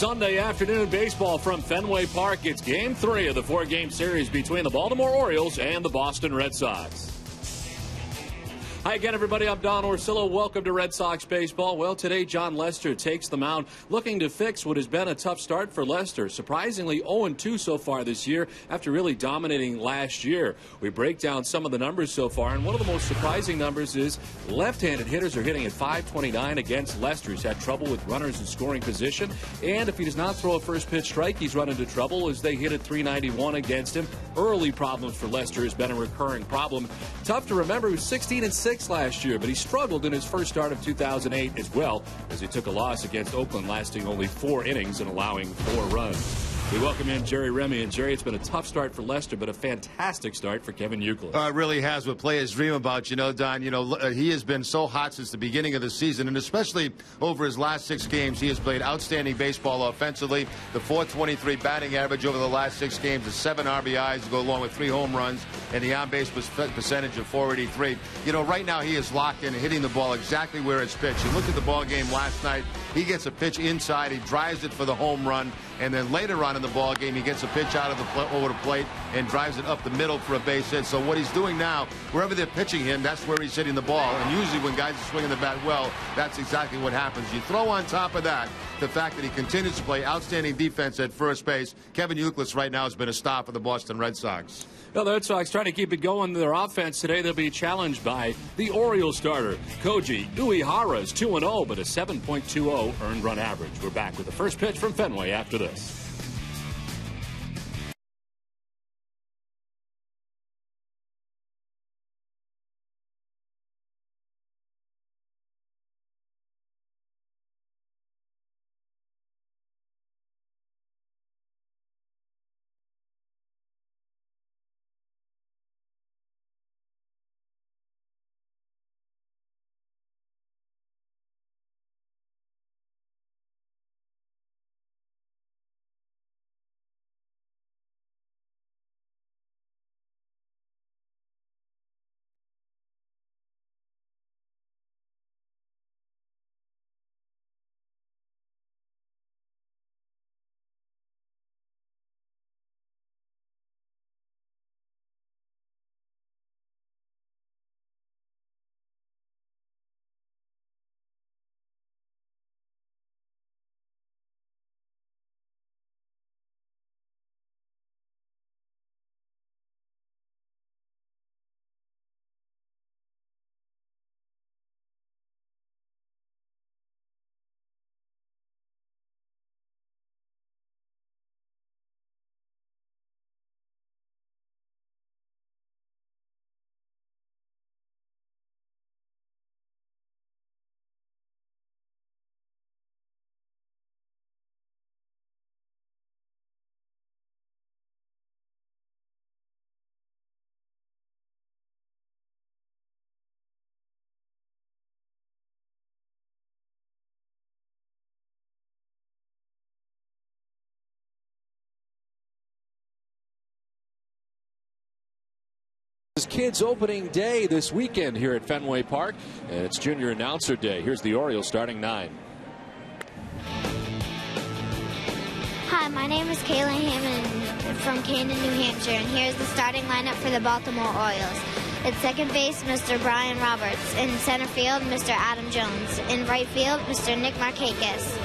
Sunday afternoon baseball from Fenway Park. It's Game 3 of the 4-game series between the Baltimore Orioles and the Boston Red Sox. Hi again, everybody. I'm Don Orsillo. Welcome to Red Sox baseball. Well, today John Lester takes the mound, looking to fix what has been a tough start for Lester. Surprisingly, 0-2 so far this year after really dominating last year. We break down some of the numbers so far, and one of the most surprising numbers is left-handed hitters are hitting at .529 against Lester. He's had trouble with runners in scoring position, and if he does not throw a first pitch strike, he's run into trouble as they hit at .391 against him. Early problems for Lester has been a recurring problem. Tough to remember, he was 16-6 last year, but he struggled in his first start of 2008 as well, as he took a loss against Oakland, lasting only 4 innings and allowing 4 runs. We welcome in Jerry Remy. And Jerry, it's been a tough start for Lester, but a fantastic start for Kevin Youkilis. It really has, what players dream about. You know, Don, he has been so hot since the beginning of the season, and especially over his last 6 games, he has played outstanding baseball offensively. The .423 batting average over the last 6 games is 7 RBIs to go along with 3 home runs, and the on-base percentage of .483. You know, right now he is locked in, hitting the ball exactly where it's pitched. You look at the ball game last night, he gets a pitch inside, he drives it for the home run, and then later on in the ball game, he gets a pitch out of the over the plate and drives it up the middle for a base hit. So what he's doing now, wherever they're pitching him, that's where he's hitting the ball. And usually when guys are swinging the bat well, that's exactly what happens. You throw on top of that the fact that he continues to play outstanding defense at first base. Kevin Youkilis right now has been a star for the Boston Red Sox. Well, the Red Sox trying to keep it going. Their offense today, they'll be challenged by the Orioles starter, Koji Uehara's 2-0, but a 7.20 earned run average. We're back with the first pitch from Fenway after this. Kids opening day this weekend here at Fenway Park, and it's junior announcer day. Here's the Orioles starting 9. Hi, my name is Kayla Hammond from Camden, New Hampshire, and here's the starting lineup for the Baltimore Orioles. At second base, Mr. Brian Roberts. In center field, Mr. Adam Jones. In right field, Mr. Nick Markakis.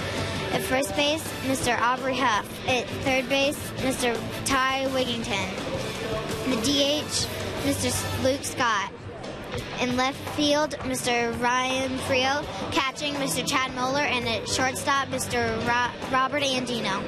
At first base, Mr. Aubrey Huff. At third base, Mr. Ty Wigington. The DH, Mr. Luke Scott. In left field, Mr. Ryan Frio. Catching, Mr. Chad Moeller. And at shortstop, Mr. Robert Andino.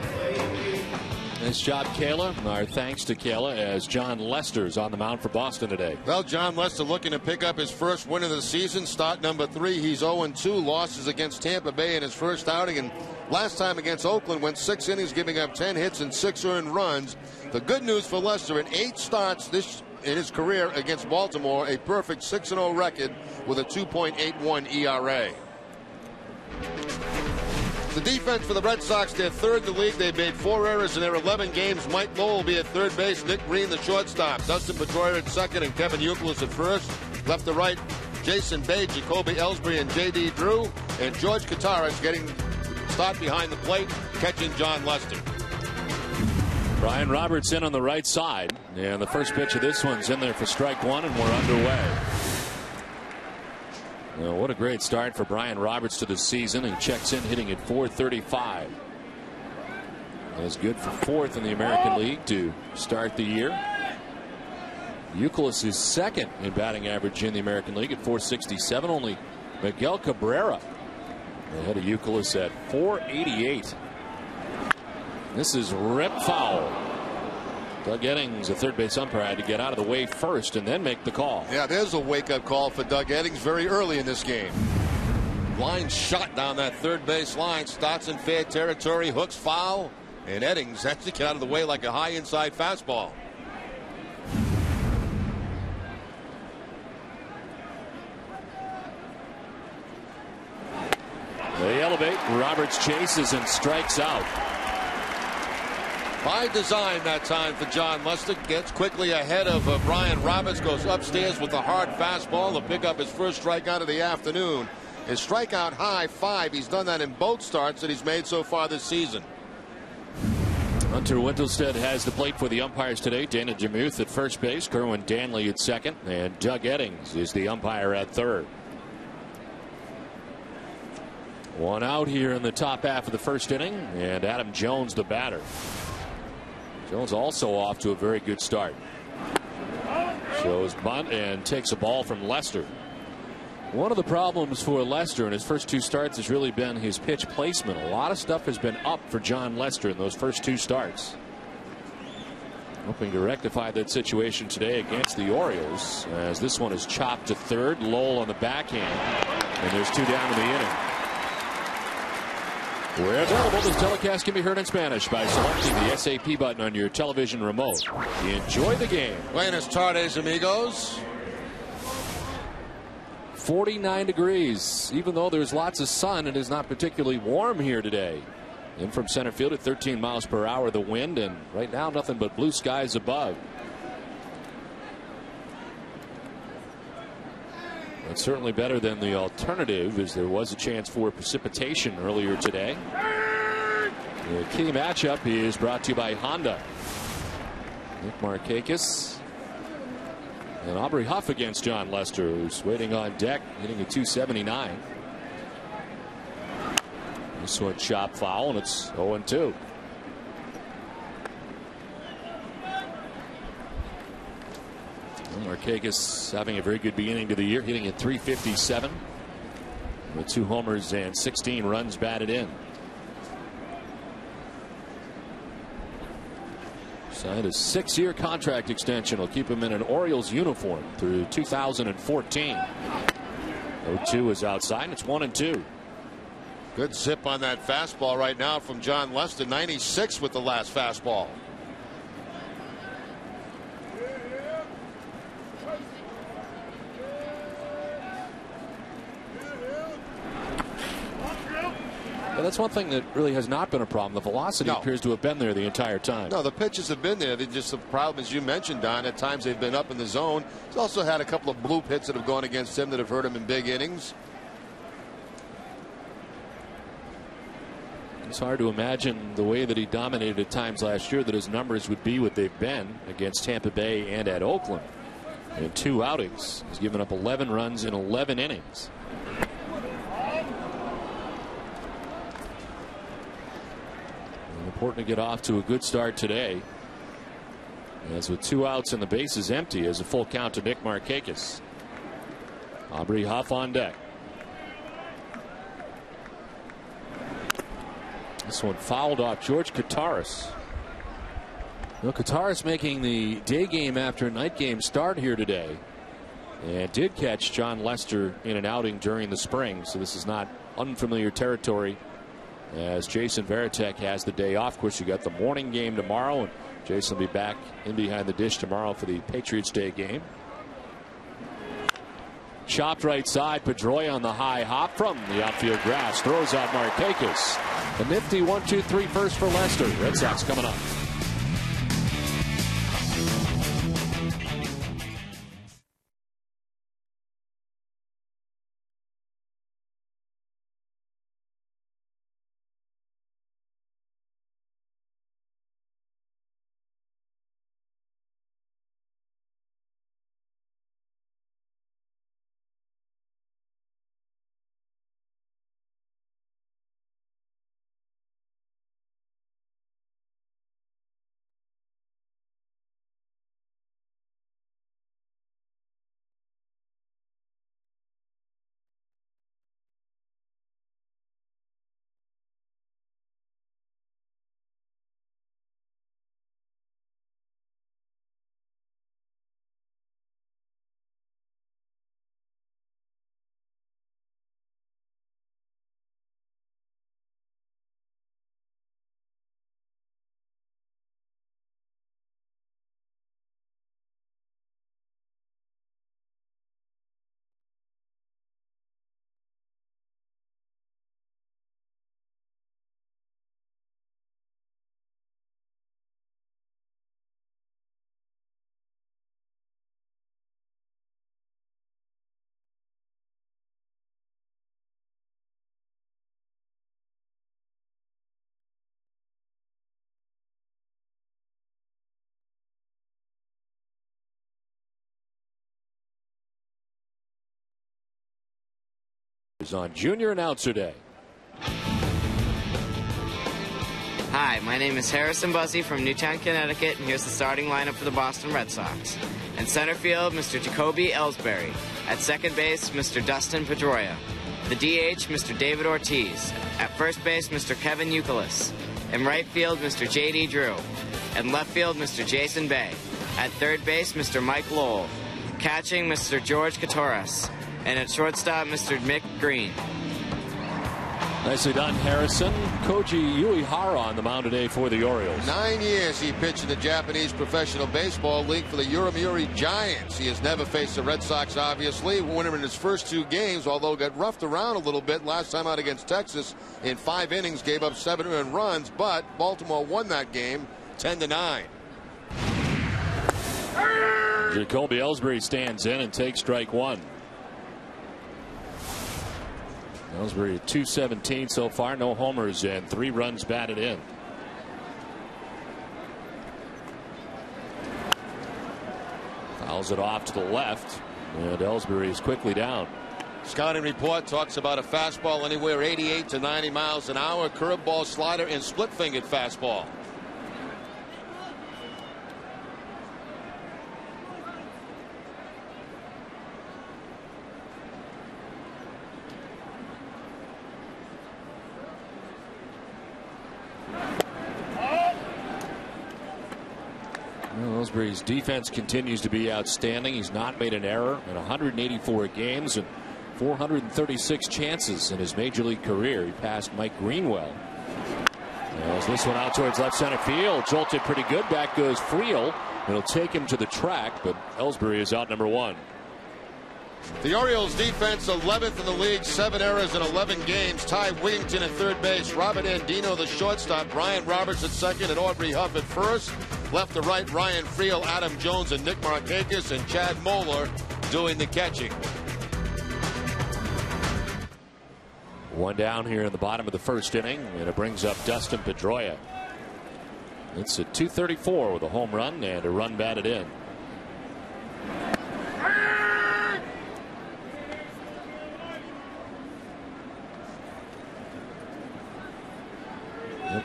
Nice job, Kayla. Our thanks to Kayla as John Lester's on the mound for Boston today. Well, John Lester looking to pick up his first win of the season. Start number 3. He's 0-2. Losses against Tampa Bay in his first outing. And last time against Oakland went 6 innings, giving up 10 hits and 6 earned runs. The good news for Lester, in 8 starts in his career against Baltimore, a perfect 6-0 record with a 2.81 ERA. The defense for the Red Sox, they're third in the league. They've made 4 errors in their 11 games. Mike Lowell will be at third base. Nick Green, the shortstop. Dustin Pedroia at second, and Kevin Youkilis at first. Left to right, Jason Bay, Jacoby Ellsbury, and J.D. Drew. And George Kataris getting start behind the plate, catching John Lester. Brian Roberts in on the right side, and the first pitch of this one's in there for strike one, and we're underway. Well, what a great start for Brian Roberts to the season. He checks in hitting at .435. That's good for fourth in the American League to start the year. Youkilis is second in batting average in the American League at .467. Only Miguel Cabrera ahead of Youkilis at .488. This is ripped foul. Doug Eddings, a third base umpire, had to get out of the way first and then make the call. Yeah, there's a wake-up call for Doug Eddings very early in this game. Line shot down that third base line. Starts in fair territory, hooks foul, and Eddings has to get out of the way like a high inside fastball. They elevate. Roberts chases and strikes out. By design that time for John Lester. Gets quickly ahead of Brian Roberts. Goes upstairs with a hard fastball to pick up his first strikeout of the afternoon. His strikeout high 5. He's done that in both starts that he's made so far this season. Hunter Wintelstead has the plate for the umpires today. Dana Demuth at first base. Kerwin Danley at second. And Doug Eddings is the umpire at third. One out here in the top half of the first inning. And Adam Jones the batter. Jones also off to a very good start. Shows bunt and takes a ball from Lester. One of the problems for Lester in his first two starts has really been his pitch placement. A lot of stuff has been up for John Lester in those first two starts. Hoping to rectify that situation today against the Orioles, as this one is chopped to third. Lowell on the backhand, and there's two down in the inning. Where available, this telecast can be heard in Spanish by selecting the SAP button on your television remote. Enjoy the game. Buenas tardes, amigos. 49 degrees. Even though there's lots of sun, it is not particularly warm here today. In from center field at 13 miles per hour, the wind, and right now nothing but blue skies above. It's certainly better than the alternative, as there was a chance for precipitation earlier today. The key matchup is brought to you by Honda. Nick Markakis and Aubrey Huff against John Lester, who's waiting on deck, hitting a .279. This one chopped foul, and it's 0-2. Markakis having a very good beginning to the year, hitting at .357 with 2 homers and 16 runs batted in. Signed a 6-year contract extension. Will keep him in an Orioles uniform through 2014. 0-2 is outside, and it's 1-2. Good zip on that fastball right now from John Lester. 96 with the last fastball. But that's one thing that really has not been a problem. The velocity appears to have been there the entire time. No, the pitches have been there. They just, the problem, as you mentioned, Don, at times they've been up in the zone. He's also had a couple of bloop hits that have gone against him that have hurt him in big innings. It's hard to imagine the way that he dominated at times last year that his numbers would be what they've been against Tampa Bay and at Oakland. In 2 outings, he's given up 11 runs in 11 innings. Important to get off to a good start today, as with 2 outs and the bases empty, as a full count to Nick Markakis. Aubrey Huff on deck. This one fouled off George Kataris. Well, Kataris making the day game after night game start here today, and did catch John Lester in an outing during the spring, so this is not unfamiliar territory, as Jason Varitek has the day off. Of course, you got the morning game tomorrow, and Jason will be back in behind the dish tomorrow for the Patriots Day game. Chopped right side. Pedroia on the high hop from the outfield grass. Throws out Markakis. A nifty 1-2-3 first for Lester. Red Sox coming up. is on Junior Announcer Day. Hi, my name is Harrison Buzzy from Newtown, Connecticut, and here's the starting lineup for the Boston Red Sox. In center field, Mr. Jacoby Ellsbury. At second base, Mr. Dustin Pedroia. The DH, Mr. David Ortiz. At first base, Mr. Kevin Youkilis. In right field, Mr. J.D. Drew. In left field, Mr. Jason Bay. At third base, Mr. Mike Lowell. Catching, Mr. George Katoris. And at shortstop, Mr. Mick Green. Nicely done, Harrison. Koji Uehara on the mound today for the Orioles. 9 years he pitched in the Japanese Professional Baseball League for the Yomiuri Giants. He has never faced the Red Sox, obviously. Winner in his first 2 games, although got roughed around a little bit last time out against Texas. In 5 innings, gave up 7 earned runs, but Baltimore won that game 10-9. Jacoby Ellsbury stands in and takes strike 1. Ellsbury at 217 so far, no homers and 3 runs batted in. Fouls it off to the left, and Ellsbury is quickly down. Scouting report talks about a fastball anywhere 88 to 90 miles an hour, curveball, slider, and split-fingered fastball. Ellsbury's defense continues to be outstanding. He's not made an error in 184 games and 436 chances in his major league career. He passed Mike Greenwell. As this one out towards left center field, jolted pretty good. Back goes Friel. It'll take him to the track, but Ellsbury is out number 1. The Orioles defense 11th in the league, 7 errors in 11 games. Ty Wigington at third base, Robert Andino the shortstop, Brian Roberts at second, and Aubrey Huff at first. Left to right, Ryan Friel, Adam Jones, and Nick Markakis, and Chad Moeller doing the catching. 1 down here in the bottom of the first inning, and it brings up Dustin Pedroia. It's at 234 with a home run and a run batted in.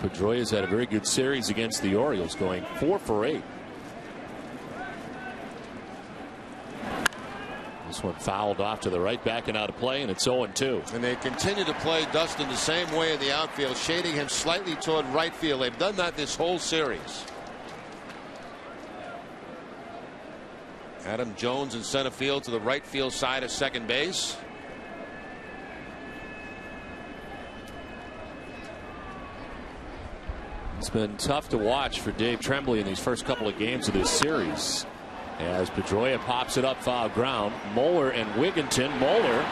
Pedroia's had a very good series against the Orioles, going 4 for 8. This one fouled off to the right, back and out of play, and it's 0-2. And they continue to play Dustin the same way in the outfield, shading him slightly toward right field. They've done that this whole series. Adam Jones in center field to the right field side of second base. It's been tough to watch for Dave Tremblay in these first couple of games of this series. As Pedroia pops it up foul ground, Moeller and Wigington. Moeller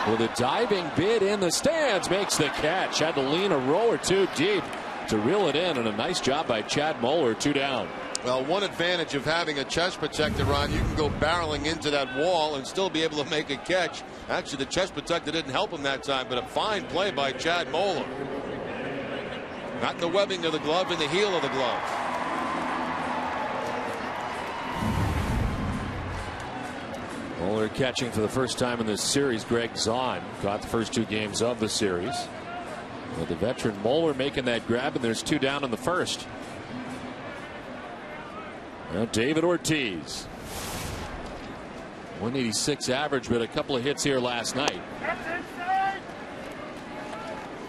with a diving bid in the stands makes the catch. Had to lean a row or 2 deep to reel it in, and a nice job by Chad Moeller. 2 down. Well, one advantage of having a chest protector on, you can go barreling into that wall and still be able to make a catch. Actually, the chest protector didn't help him that time, but a fine play by Chad Moeller. Not in the webbing of the glove, in the heel of the glove. Moeller catching for the first time in this series. Greg Zahn caught the first 2 games of the series. With the veteran Moeller making that grab, and there's 2 down in the first. Now David Ortiz. 186 average, but a couple of hits here last night.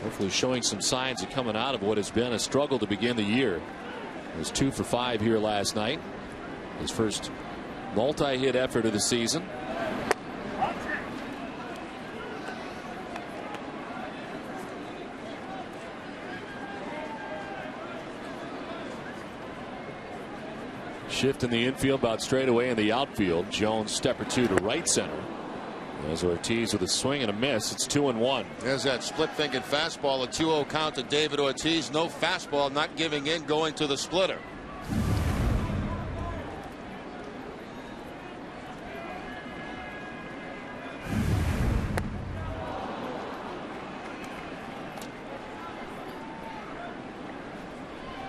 Hopefully showing some signs of coming out of what has been a struggle to begin the year. He was 2 for 5 here last night. His first multi-hit effort of the season. Shift in the infield, about straight away in the outfield. Jones step or 2 to right center. There's Ortiz with a swing and a miss. It's 2-1. There's that split-fingered fastball, a 2-0 count to David Ortiz. No fastball, not giving in, going to the splitter.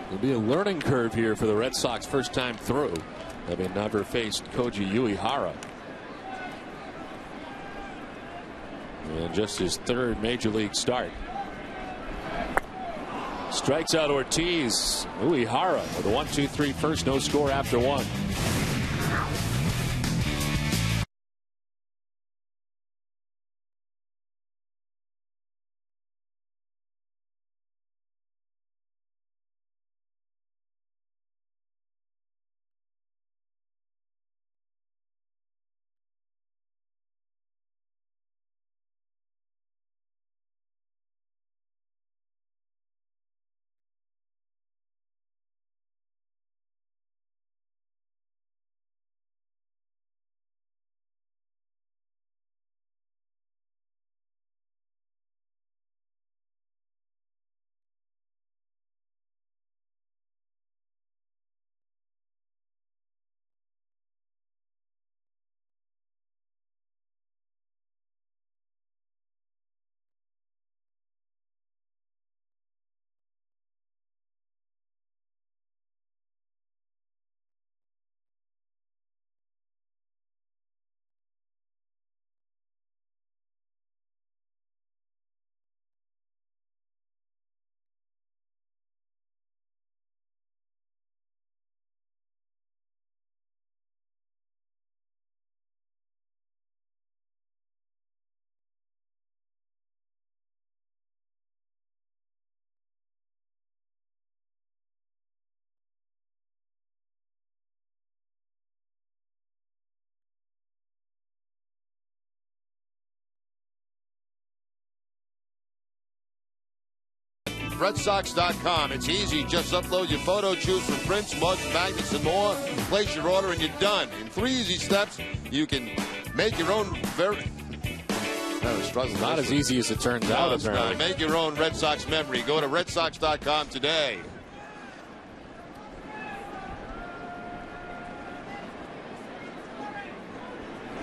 It'll be a learning curve here for the Red Sox, first time through. Having never faced Koji Uehara. And just his third major league start. Strikes out Ortiz. Uehara with a 1-2-3 first, no score after one. RedSox.com. It's easy. Just upload your photo, choose from prints, mugs, magnets, and more. Place your order, and you're done. In 3 easy steps, you can make your own Not as easy as it turns out, it's apparently. Not. Make your own Red Sox memory. Go to RedSox.com today.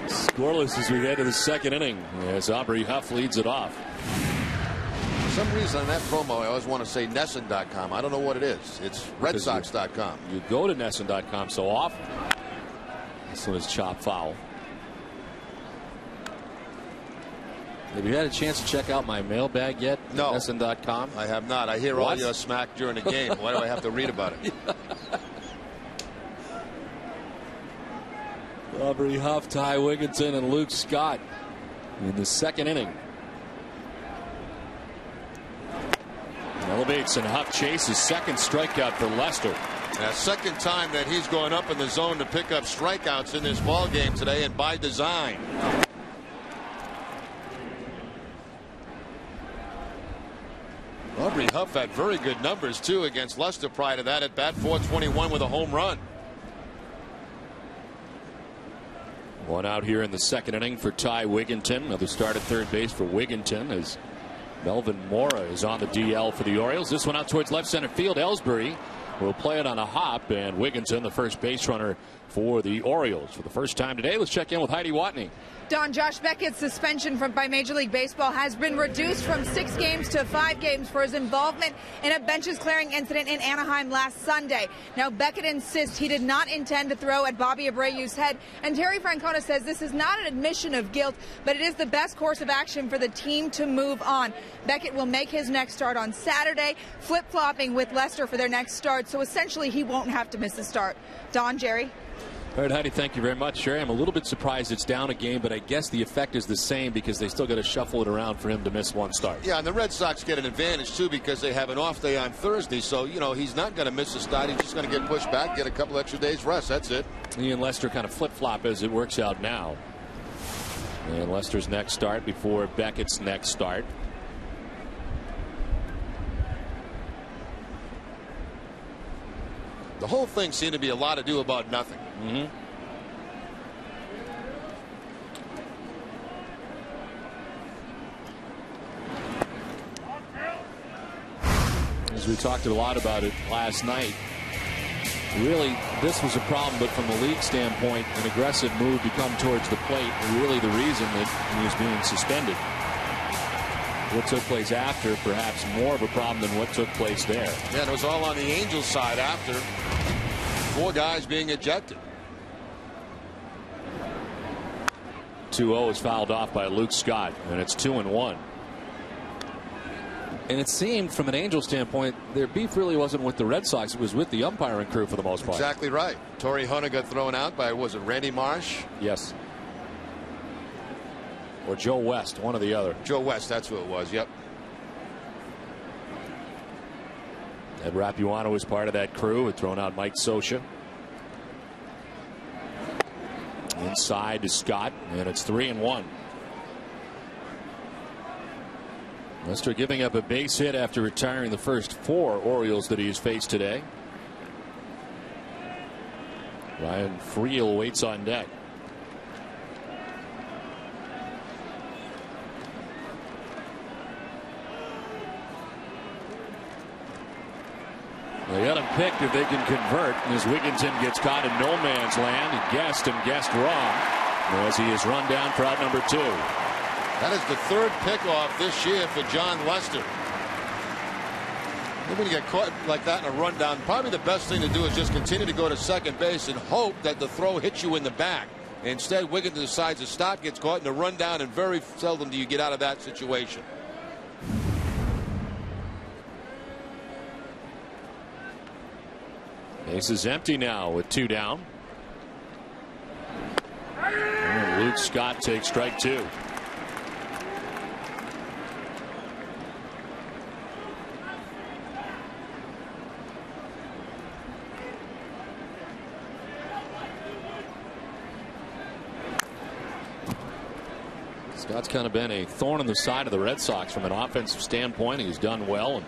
Scoreless as we head to the second inning as Aubrey Huff leads it off. For some reason on that promo, I always want to say Nesson.com. I don't know what it is. It's RedSox.com. You go to Nesson.com so often. This one is chop foul. Have you had a chance to check out my mailbag yet? No. Nesson.com? I have not. I hear all your smack during the game. Why do I have to read about it? Aubrey Huff, Ty Wigginton, and Luke Scott in the second inning. Elevates and Huff chases second strikeout for Lester. And second time that he's going up in the zone to pick up strikeouts in this ball game today, and by design. Aubrey Huff had very good numbers too against Lester prior to that at bat. .421 with a home run. One out here in the second inning for Ty Wigginton. Another start at third base for Wigginton as Melvin Mora is on the DL for the Orioles. This one out towards left center field. Ellsbury will play it on a hop, and Wigginton, the first base runner for the Orioles for the first time today. Let's check in with Heidi Watney. Don, Josh Beckett's suspension by Major League Baseball has been reduced from 6 games to 5 games for his involvement in a benches clearing incident in Anaheim last Sunday. Now, Beckett insists he did not intend to throw at Bobby Abreu's head, and Terry Francona says this is not an admission of guilt, but it is the best course of action for the team to move on. Beckett will make his next start on Saturday, flip-flopping with Lester for their next start, so essentially he won't have to miss the start. Don, Jerry? All right, Heidi, thank you very much. Sherry, I'm a little bit surprised it's down a game, but I guess the effect is the same because they still got to shuffle it around for him to miss one start. Yeah, and the Red Sox get an advantage, too, because they have an off day on Thursday. So, you know, he's not going to miss a start. He's just going to get pushed back, get a couple extra days rest. That's it. He and Lester kind of flip-flop as it works out now. And Lester's next start before Beckett's next start. The whole thing seemed to be a lot ado about nothing. As we talked a lot about it last night, really this was a problem, but from a league standpoint, an aggressive move to come towards the plate, really the reason that he was being suspended. What took place after, perhaps more of a problem than what took place there. Yeah, and it was all on the Angels side after. 4 guys being ejected. 2-0 is fouled off by Luke Scott, and it's 2-1. And it seemed from an Angel standpoint, their beef really wasn't with the Red Sox. It was with the umpiring crew for the most part. Exactly right. Torrey Hunter got thrown out by, was it Randy Marsh? Yes. Or Joe West, one or the other. Joe West, that's who it was, yep. Ed Rapuano was part of that crew. Had thrown out Mike Scioscia. Inside to Scott, and it's 3-1. Lester giving up a base hit after retiring the first 4 Orioles that he's faced today. Ryan Friel waits on deck. They got him picked if they can convert, as Wigginton gets caught in no man's land. He guessed and guessed wrong as he is run down for out number 2. That is the 3rd pickoff this year for John Lester. When you get caught like that in a rundown, probably the best thing to do is just continue to go to second base and hope that the throw hits you in the back. Instead, Wigginton decides to stop, gets caught in a rundown, and very seldom do you get out of that situation. Base is empty now with 2 down. And Luke Scott takes strike 2. Scott's kind of been a thorn in the side of the Red Sox from an offensive standpoint. He's done well in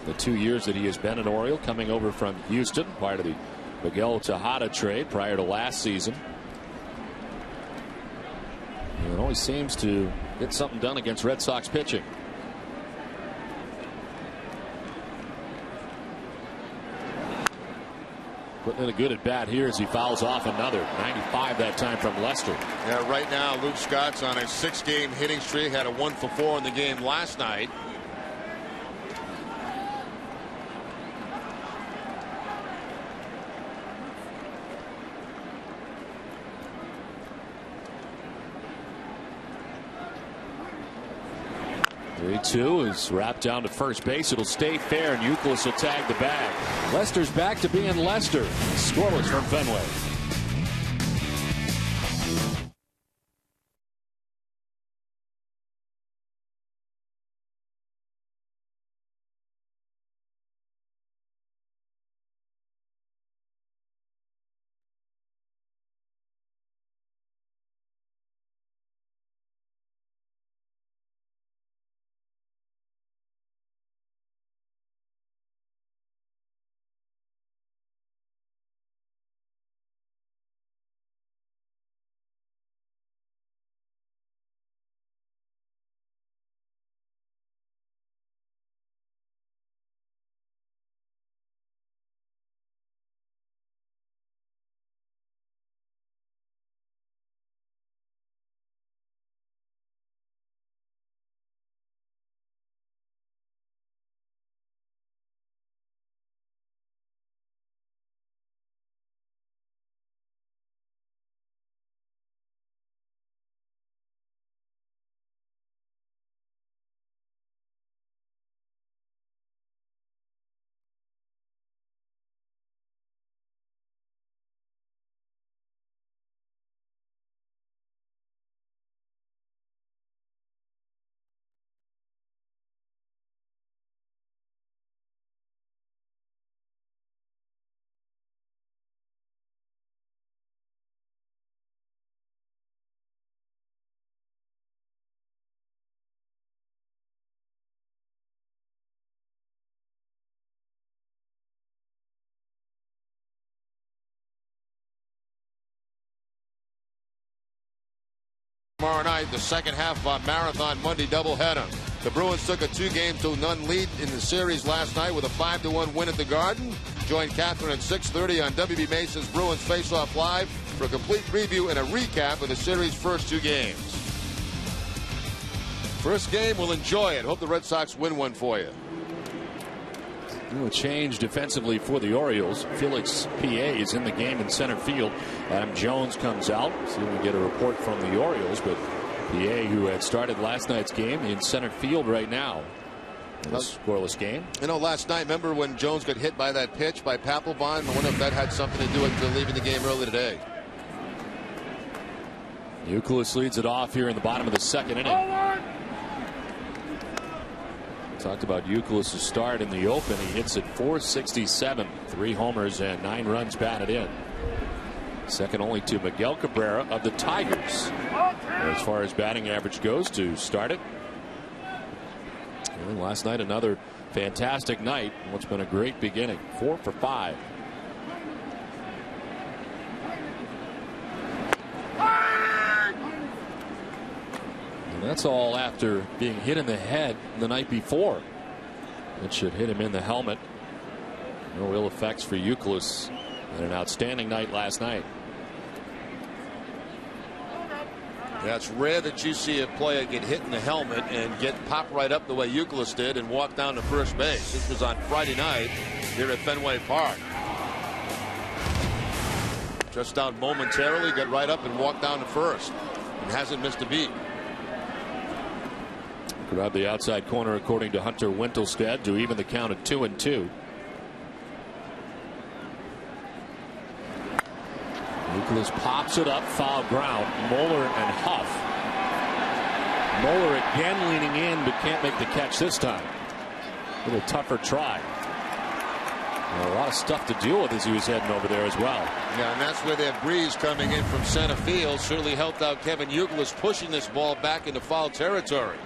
the 2 years that he has been an Oriole, coming over from Houston prior to the Miguel Tejada trade prior to last season. He always seems to get something done against Red Sox pitching. Putting in a good at bat here as he fouls off another. 95 that time from Lester. Yeah, right now Luke Scott's on a 6-game hitting streak. Had a 1 for 4 in the game last night. Two is wrapped down to first base. It'll stay fair, and Youkilis will tag the bag. Lester's back to being Lester. Scoreless from Fenway. Tomorrow night, the second half of our Marathon Monday doubleheader. The Bruins took a 2-game-to-none lead in the series last night with a 5-1 win at the Garden. Join Catherine at 6:30 on WB Mason's Bruins Face Off Live for a complete preview and a recap of the series' first 2 games. First game, we'll enjoy it. Hope the Red Sox win one for you. A change defensively for the Orioles. Felix P.A. is in the game in center field. Adam Jones comes out. See if we get a report from the Orioles. But P.A., who had started last night's game, in center field right now. In a scoreless game. You know, last night, remember when Jones got hit by that pitch by Papelbon? I wonder if that had something to do with leaving the game early today. Youkilis leads it off here in the bottom of the second inning. Talked about Youkilis' start in the open. He hits at .467, 3 homers and 9 runs batted in. Second only to Miguel Cabrera of the Tigers as far as batting average goes to start it. And last night another fantastic night. What's been a great beginning. 4 for 5. That's all after being hit in the head the night before. It should hit him in the helmet. No ill effects for Youkilis. And an outstanding night last night. Yeah, it's rare that you see a player get hit in the helmet and get popped right up the way Youkilis did and walk down to first base. This was on Friday night here at Fenway Park. Just down momentarily, got right up and walked down to first and hasn't missed a beat. Grab the outside corner according to Hunter Wintelstead to even the count at 2-2. Youkilis pops it up, foul ground. Moeller and Huff. Moeller again leaning in, but can't make the catch this time. A little tougher try. A lot of stuff to deal with as he was heading over there as well. Yeah, and that's where that breeze coming in from center field certainly helped out Kevin Youkilis, pushing this ball back into foul territory.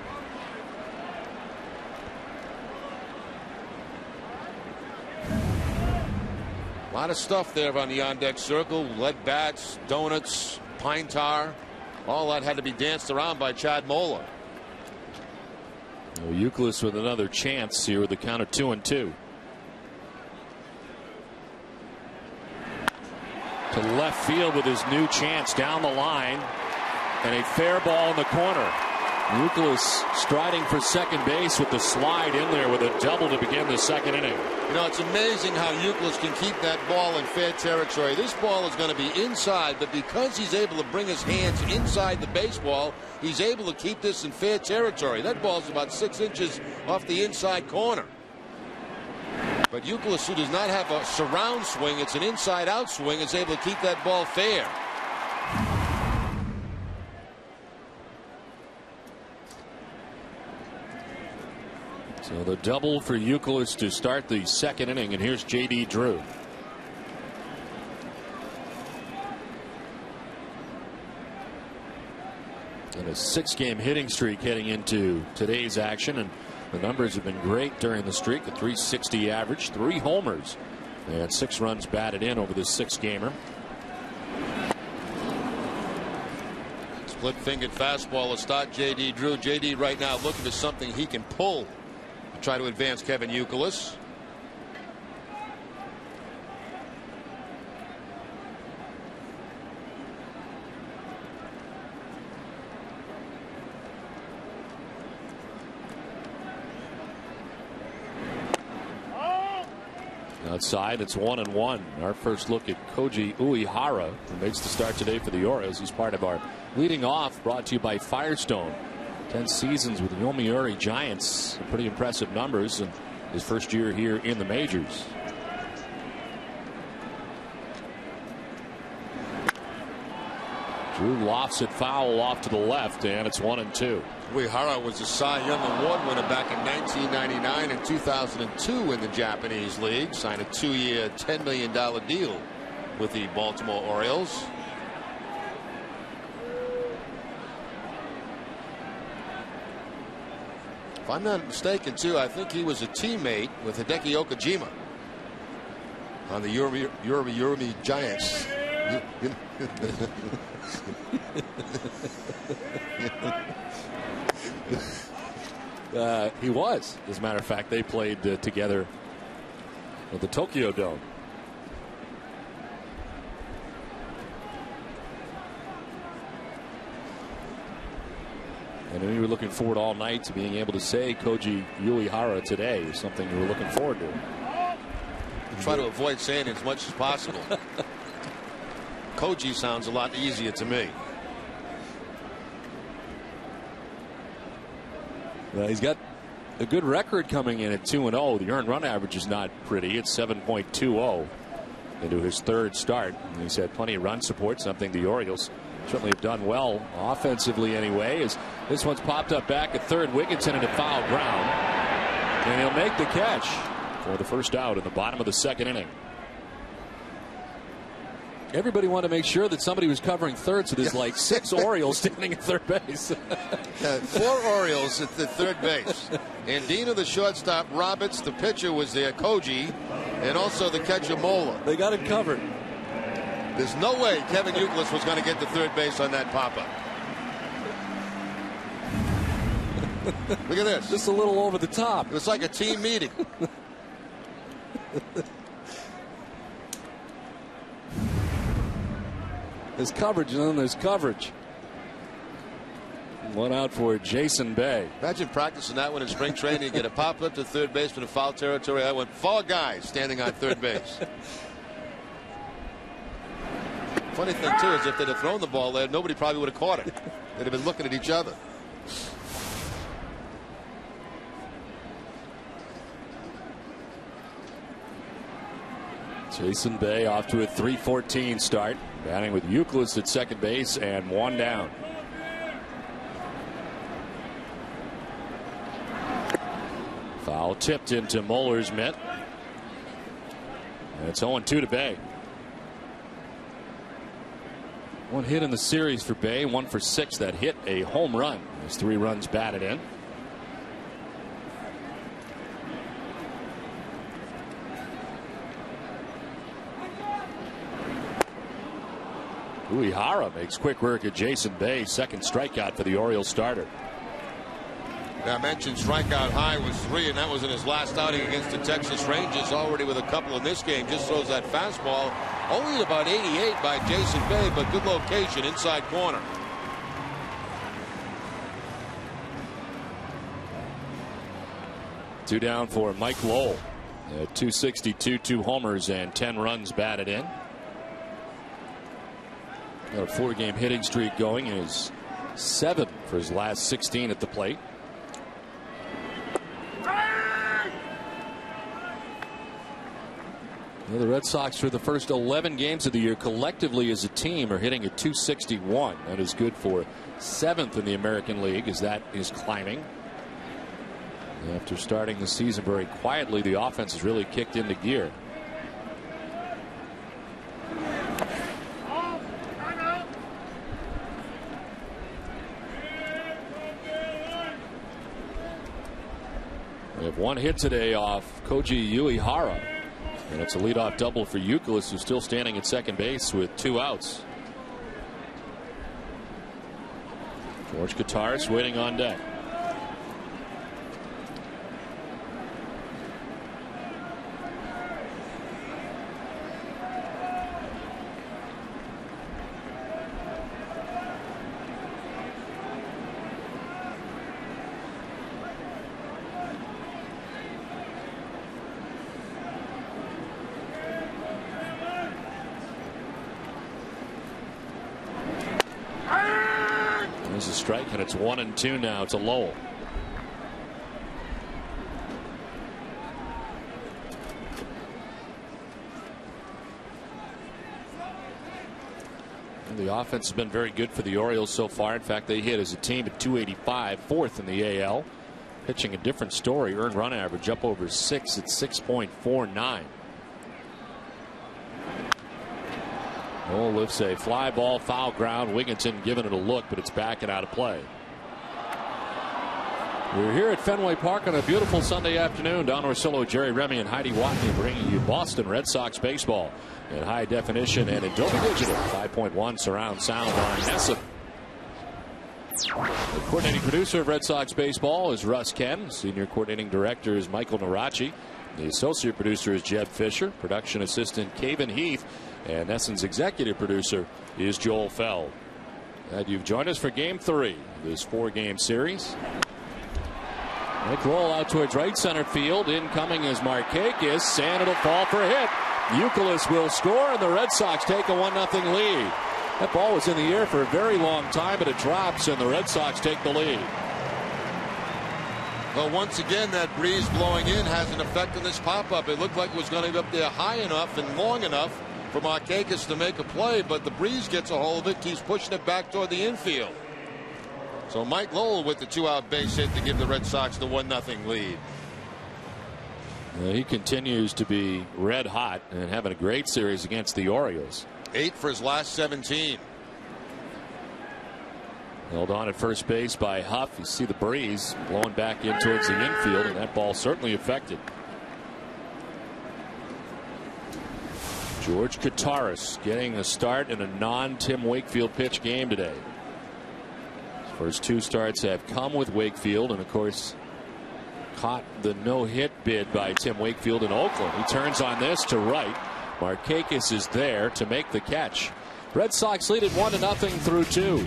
A lot of stuff there on the on-deck circle. Lead bats, donuts, pine tar. All that had to be danced around by Chad Moeller. Well, Youkilis with another chance here with the count of 2-2. To left field with his new chance down the line. And a fair ball in the corner. Youkilis striding for second base with the slide in there with a double to begin the second inning. You know, it's amazing how Youkilis can keep that ball in fair territory. This ball is going to be inside, but because he's able to bring his hands inside the baseball, he's able to keep this in fair territory. That ball's about 6 inches off the inside corner. But Youkilis, who does not have a surround swing, it's an inside-out swing, is able to keep that ball fair. So the double for Youkilis to start the second inning, and here's J.D. Drew. And a 6-game hitting streak heading into today's action, and the numbers have been great during the streak. A .360 average, 3 homers, and 6 runs batted in over this 6-gamer. Split-fingered fastball to start J.D. Drew. J.D. right now looking for something he can pull. Try to advance Kevin Youkilis. Outside, it's 1-1. Our first look at Koji Uehara, who makes the start today for the Orioles. He's part of our leading off, brought to you by Firestone. 10 seasons with the Yomiuri Giants. Pretty impressive numbers in his first year here in the majors. Drew lofts it foul off to the left, and it's 1-2. Uehara was a Cy Young Award winner back in 1999 and 2002 in the Japanese League. Signed a 2-year, $10 million deal with the Baltimore Orioles. If I'm not mistaken, too, I think he was a teammate with Hideki Okajima on the Yomiuri Giants. He was. As a matter of fact, they played together at the Tokyo Dome. And we were looking forward all night to being able to say Koji Uehara today, something we were looking forward to. try to avoid saying it as much as possible. Koji sounds a lot easier to me. Well, he's got a good record coming in at 2-0. The earned run average is not pretty. It's 7.20 into his third start. And he's had plenty of run support, something the Orioles certainly have done well offensively anyway. As this one's popped up back at third, Wigginton into foul ground, and he'll make the catch for the first out in the bottom of the second inning. Everybody wanted to make sure that somebody was covering third, so there's like 6 Orioles standing at third base. 4 Orioles at the third base. Andino, the shortstop, Roberts, the pitcher was there, Koji, and also the catcher Mola. They got it covered. There's no way Kevin Youkilis was going to get to third base on that pop-up. Look at this. Just a little over the top. It was like a team meeting. There's coverage, and then there's coverage. One out for Jason Bay. Imagine practicing that one in spring training. You get a pop-up to third baseman in foul territory. I went 4 guys standing on third base. Funny thing, too, is if they'd have thrown the ball there, nobody probably would have caught it. They'd have been looking at each other. Jason Bay off to a 3-14 start, batting with Youkilis at second base and 1 down. Foul tipped into Muller's mitt. And it's 0-2 to Bay. 1 hit in the series for Bay, 1 for 6 that hit a home run. There's 3 runs batted in. Uehara makes quick work at Jason Bay. Second strikeout for the Orioles starter. I mentioned strikeout high was 3, and that was in his last outing against the Texas Rangers. Already with a couple in this game. Just throws that fastball. Only at about 88 by Jason Bay, but good location inside corner. Two down for Mike Lowell. 262, 2 homers, and 10 runs batted in. Got a 4-game hitting streak going. Is 7 for his last 16 at the plate. Well, the Red Sox, for the first 11 games of the year, collectively as a team, are hitting at 261. That is good for 7th in the American League, as that is climbing. After starting the season very quietly, the offense has really kicked into gear. We have 1 hit today off Koji Uehara. And it's a leadoff double for Youkilis, who's still standing at second base with 2 outs. George Kottaras waiting on deck. There's a strike, and it's 1-2 now to Lowell. And the offense has been very good for the Orioles so far. In fact, they hit as a team at 285, 4th in the AL. Pitching a different story. Earned run average up over 6 at 6.49. Lowell lifts a fly ball, foul ground. Wigginton giving it a look, but it's back and out of play. We're here at Fenway Park on a beautiful Sunday afternoon. Don Orsillo, Jerry Remy, and Heidi Watney bringing you Boston Red Sox baseball in high definition and in Dolby Digital. 5.1 surround sound on NESN. The coordinating producer of Red Sox baseball is Russ Ken. Senior coordinating director is Michael Narachi. The associate producer is Jeb Fisher. Production assistant Caven Heath. And NESN's executive producer is Joel Feld. And you've joined us for Game 3 of this 4-game series. Nick roll out towards right center field. Incoming is Markakis, and it'll fall for a hit. Youkilis will score, and the Red Sox take a 1-0 lead. That ball was in the air for a very long time, but it drops, and the Red Sox take the lead. Well, once again, that breeze blowing in has an effect on this pop-up. It looked like it was going to be up there high enough and long enough for Markakis to make a play, but the breeze gets a hold of it, keeps pushing it back toward the infield. So Mike Lowell with the 2-out base hit to give the Red Sox the 1-0 lead. He continues to be red hot and having a great series against the Orioles. 8 for his last 17. Held on at first base by Huff. You see the breeze blowing back in towards the infield, and that ball certainly affected. George Kataris getting a start in a non-Tim Wakefield pitch game today. His first 2 starts have come with Wakefield, and of course caught the no-hit bid by Tim Wakefield in Oakland. He turns on this to right. Markakis is there to make the catch. Red Sox lead it 1-0 through 2.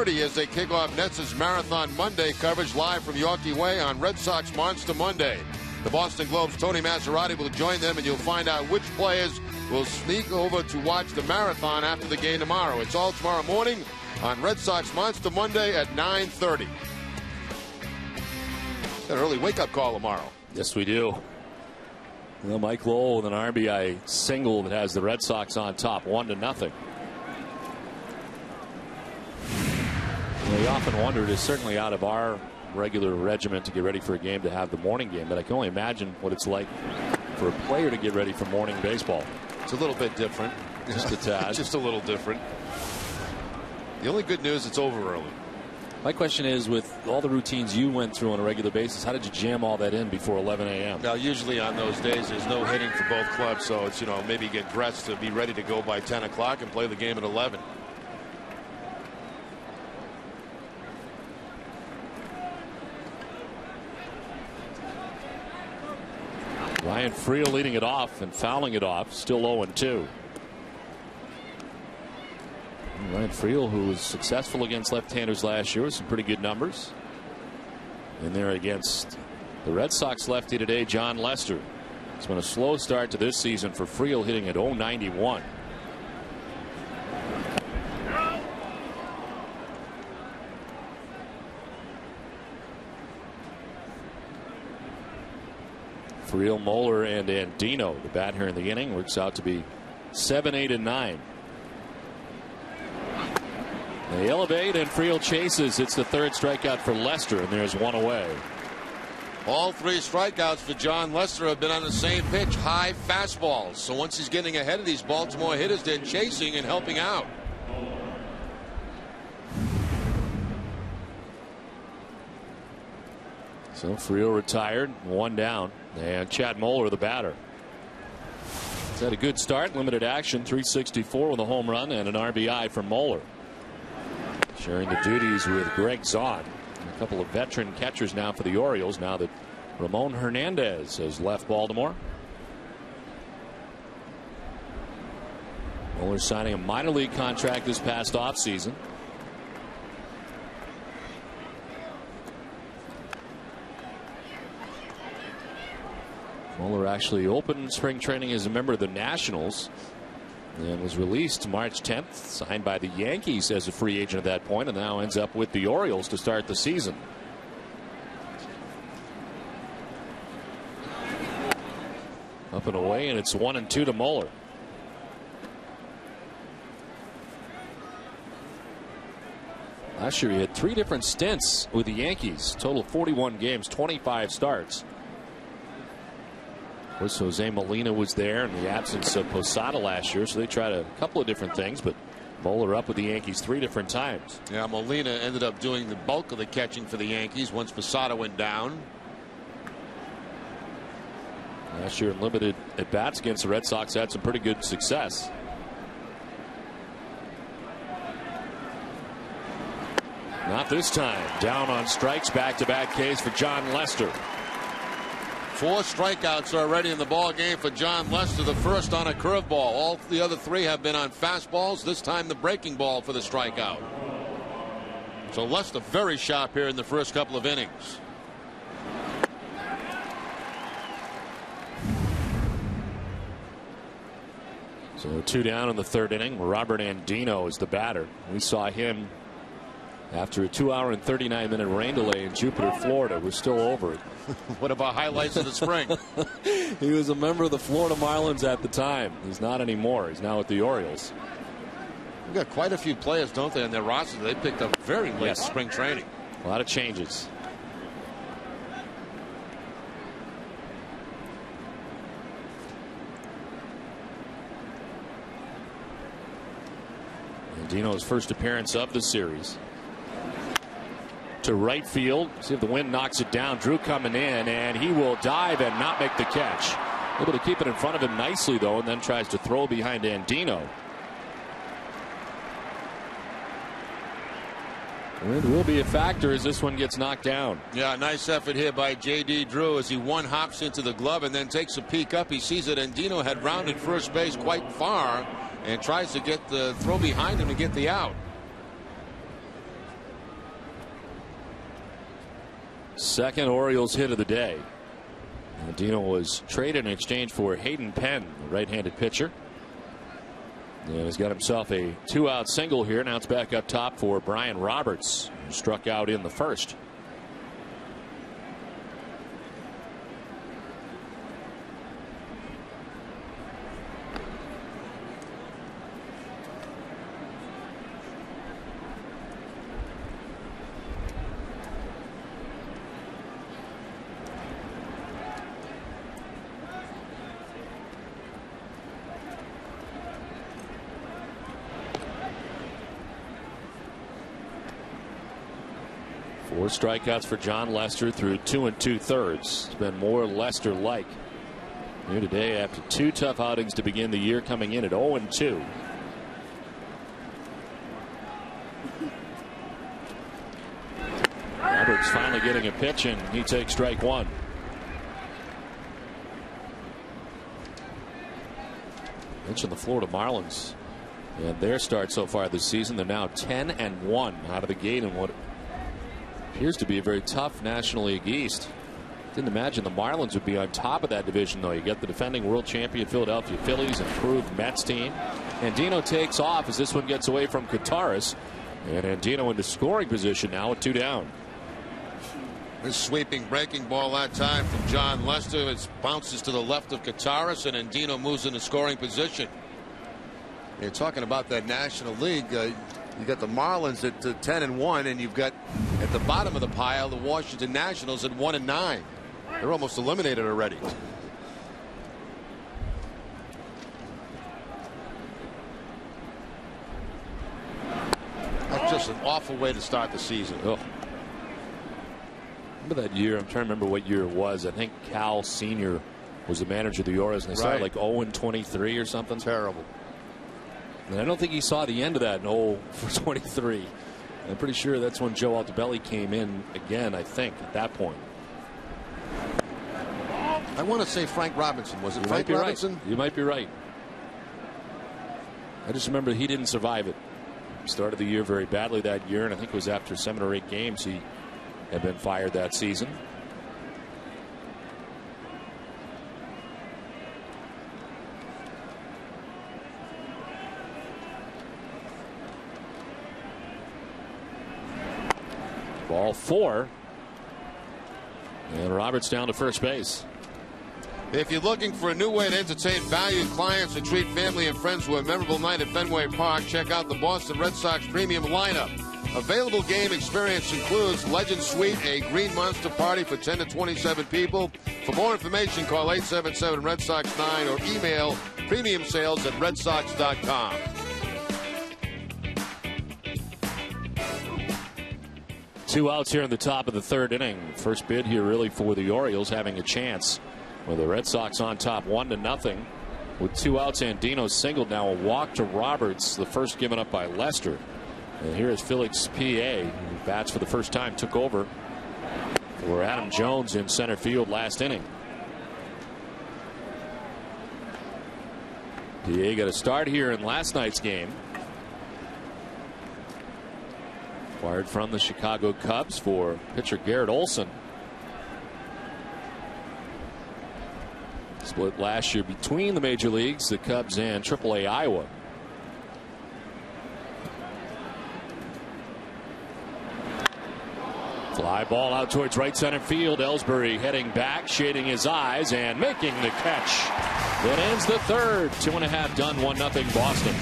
As they kick off Nets' Marathon Monday coverage live from Yorkie Way on Red Sox Monster Monday. The Boston Globe's Tony Maserati will join them, and you'll find out which players will sneak over to watch the marathon after the game tomorrow. It's all tomorrow morning on Red Sox Monster Monday at 9:30. Got an early wake-up call tomorrow. Yes, we do. Well, Mike Lowell with an RBI single that has the Red Sox on top, 1-0. We often wonder, it is certainly out of our regular regiment to get ready for a game to have the morning game, but I can only imagine what it's like for a player to get ready for morning baseball. It's a little bit different. Just a tad. Just a little different. The only good news, it's over early. My question is, with all the routines you went through on a regular basis, how did you jam all that in before 11 a.m.? Now, usually on those days, there's no hitting for both clubs, so it's, maybe get dressed to be ready to go by 10 o'clock and play the game at 11. Ryan Friel leading it off and fouling it off, still 0-2. Ryan Friel, who was successful against left-handers last year with some pretty good numbers. In there against the Red Sox lefty today, John Lester. It's been a slow start to this season for Friel, hitting at .091. Friel, Moeller, and Andino. The bat here in the inning works out to be 7, 8, and 9. They elevate, and Friel chases. It's the 3rd strikeout for Lester, and there's 1 away. All 3 strikeouts for John Lester have been on the same pitch, high fastballs. So once he's getting ahead of these Baltimore hitters, they're chasing and helping out. So Friel retired, 1 down, and Chad Moeller, the batter. He's had a good start, limited action, 364 with a home run and an RBI for Moeller. Sharing the duties with Greg Zahn. A couple of veteran catchers now for the Orioles now that Ramon Hernandez has left Baltimore. Moeller signing a minor league contract this past offseason. Moeller actually opened spring training as a member of the Nationals and was released March 10th, signed by the Yankees as a free agent at that point, and now ends up with the Orioles to start the season. Up and away, and it's 1-2 to Moeller. Last year he had 3 different stints with the Yankees, total 41 games, 25 starts. Of course, Jose Molina was there in the absence of Posada last year, so they tried a couple of different things, but Moeller up with the Yankees 3 different times. Yeah, Molina ended up doing the bulk of the catching for the Yankees once Posada went down. Last year in limited at bats against the Red Sox had some pretty good success. Not this time. Down on strikes, back-to-back Ks for John Lester. 4 strikeouts already in the ball game for John Lester. The first on a curveball. All the other 3 have been on fastballs. This time the breaking ball for the strikeout. So Lester very sharp here in the first couple of innings. So 2 down in the 3rd inning. Robert Andino is the batter. We saw him after a 2-hour and 39-minute rain delay in Jupiter, Florida. We're still over it. What about highlights of the spring? He was a member of the Florida Marlins at the time. He's not anymore. He's now with the Orioles. We've got quite a few players, don't they, on their roster? They picked up very late spring training. A lot of changes. Andino's first appearance of the series. To right field. See if the wind knocks it down. Drew coming in, and he will dive and not make the catch. Able to keep it in front of him nicely, though, and then tries to throw behind Andino. Wind will be a factor as this one gets knocked down. Yeah, nice effort here by J.D. Drew as he one-hops into the glove and then takes a peek up. He sees that Andino had rounded first base quite far and tries to get the throw behind him to get the out. Second Orioles hit of the day. Andino was traded in exchange for Hayden Penn, the right-handed pitcher. And he's got himself a 2-out single here. Now it's back up top for Brian Roberts, who struck out in the first. Four strikeouts for John Lester through 2 2/3. It's been more Lester-like here today after 2 tough outings to begin the year, coming in at 0-2. Roberts finally getting a pitch, and he takes strike 1. Mentioned the Florida Marlins and their start so far this season. They're now 10-1 out of the gate in what appears to be a very tough National League East. Didn't imagine the Marlins would be on top of that division, though. You get the defending world champion Philadelphia Phillies, improved Mets team. Andino takes off as this one gets away from Kataris, and Andino into scoring position now with 2 down. This sweeping breaking ball that time from John Lester. It bounces to the left of Kataris, and Andino moves into scoring position. You're talking about that National League. You got the Marlins at 10-1, and you've got at the bottom of the pile the Washington Nationals at 1-9. They're almost eliminated already. That's just an awful way to start the season. Oh. Remember that year? I'm trying to remember what year it was. I think Cal Sr. was the manager of the Orioles, and they started like 0-23 or something. Terrible. And I don't think he saw the end of that in 0-23. I'm pretty sure that's when Joe Altobelli came in again, I think, at that point. I want to say Frank Robinson. Was it Frank Robinson? Right. You might be right. I just remember he didn't survive it. Started the year very badly that year, and I think it was after 7 or 8 games he had been fired that season. Ball 4. And Roberts down to first base. If you're looking for a new way to entertain valued clients and treat family and friends to a memorable night at Fenway Park, check out the Boston Red Sox premium lineup. Available game experience includes Legend Suite, a Green Monster party for 10 to 27 people. For more information, call 877-RED SOX 9 or email premiumsales@redsox.com. Two outs here in the top of the 3rd inning. First bid here really for the Orioles having a chance. With the Red Sox on top 1-0 with 2 outs. Andino singled, now a walk to Roberts, the first given up by Lester. And here is Felix P.A., who bats for the first time, took over for Adam Jones in center field last inning. P.A. got a start here in last night's game. Acquired from the Chicago Cubs for pitcher Garrett Olson. Split last year between the major leagues, the Cubs and AAA Iowa. Fly ball out towards right center field. Ellsbury heading back, shading his eyes and making the catch. That ends the 3rd. 2.5 done, 1-0 Boston.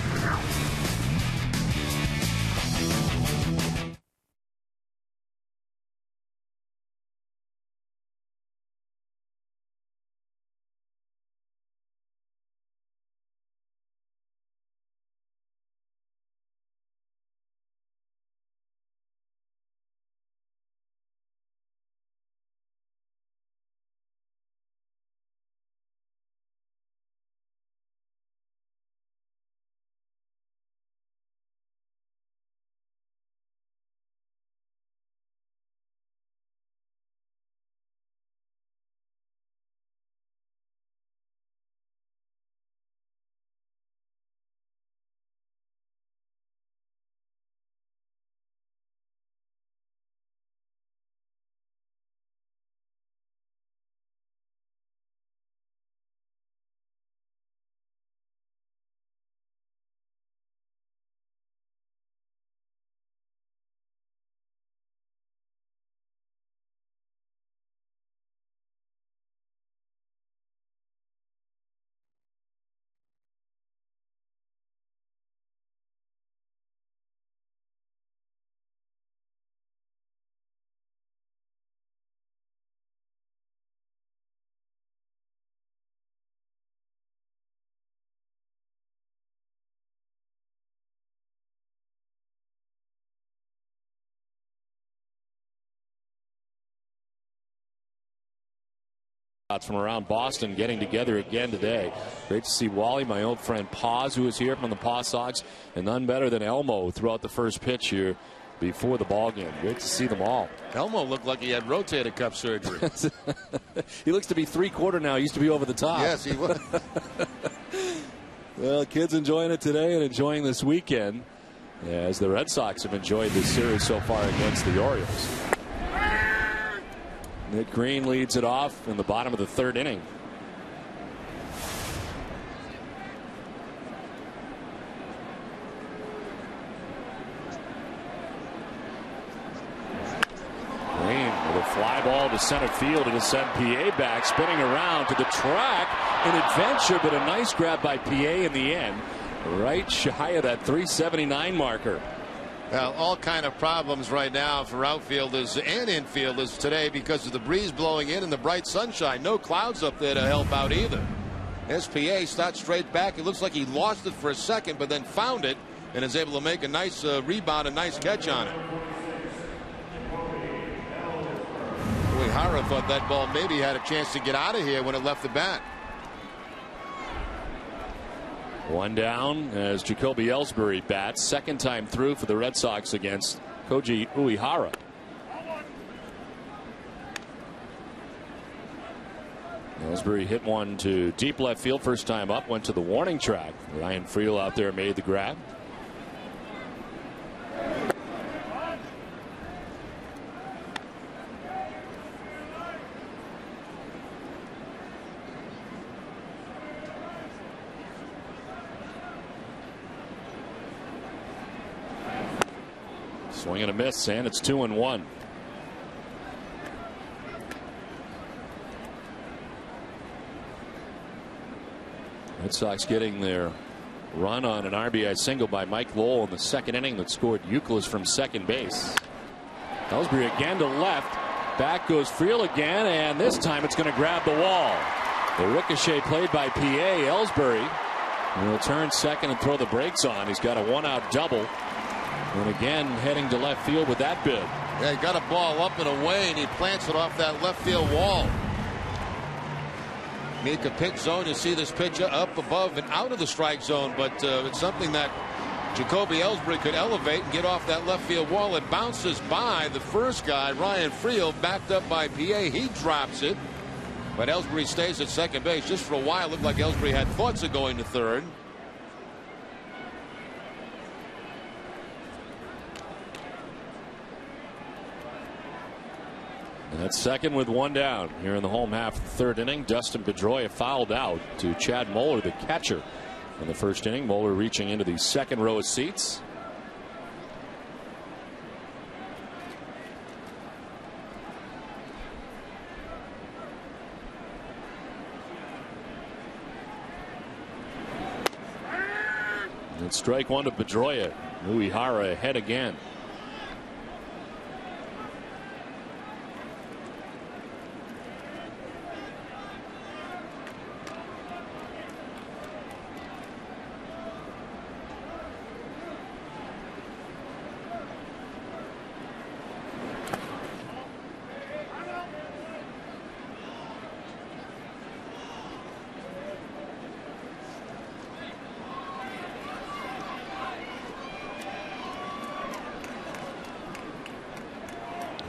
From around Boston getting together again today. Great to see Wally, my old friend Paz, who is here from the Paw Sox, and none better than Elmo throughout the first pitch here before the ball game. Great to see them all. Elmo looked like he had rotator cuff surgery. He looks to be 3/4 now. He used to be over the top. Yes, he was. Well, kids enjoying it today and enjoying this weekend as the Red Sox have enjoyed this series so far against the Orioles. Nick Green leads it off in the bottom of the 3rd inning. Green with a fly ball to center field. It'll send P.A. back, spinning around to the track. An adventure, but a nice grab by P.A. in the end. Right shy of that 379 marker. Well, all kind of problems right now for outfielders and infielders today because of the breeze blowing in and the bright sunshine. No clouds up there to help out either. SPA starts straight back. It looks like he lost it for a second, but then found it and is able to make a nice rebound, a nice catch on it. Uehara thought that ball maybe had a chance to get out of here when it left the bat. One down as Jacoby Ellsbury bats. Second time through for the Red Sox against Koji Uehara. Ellsbury hit one to deep left field first time up. Went to the warning track. Ryan Friel out there made the grab. Swing and a miss, and it's 2-1. Red Sox getting their run on an RBI single by Mike Lowell in the second inning that scored Youkilis from second base. Ellsbury again to left. Back goes Friel again, and this time it's going to grab the wall. The ricochet played by PA. Ellsbury will turn second and throw the brakes on. He's got a one-out double. And again heading to left field with that bid. Yeah, he got a ball up and away, and he plants it off that left field wall. Meet the pitch zone. You see this pitch up above and out of the strike zone, but it's something that Jacoby Ellsbury could elevate and get off that left field wall. It bounces by the first guy, Ryan Friel, backed up by PA. He drops it, but Ellsbury stays at second base. Just for a while, it looked like Ellsbury had thoughts of going to third. And that's second with one down here in the home half of the third inning. Dustin Pedroia fouled out to Chad Moeller, the catcher, in the first inning. Moeller reaching into the second row of seats. And strike one to Pedroia. Uehara ahead again.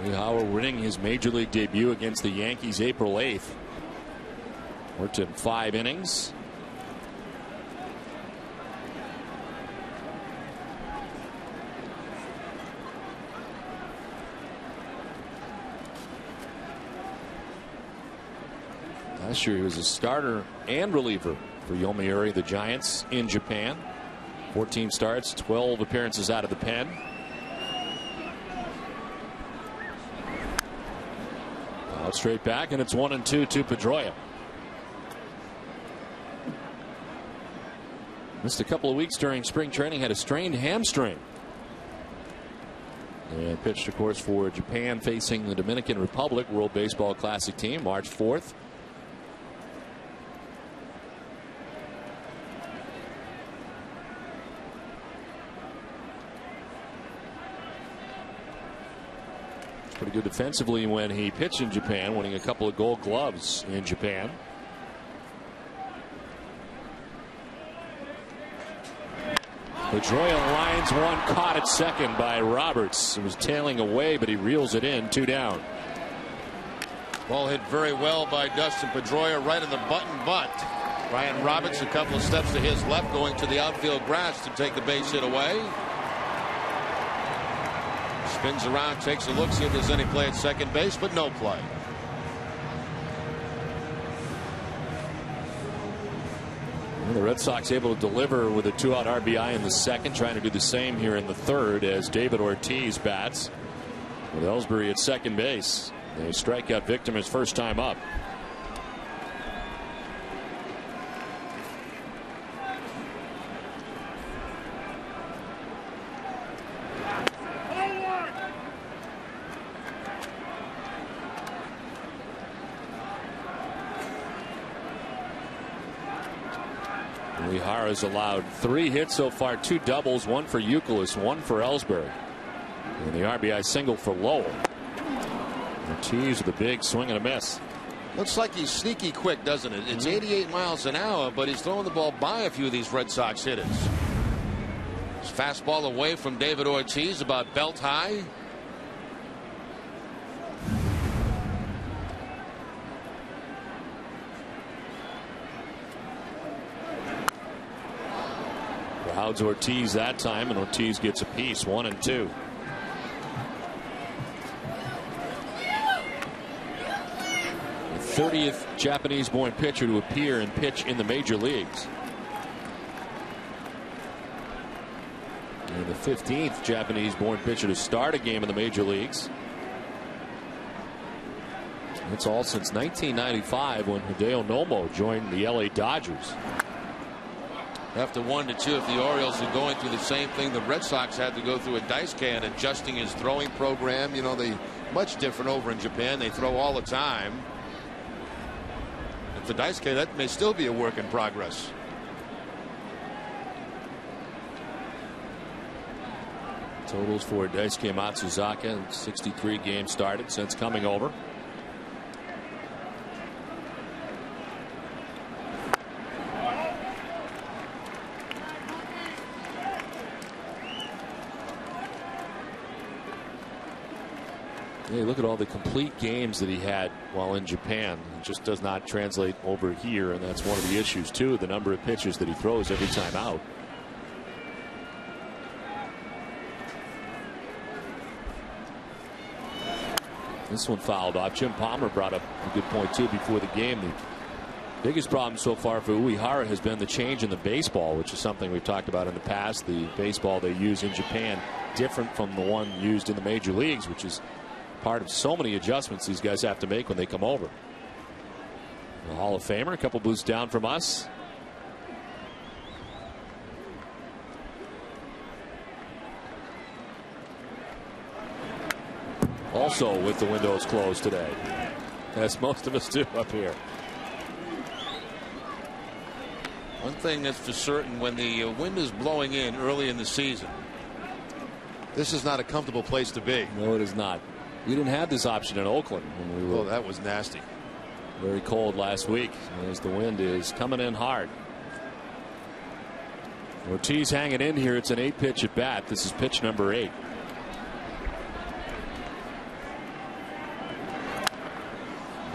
Uehara winning his major league debut against the Yankees April 8th. Worked in 5 innings. Last year he was a starter and reliever for Yomiuri, the Giants, in Japan. 14 starts, 12 appearances out of the pen. Out straight back, and it's 1-2 to Pedroia. Missed a couple of weeks during spring training, had a strained hamstring. And pitched, of course, for Japan facing the Dominican Republic World Baseball Classic team March 4th. Pretty good defensively when he pitched in Japan, winning a couple of Gold Gloves in Japan. Pedroia lines one, caught at second by Roberts. It was tailing away, but he reels it in, 2 down. Ball hit very well by Dustin Pedroia, right in the button, but Ryan Roberts a couple of steps to his left, going to the outfield grass to take the base hit away. Spins around, takes a look, see if there's any play at second base, but no play. And the Red Sox able to deliver with a 2-out RBI in the second, trying to do the same here in the third as David Ortiz bats with Ellsbury at second base. A strikeout victim his first time up. Uehara has allowed 3 hits so far, 2 doubles, 1 for Youkilis, 1 for Ellsbury. And the RBI single for Lowell. Ortiz with a big swing and a miss. Looks like he's sneaky quick, doesn't it? It's 88 miles an hour, but he's throwing the ball by a few of these Red Sox hitters. His fastball away from David Ortiz, about belt high. Crowds Ortiz that time, and Ortiz gets a piece, 1 and 2. The 30th Japanese-born pitcher to appear and pitch in the major leagues. And the 15th Japanese-born pitcher to start a game in the major leagues. That's all since 1995 when Hideo Nomo joined the LA Dodgers. After 1-2, if the Orioles are going through the same thing the Red Sox had to go through at Daisuke and adjusting his throwing program, you know, they much different over in Japan. They throw all the time. And for Daisuke, that may still be a work in progress. Totals for Daisuke Matsuzaka, 63 games started since coming over. Hey, look at all the complete games that he had while in Japan. It just does not translate over here, and that's one of the issues too, the number of pitches that he throws every time out. This one fouled off. Jim Palmer brought up a good point too before the game. The biggest problem so far for Uehara has been the change in the baseball, which is something we've talked about in the past. The baseball they use in Japan different from the one used in the major leagues, which is part of so many adjustments these guys have to make when they come over. The Hall of Famer, a couple boosts down from us. Also with the windows closed today, as most of us do up here. One thing that's for certain, when the wind is blowing in early in the season, this is not a comfortable place to be. No, it is not. We didn't have this option in Oakland when we were. Oh, that was nasty. Very cold last week as the wind is coming in hard. Ortiz hanging in here. It's an 8-pitch at bat. This is pitch number 8.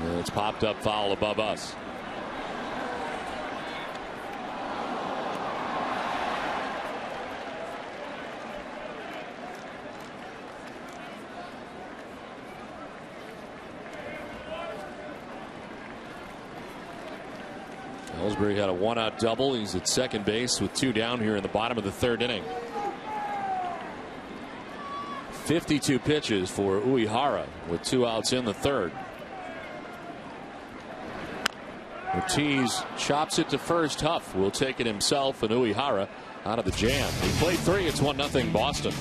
And it's popped up foul above us. Ellsbury had a 1-out double. He's at second base with 2 down here in the bottom of the 3rd inning. 52 pitches for Uehara with 2 outs in the 3rd. Ortiz chops it to first. Huff will take it himself, and Uehara out of the jam. He played 3. It's 1-0 Boston.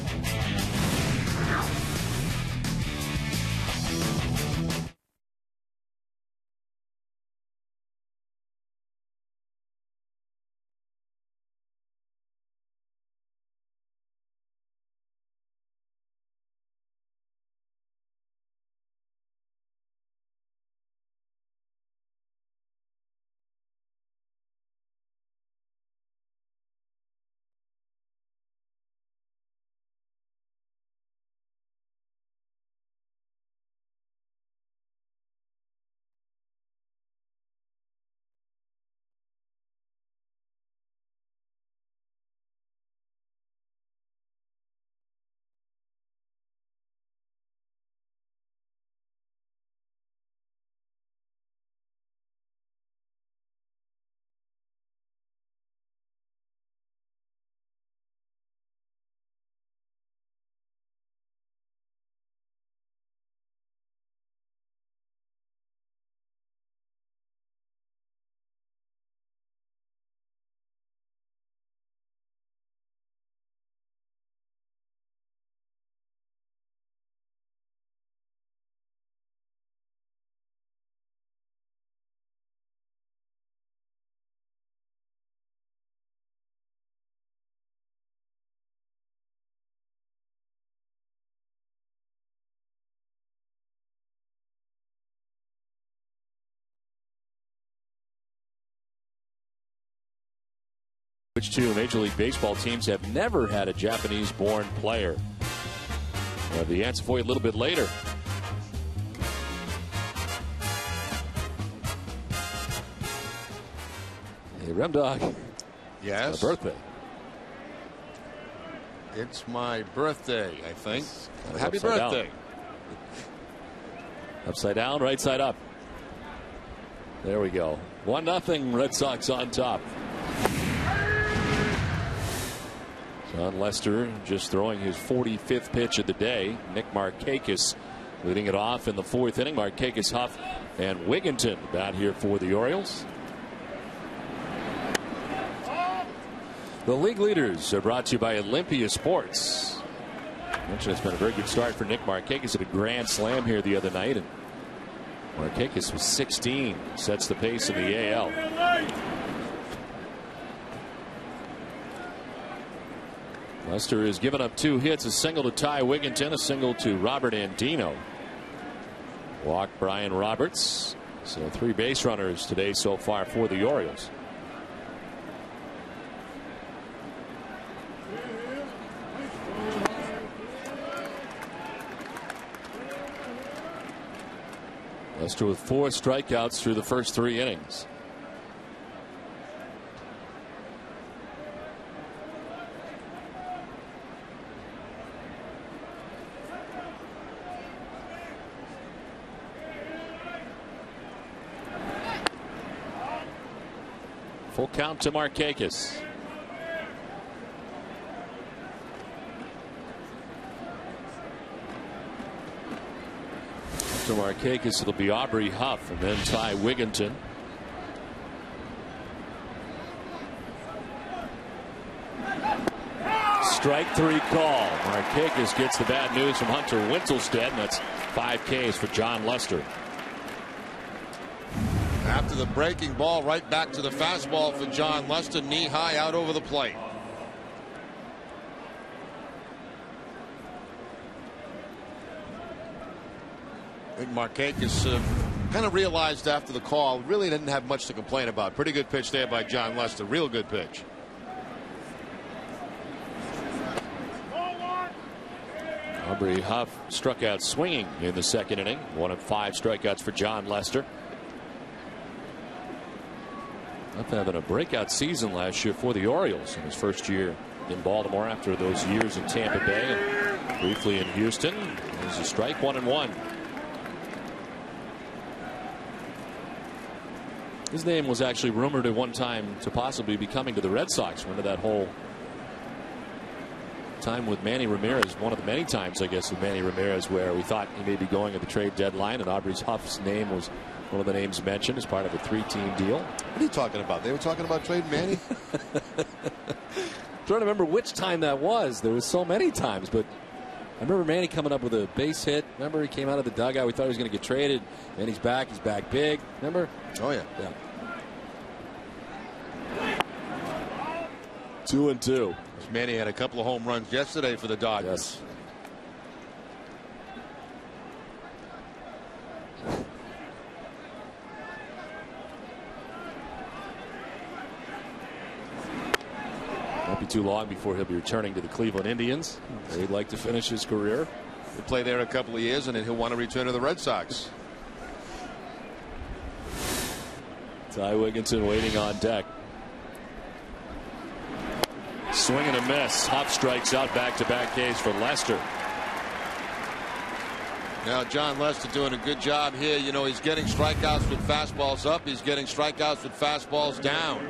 Which two Major League Baseball teams have never had a Japanese-born player? We'll have the answer for you a little bit later. Hey, Remdog. Yes. It's my birthday. It's my birthday, I think. Happy upside birthday. Down. Upside down, right side up. There we go. 1-0 Red Sox on top. John Lester just throwing his 45th pitch of the day. Nick Markakis leading it off in the 4th inning. Markakis, Huff, and Wigginton bat here for the Orioles. The league leaders are brought to you by Olympia Sports. I mentioned it's been a very good start for Nick Markakis at a grand slam here the other night. And Markakis was 16, sets the pace in the AL. Lester has given up 2 hits, a single to Ty Wigginton, a single to Robert Andino. Walked Brian Roberts. So 3 base runners today so far for the Orioles. Lester with 4 strikeouts through the first 3 innings. Full count to Markakis. To Markakis, it'll be Aubrey Huff and then Ty Wigginton. Strike 3 call. Markakis gets the bad news from Hunter Wintelstead, and that's 5 Ks for John Lester. After the breaking ball, right back to the fastball for John Lester, knee high out over the plate. I think Markakis kind of realized after the call, really didn't have much to complain about. Pretty good pitch there by John Lester. Real good pitch. Aubrey Huff struck out swinging in the 2nd inning. 1 of 5 strikeouts for John Lester. Huff having a breakout season last year for the Orioles in his first year in Baltimore after those years in Tampa Bay and briefly in Houston. There's a strike, 1-1. His name was actually rumored at one time to possibly be coming to the Red Sox. Remember that whole time with Manny Ramirez, one of the many times I guess with Manny Ramirez where we thought he may be going at the trade deadline, and Aubrey Huff's name was one of the names mentioned as part of a 3-team deal. What are you talking about? They were talking about trading Manny? Trying to remember which time that was. There was so many times, but I remember Manny coming up with a base hit. Remember, he came out of the dugout. We thought he was going to get traded. And he's back. He's back big. Remember? Oh, yeah. Yeah. 2-2. Manny had a couple of home runs yesterday for the Dodgers. Yes. Won't be too long before he'll be returning to the Cleveland Indians. They'd like to finish his career. He'll play there a couple of years and then he'll want to return to the Red Sox. Ty Wigginton waiting on deck. Swing and a miss. Huff strikes out, back-to-back Ks for Lester. Now John Lester doing a good job here. You know, he's getting strikeouts with fastballs up. He's getting strikeouts with fastballs down.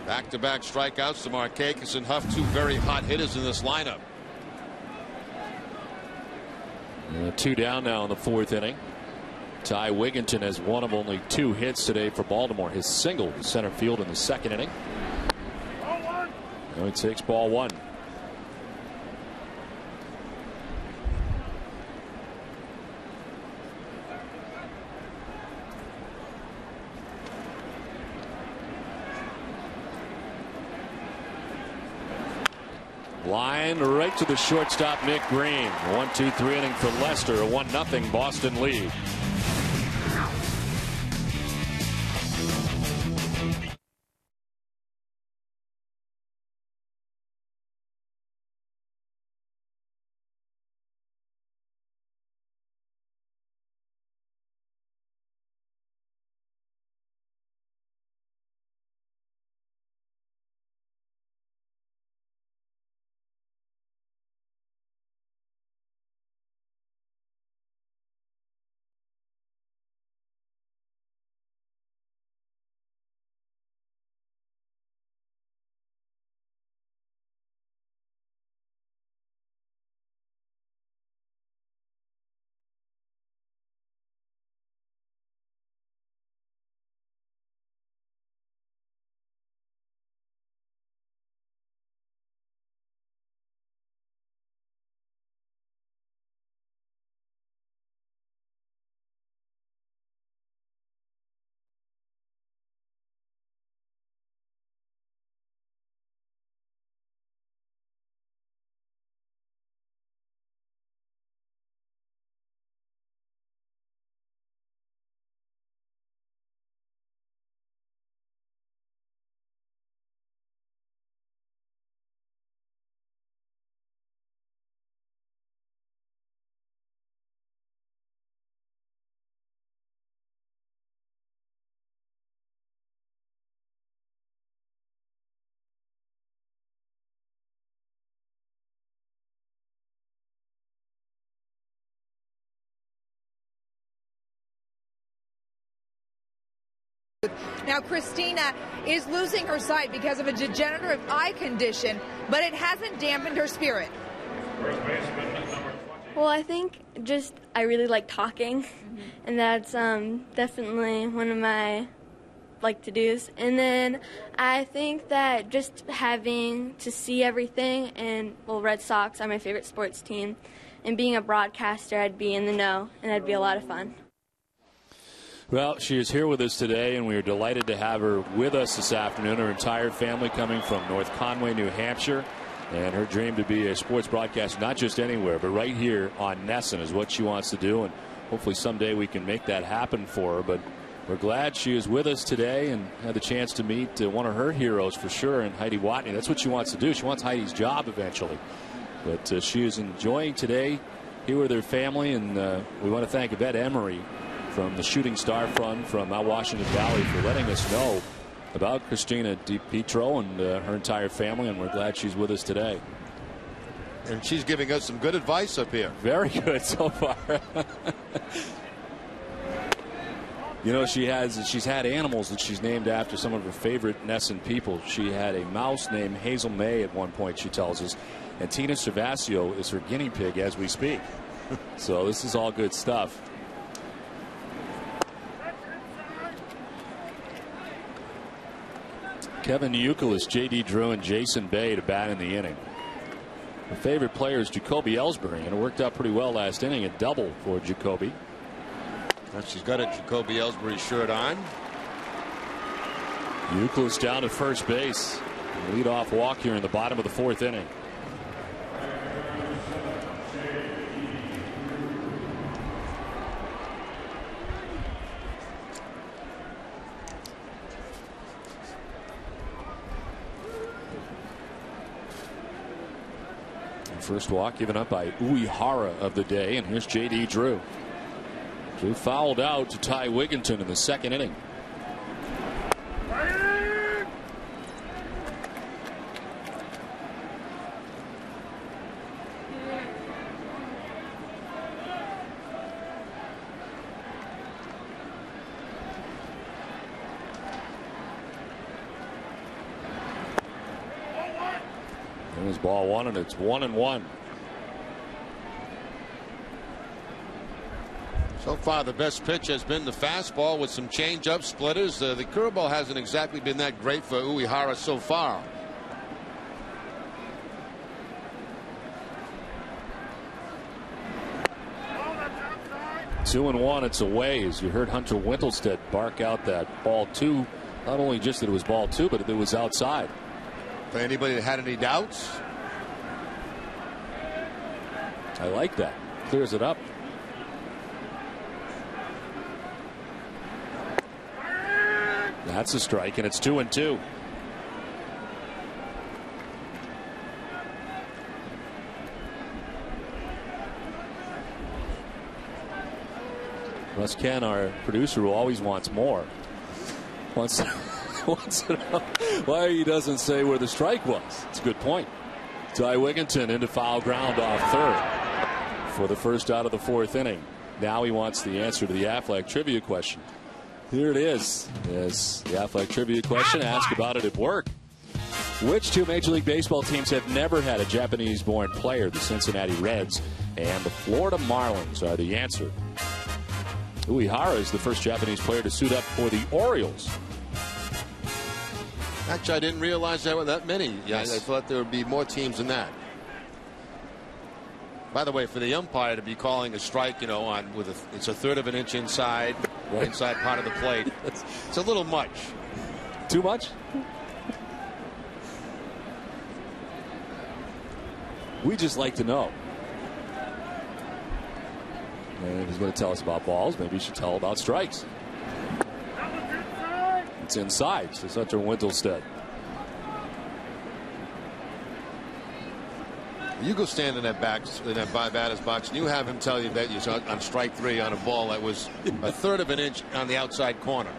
Back-to-back strikeouts to Markakis and Huff, 2 very hot hitters in this lineup. 2 down now in the 4th inning. Ty Wigginton has one of only 2 hits today for Baltimore. His single to center field in the 2nd inning. Now he takes ball 1. Line right to the shortstop, Nick Green. 1-2-3 inning for Lester. A 1-0 Boston lead. Now, Christina is losing her sight because of a degenerative eye condition, but it hasn't dampened her spirit. Well, I think just I really like talking, and that's definitely one of my to-dos. And then I think that just having to see everything, and Red Sox are my favorite sports team, and being a broadcaster, I'd be in the know, and that'd be a lot of fun. Well, she is here with us today, and we are delighted to have her with us this afternoon. Her entire family coming from North Conway, New Hampshire. And her dream to be a sports broadcaster, not just anywhere, but right here on Nesson is what she wants to do. And hopefully someday we can make that happen for her. But we're glad she is with us today and had the chance to meet one of her heroes for sure, and Heidi Watney. That's what she wants to do. She wants Heidi's job eventually. But she is enjoying today here with her family. And we want to thank Yvette Emery from the Shooting Star Fund from Mount Washington Valley for letting us know about Christina DiPietro and her entire family, and we're glad she's with us today. And she's giving us some good advice up here. Very good so far. You know, she's had animals that she's named after some of her favorite Nesson people. She had a mouse named Hazel May at one point, she tells us, and Tina Cervasio is her guinea pig as we speak. So this is all good stuff. Kevin Youkilis, J.D. Drew, and Jason Bay to bat in the inning. Her favorite player is Jacoby Ellsbury, and it worked out pretty well last inning. A double for Jacoby. And she's got a Jacoby Ellsbury shirt on. Youkilis down to first base. Lead-off walk here in the bottom of the fourth inning. First walk given up by Uehara of the day, and here's J.D. Drew. Drew fouled out to Ty Wigginton in the second inning. There's ball one, and it's 1-1. So far, the best pitch has been the fastball with some change-up splitters. The curveball hasn't exactly been that great for Uehara so far. Two and one, it's away, as you heard Hunter Wintelstead bark out that ball two. Not only just that it was ball two, but it was outside. For anybody that had any doubts? I like that. Clears it up. That's a strike, and it's 2-2. Russ Ken, our producer, who always wants more, wants to know why he doesn't say where the strike was. It's a good point. Ty Wigginton into foul ground off third for the first out of the fourth inning. Now he wants the answer to the Aflac trivia question. Here it is. Yes, the Aflac trivia question asked about it at work. Which two Major League Baseball teams have never had a Japanese-born player? The Cincinnati Reds and the Florida Marlins are the answer. Uehara is the first Japanese player to suit up for the Orioles. Actually, I didn't realize there were that many. Yes. I thought there would be more teams than that. By the way, for the umpire to be calling a strike, you know, it's a third of an inch inside, right, inside part of the plate. It's a little much. Too much? We just like to know. And he's going to tell us about balls. Maybe he should tell about strikes. It's inside, says Hunter Wintelstead. You go stand in that batter's box, and you have him tell you that you're on strike three on a ball that was a third of an inch on the outside corner.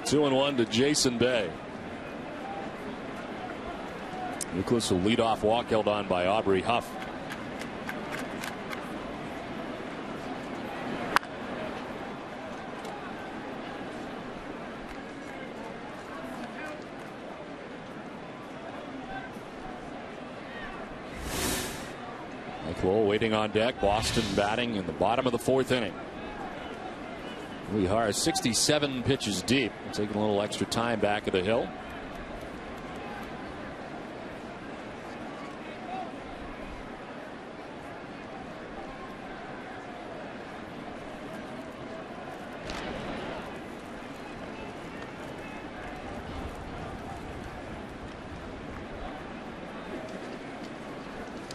Two 2-1 to Jason Bay. Youkilis, a leadoff walk held on by Aubrey Huff. Mike Lowell waiting on deck. Boston batting in the bottom of the 4th inning. We are 67 pitches deep. Taking a little extra time back of the hill.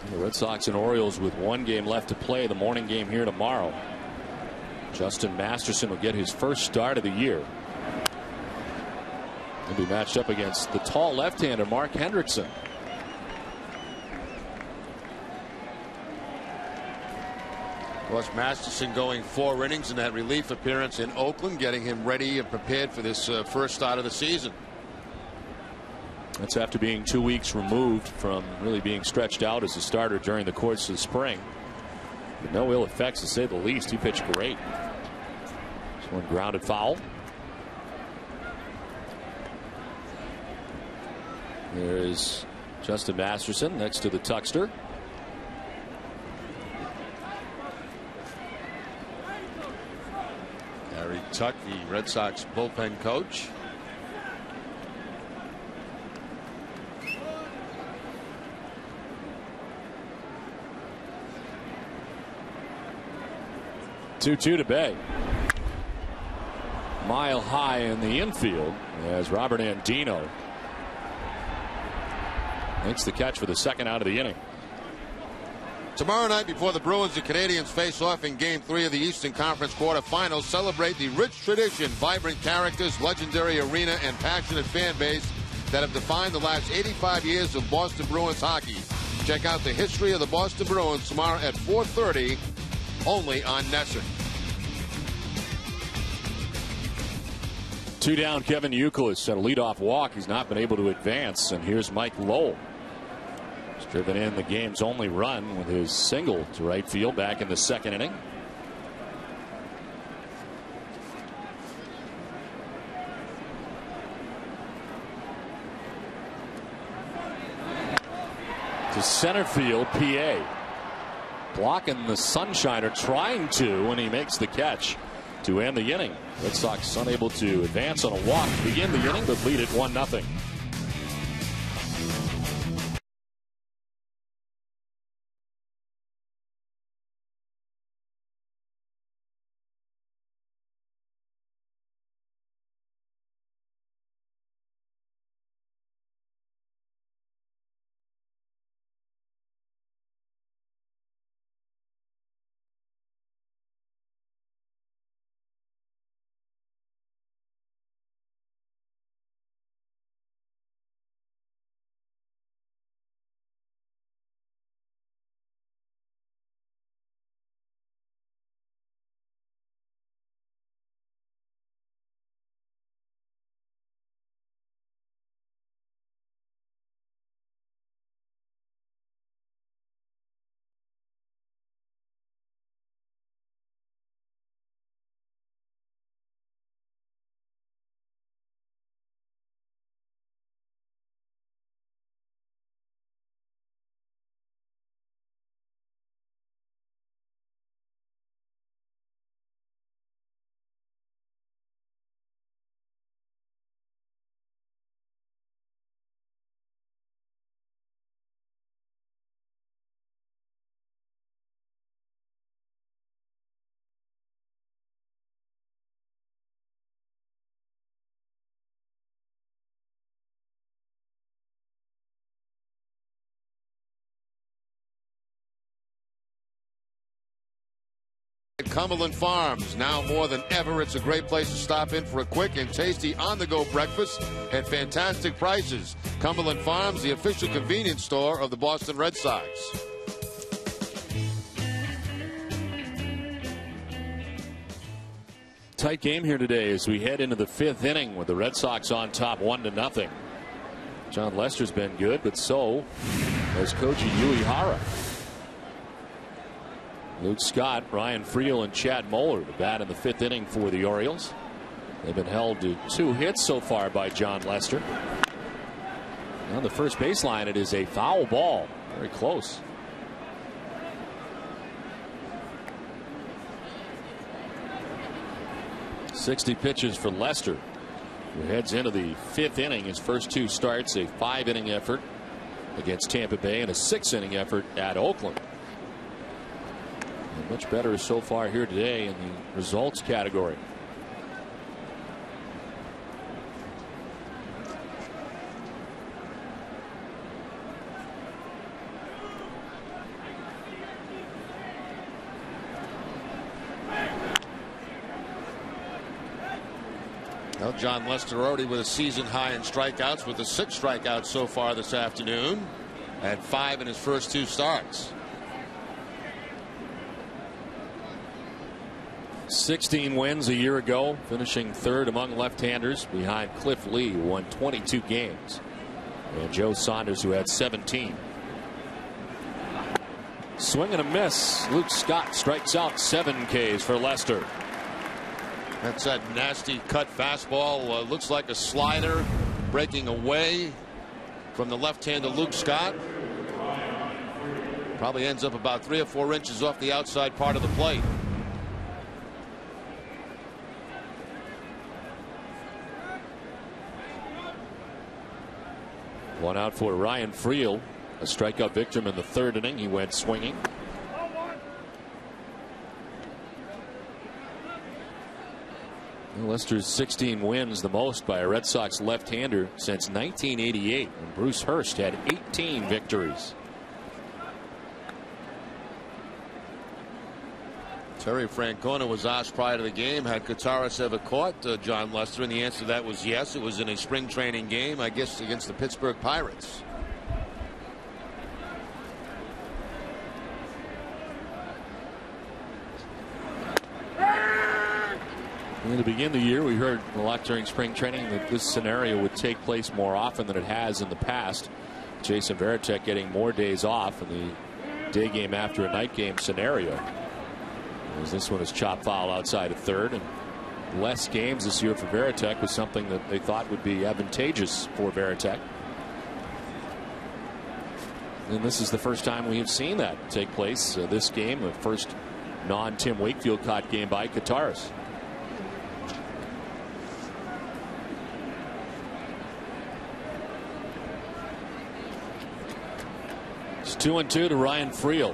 The Red Sox and Orioles with 1 game left to play. The morning game here tomorrow. Justin Masterson will get his first start of the year. He'll be matched up against the tall left-hander Mark Hendrickson. Of course, Masterson going 4 innings in that relief appearance in Oakland, getting him ready and prepared for this first start of the season. That's after being 2 weeks removed from really being stretched out as a starter during the course of the spring. But no ill effects, to say the least. He pitched great. This one grounded foul. There is Justin Masterson next to the Tuckster. Harry Tuck, the Red Sox bullpen coach. Two to Bay. Mile high in the infield as Robert Andino makes the catch for the 2nd out of the inning. Tomorrow night, before the Bruins and Canadiens face off in Game 3 of the Eastern Conference quarterfinals, celebrate the rich tradition, vibrant characters, legendary arena, and passionate fan base that have defined the last 85 years of Boston Bruins hockey. Check out the history of the Boston Bruins tomorrow at 4:30. Only on NESN. 2 down, Kevin Youkilis at a leadoff walk. He's not been able to advance, and here's Mike Lowell. He's driven in the game's only run with his single to right field back in the 2nd inning. To center field, PA. Blocking the sunshiner, trying to, when he makes the catch to end the inning. Red Sox unable to advance on a walk to begin the inning, but lead it 1-0. Cumberland Farms. Now more than ever, it's a great place to stop in for a quick and tasty on-the-go breakfast at fantastic prices. Cumberland Farms, the official convenience store of the Boston Red Sox. Tight game here today as we head into the 5th inning with the Red Sox on top 1-0. John Lester's been good, but so has Koji Uehara. Luke Scott, Ryan Friel, and Chad Moeller to bat in the 5th inning for the Orioles. They've been held to 2 hits so far by John Lester. On the first baseline, it is a foul ball. Very close. .60 pitches for Lester, who heads into the 5th inning. His first 2 starts, a 5-inning effort against Tampa Bay and a 6-inning effort at Oakland. And much better so far here today in the results category. Well, John Lester already with a season high in strikeouts with the 6 strikeouts so far this afternoon. Had 5 in his first 2 starts. 16 wins a year ago, finishing 3rd among left-handers behind Cliff Lee, who won 22 games, and Joe Saunders, who had 17. Swing and a miss. Luke Scott strikes out 7 Ks for Lester. That's that nasty cut fastball. Looks like a slider breaking away from the left-hander Luke Scott. Probably ends up about 3 or 4 inches off the outside part of the plate. One out for Ryan Friel, a strikeout victim in the 3rd inning. He went swinging. Lester's 16 wins, the most by a Red Sox left-hander since 1988, when Bruce Hurst had 18 victories. Terry Francona was asked prior to the game, had Kotaras ever caught John Lester, and the answer to that was yes. It was in a spring training game, I guess, against the Pittsburgh Pirates. In the beginning of the year, we heard a lot during spring training that this scenario would take place more often than it has in the past. Jason Varitek getting more days off in the day game after a night game scenario. As this one is chopped foul outside of 3rd, and less games this year for Varitek was something that they thought would be advantageous for Varitek. And this is the first time we have seen that take place. This game, the first non-Tim Wakefield caught game by Kotaras. It's 2-2 to Ryan Friel.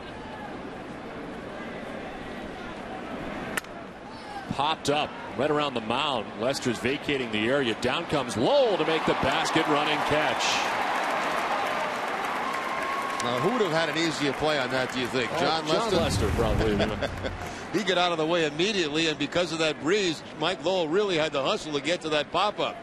Popped up right around the mound. Lester's vacating the area. Down comes Lowell to make the basket running catch. Now, who would have had an easier play on that, do you think? John Lester? John Lester, probably. He got out of the way immediately, and because of that breeze, Mike Lowell really had to hustle to get to that pop-up.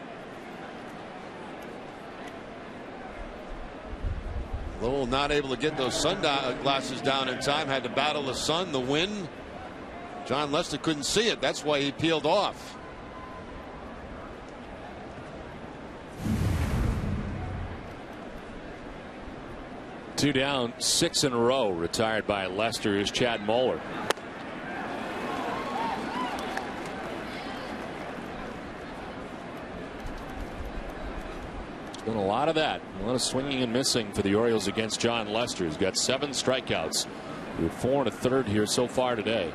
Lowell not able to get those sunglasses down in time, had to battle the sun, the wind. John Lester couldn't see it. That's why he peeled off. Two down, 6 in a row. Retired by Lester is Chad Moeller. Been a lot of that. A lot of swinging and missing for the Orioles against John Lester. He's got 7 strikeouts with 4 1/3 here so far today.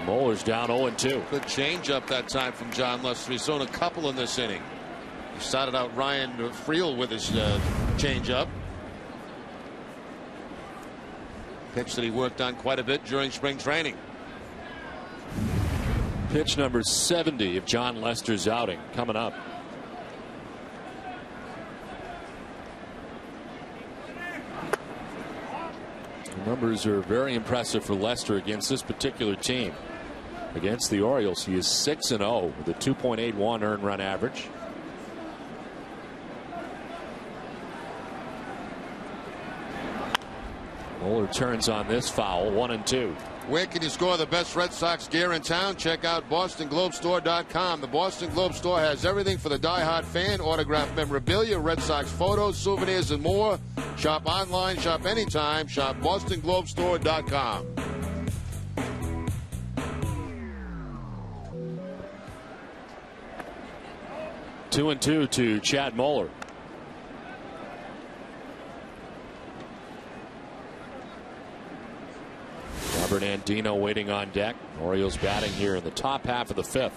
Moeller's down 0-2. Good changeup that time from John Lester. He's thrown a couple in this inning. He started out Ryan Friel with his changeup. Pitch that he worked on quite a bit during spring training. Pitch number 70 of John Lester's outing coming up. The numbers are very impressive for Lester against this particular team. Against the Orioles, he is 6-0 with a 2.81 earned run average. Moeller turns on this foul, 1-2. Where can you score the best Red Sox gear in town? Check out BostonGlobeStore.com. The Boston Globe Store has everything for the diehard fan: autographed memorabilia, Red Sox photos, souvenirs, and more. Shop online, shop anytime. Shop BostonGlobeStore.com. Two and two to Chad Moeller. Robert Andino waiting on deck. Orioles batting here in the top half of the fifth.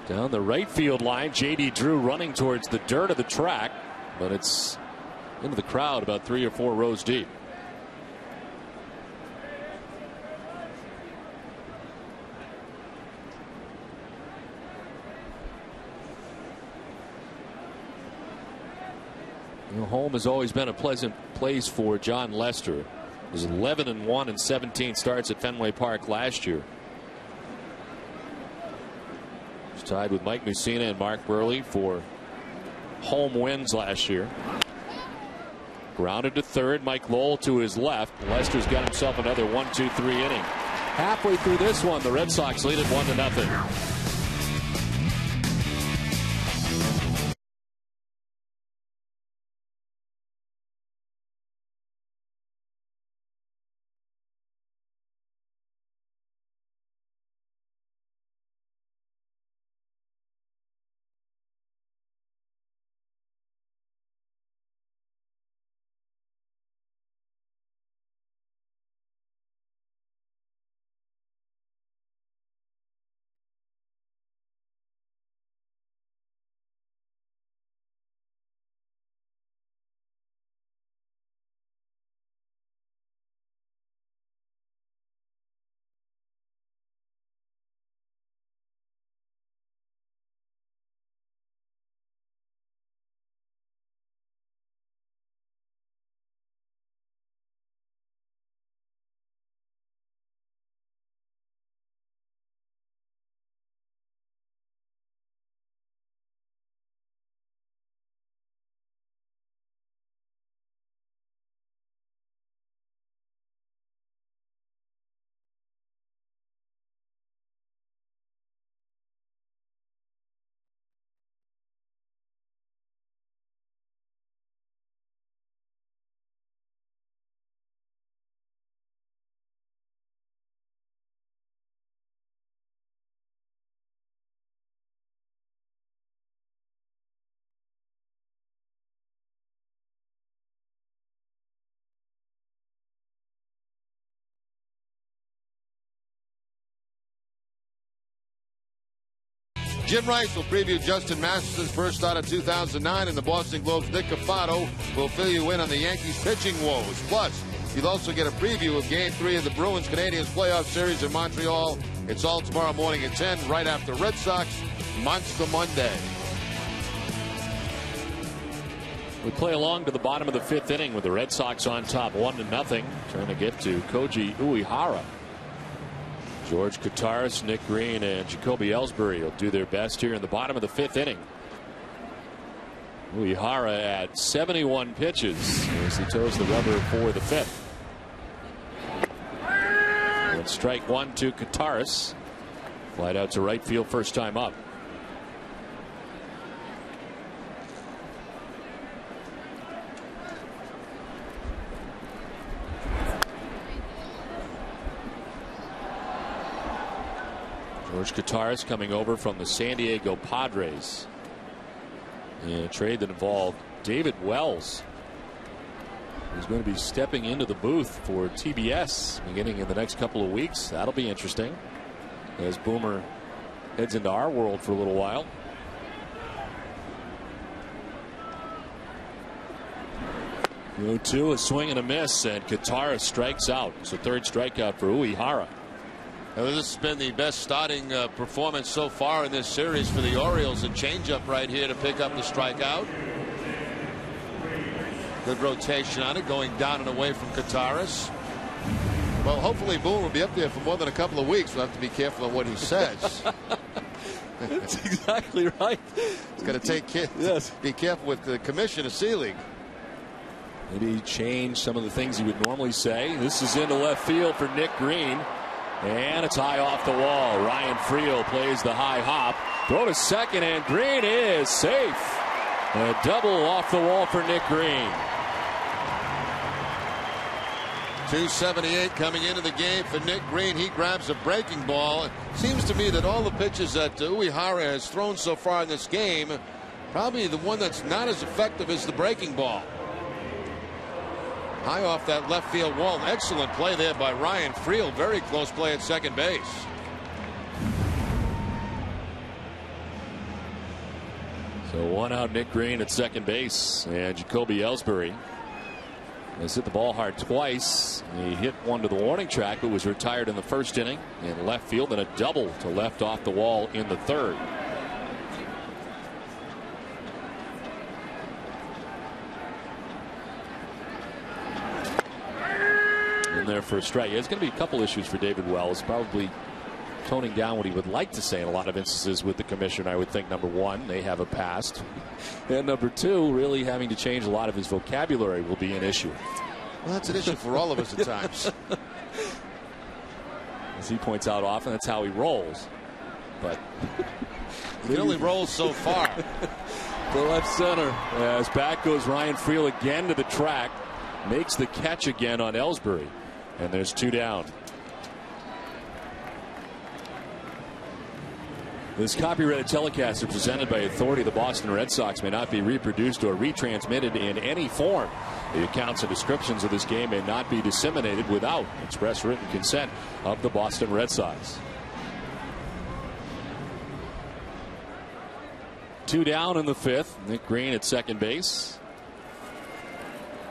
Down the right field line, J.D. Drew running towards the dirt of the track, but it's into the crowd about 3 or 4 rows deep. Home has always been a pleasant place for John Lester. He was 11-1 in 17 starts at Fenway Park last year. He's tied with Mike Mussina and Mark Burley for home wins last year. Grounded to third. Mike Lowell to his left. Lester's got himself another 1-2-3 inning. Halfway through this one, the Red Sox lead it 1-0. Jim Rice will preview Justin Masterson's first start of 2009, and the Boston Globe's Nick Cafato will fill you in on the Yankees' pitching woes. Plus, you'll also get a preview of Game 3 of the Bruins-Canadiens playoff series in Montreal. It's all tomorrow morning at 10, right after Red Sox Monster Monday. We play along to the bottom of the fifth inning with the Red Sox on top 1-0. Trying to get to Koji Uehara. George Kottaras, Nick Green, and Jacoby Ellsbury will do their best here in the bottom of the fifth inning. Uehara at 71 pitches as he toes the rubber for the fifth. And strike one to Kottaras. Flight out to right field first time up. George Kottaras coming over from the San Diego Padres in a trade that involved David Wells, who's going to be stepping into the booth for TBS beginning in the next couple of weeks. That'll be interesting as Boomer heads into our world for a little while. Go to a swing and a miss, and Kottaras strikes out. It's a third strikeout for Uehara. Now, this has been the best starting performance so far in this series for the Orioles. A changeup right here to pick up the strikeout. Good rotation on it, going down and away from Kottaras. Well, hopefully Boone will be up there for more than a couple of weeks. We'll have to be careful on what he says. That's exactly right. He's got to be careful with the commission of C-League. Maybe change some of the things he would normally say. This is into left field for Nick Green. And it's high off the wall. Ryan Friel plays the high hop. Throw to second, and Green is safe. A double off the wall for Nick Green. 278 coming into the game for Nick Green. He grabs a breaking ball. It seems to me that all the pitches that Uehara has thrown so far in this game, probably the one that's not as effective is the breaking ball. High off that left field wall. Excellent play there by Ryan Friel. Very close play at second base. So one out, Nick Green at second base, and Jacoby Ellsbury has hit the ball hard twice. He hit one to the warning track, but was retired in the first inning in left field, and a double to left off the wall in the third. In there for a strike. Yeah, there's going to be a couple issues for David Wells. Probably toning down what he would like to say in a lot of instances with the commission. I would think, number one, they have a past, and number two, really having to change a lot of his vocabulary will be an issue. Well, that's an issue for all of us at times. As he points out often, that's how he rolls. But he only rolls so far. The left center. As back goes Ryan Friel again to the track. Makes the catch again on Ellsbury. And there's two down. This copyrighted telecast is presented by authority of the Boston Red Sox, may not be reproduced or retransmitted in any form. The accounts and descriptions of this game may not be disseminated without express written consent of the Boston Red Sox. Two down in the fifth. Nick Green at second base.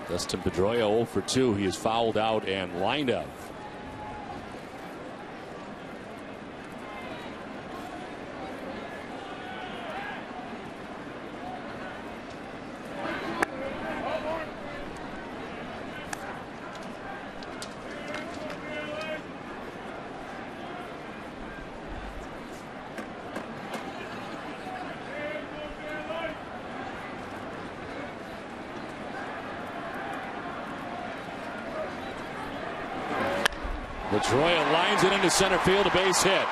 Dustin Pedroia 0 for 2. He is fouled out and lined out. Pedroia lines it into center field, a base hit.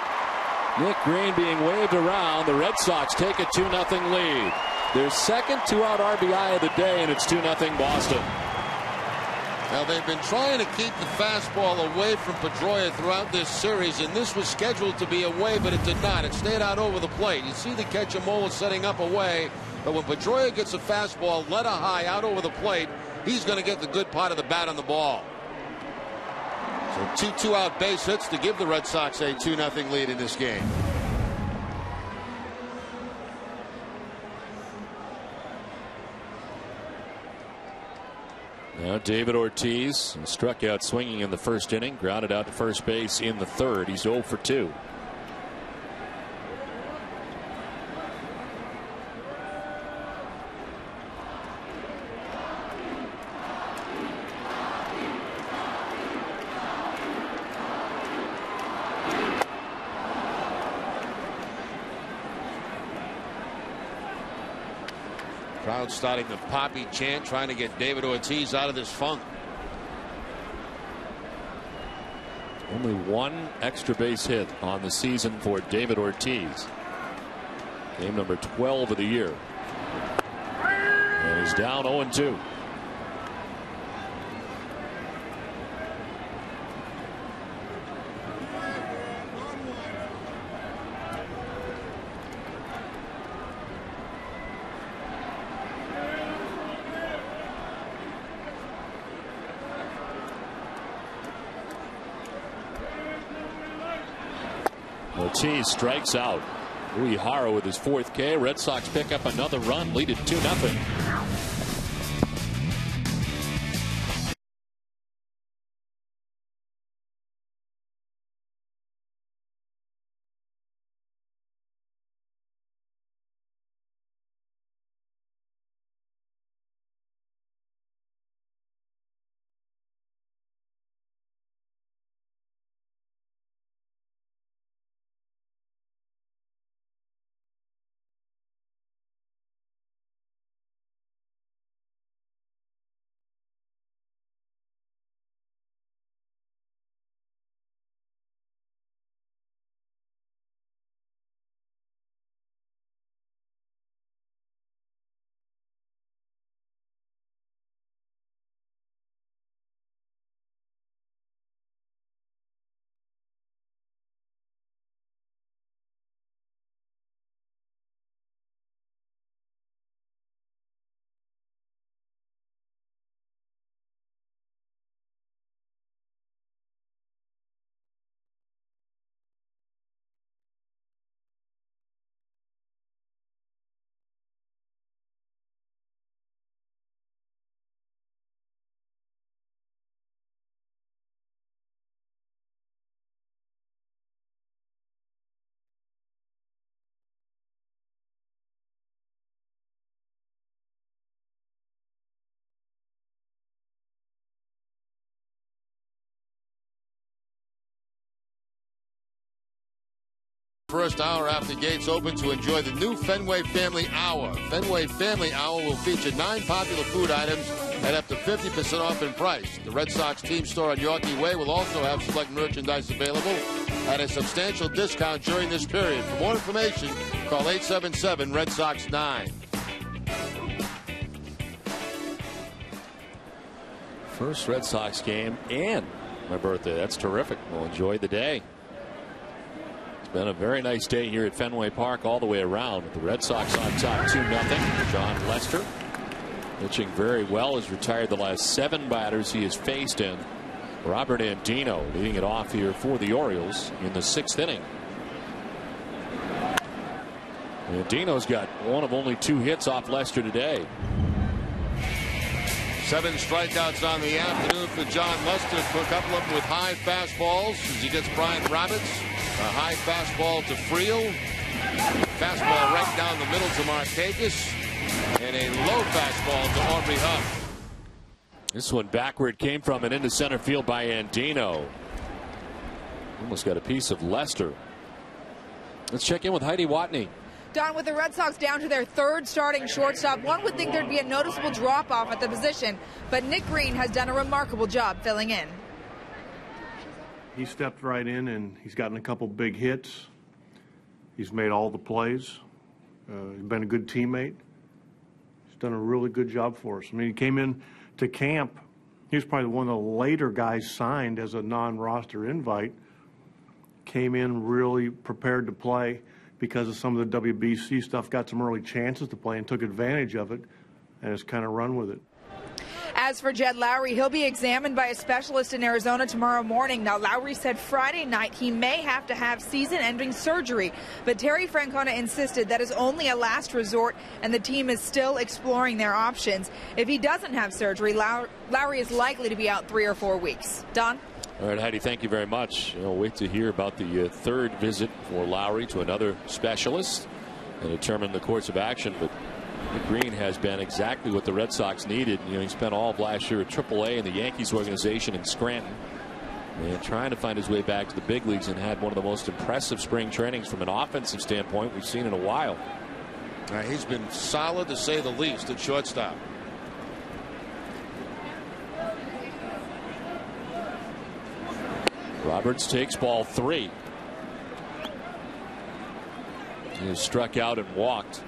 Nick Green being waved around. The Red Sox take a 2-0 lead. Their second 2-out RBI of the day, and it's 2-0 Boston. Now, they've been trying to keep the fastball away from Pedroia throughout this series, and this was scheduled to be away, but it did not. It stayed out over the plate. You see the Ketchamola setting up away, but when Pedroia gets a fastball letter high out over the plate, he's going to get the good part of the bat on the ball. So 2 2-out base hits to give the Red Sox a 2-0 lead in this game. Now David Ortiz struck out swinging in the first inning, grounded out to first base in the third. He's 0 for 2. Crowd starting the poppy chant, trying to get David Ortiz out of this funk. Only one extra base hit on the season for David Ortiz. Game number 12 of the year. And he's down 0-2. Ortiz strikes out. Uehara with his 4th K. Red Sox pick up another run, lead it 2-0. First hour after gates open to enjoy the new Fenway Family Hour. Fenway Family Hour will feature 9 popular food items at up to 50% off in price. The Red Sox team store on Yorkie Way will also have select merchandise available at a substantial discount during this period. For more information, call 877-RED-SOX-9. First Red Sox game and my birthday. That's terrific. We'll enjoy the day. It's been a very nice day here at Fenway Park all the way around. The Red Sox on top 2-0. John Lester pitching very well. Has retired the last 7 batters he has faced, and Robert Andino leading it off here for the Orioles in the 6th inning. Andino's got one of only 2 hits off Lester today. 7 strikeouts on the afternoon for John Lester. A couple of them with high fastballs as he gets Brian Roberts. A high fastball to Friel. Fastball right down the middle to Markakis. And a low fastball to Aubrey Huff. This one backward came from and into center field by Andino. Almost got a piece of Lester. Let's check in with Heidi Watney. Don, with the Red Sox down to their 3rd starting shortstop, one would think there'd be a noticeable drop-off at the position, but Nick Green has done a remarkable job filling in. He stepped right in, and he's gotten a couple big hits. He's made all the plays. He's been a good teammate. He's done a really good job for us. I mean, he came in to camp. He was probably one of the later guys signed as a non-roster invite. Came in really prepared to play because of some of the WBC stuff, got some early chances to play and took advantage of it and has kind of run with it. As for Jed Lowry, he'll be examined by a specialist in Arizona tomorrow morning. Now, Lowry said Friday night he may have to have season-ending surgery, but Terry Francona insisted that is only a last resort, and the team is still exploring their options. If he doesn't have surgery, Lowry is likely to be out 3 or 4 weeks. Don? All right, Heidi, thank you very much. We'll wait to hear about the 3rd visit for Lowry to another specialist and determine the course of action. But Nick Green has been exactly what the Red Sox needed. He spent all of last year at AAA in the Yankees organization in Scranton, and trying to find his way back to the big leagues, and had one of the most impressive spring trainings from an offensive standpoint we've seen in a while. He's been solid, to say the least, at shortstop. Roberts takes ball 3. He has struck out and walked.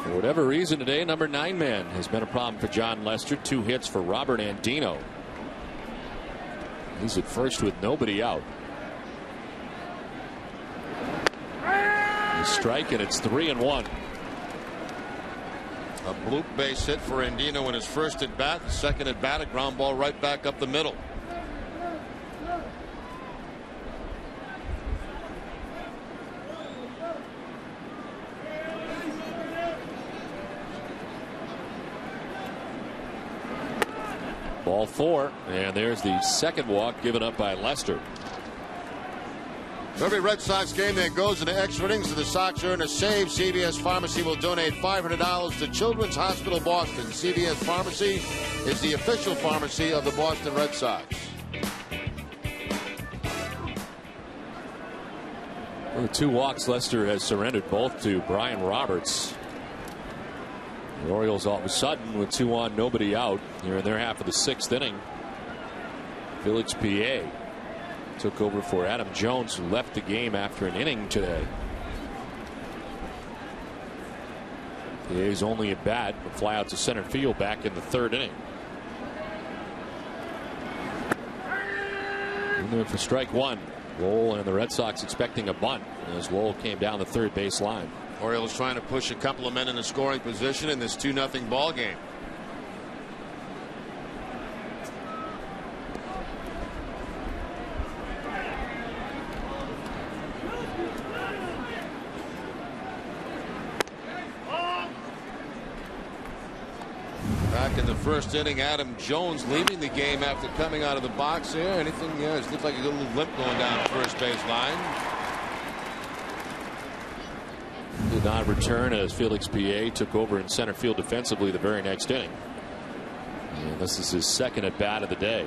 For whatever reason today, number 9 man has been a problem for John Lester. 2 hits for Robert Andino. He's at first with nobody out. A strike, and it's 3-1. A bloop base hit for Andino in his first at bat. The second at bat, a ground ball right back up the middle. Ball 4, and there's the second walk given up by Lester. For every Red Sox game that goes into extra innings and the Sox earn a save, CVS Pharmacy will donate $500 to Children's Hospital Boston. CVS Pharmacy is the official pharmacy of the Boston Red Sox. Well, the 2 walks Lester has surrendered both to Brian Roberts. The Orioles all of a sudden with 2 on, nobody out here in their half of the 6th inning. Felix P.A. took over for Adam Jones, who left the game after an inning today. P.A.'s only at bat, but fly out to center field back in the 3rd inning. In there for strike 1. Lowell and the Red Sox expecting a bunt as Lowell came down the 3rd base line. Orioles trying to push a couple of men in the scoring position in this 2-0 ball game. Back in the first inning, Adam Jones leaving the game after coming out of the box here. Anything? Yeah, it looks like a little limp going down the first base line. Did not return as Felix P.A. took over in center field defensively the very next inning. And this is his second at bat of the day.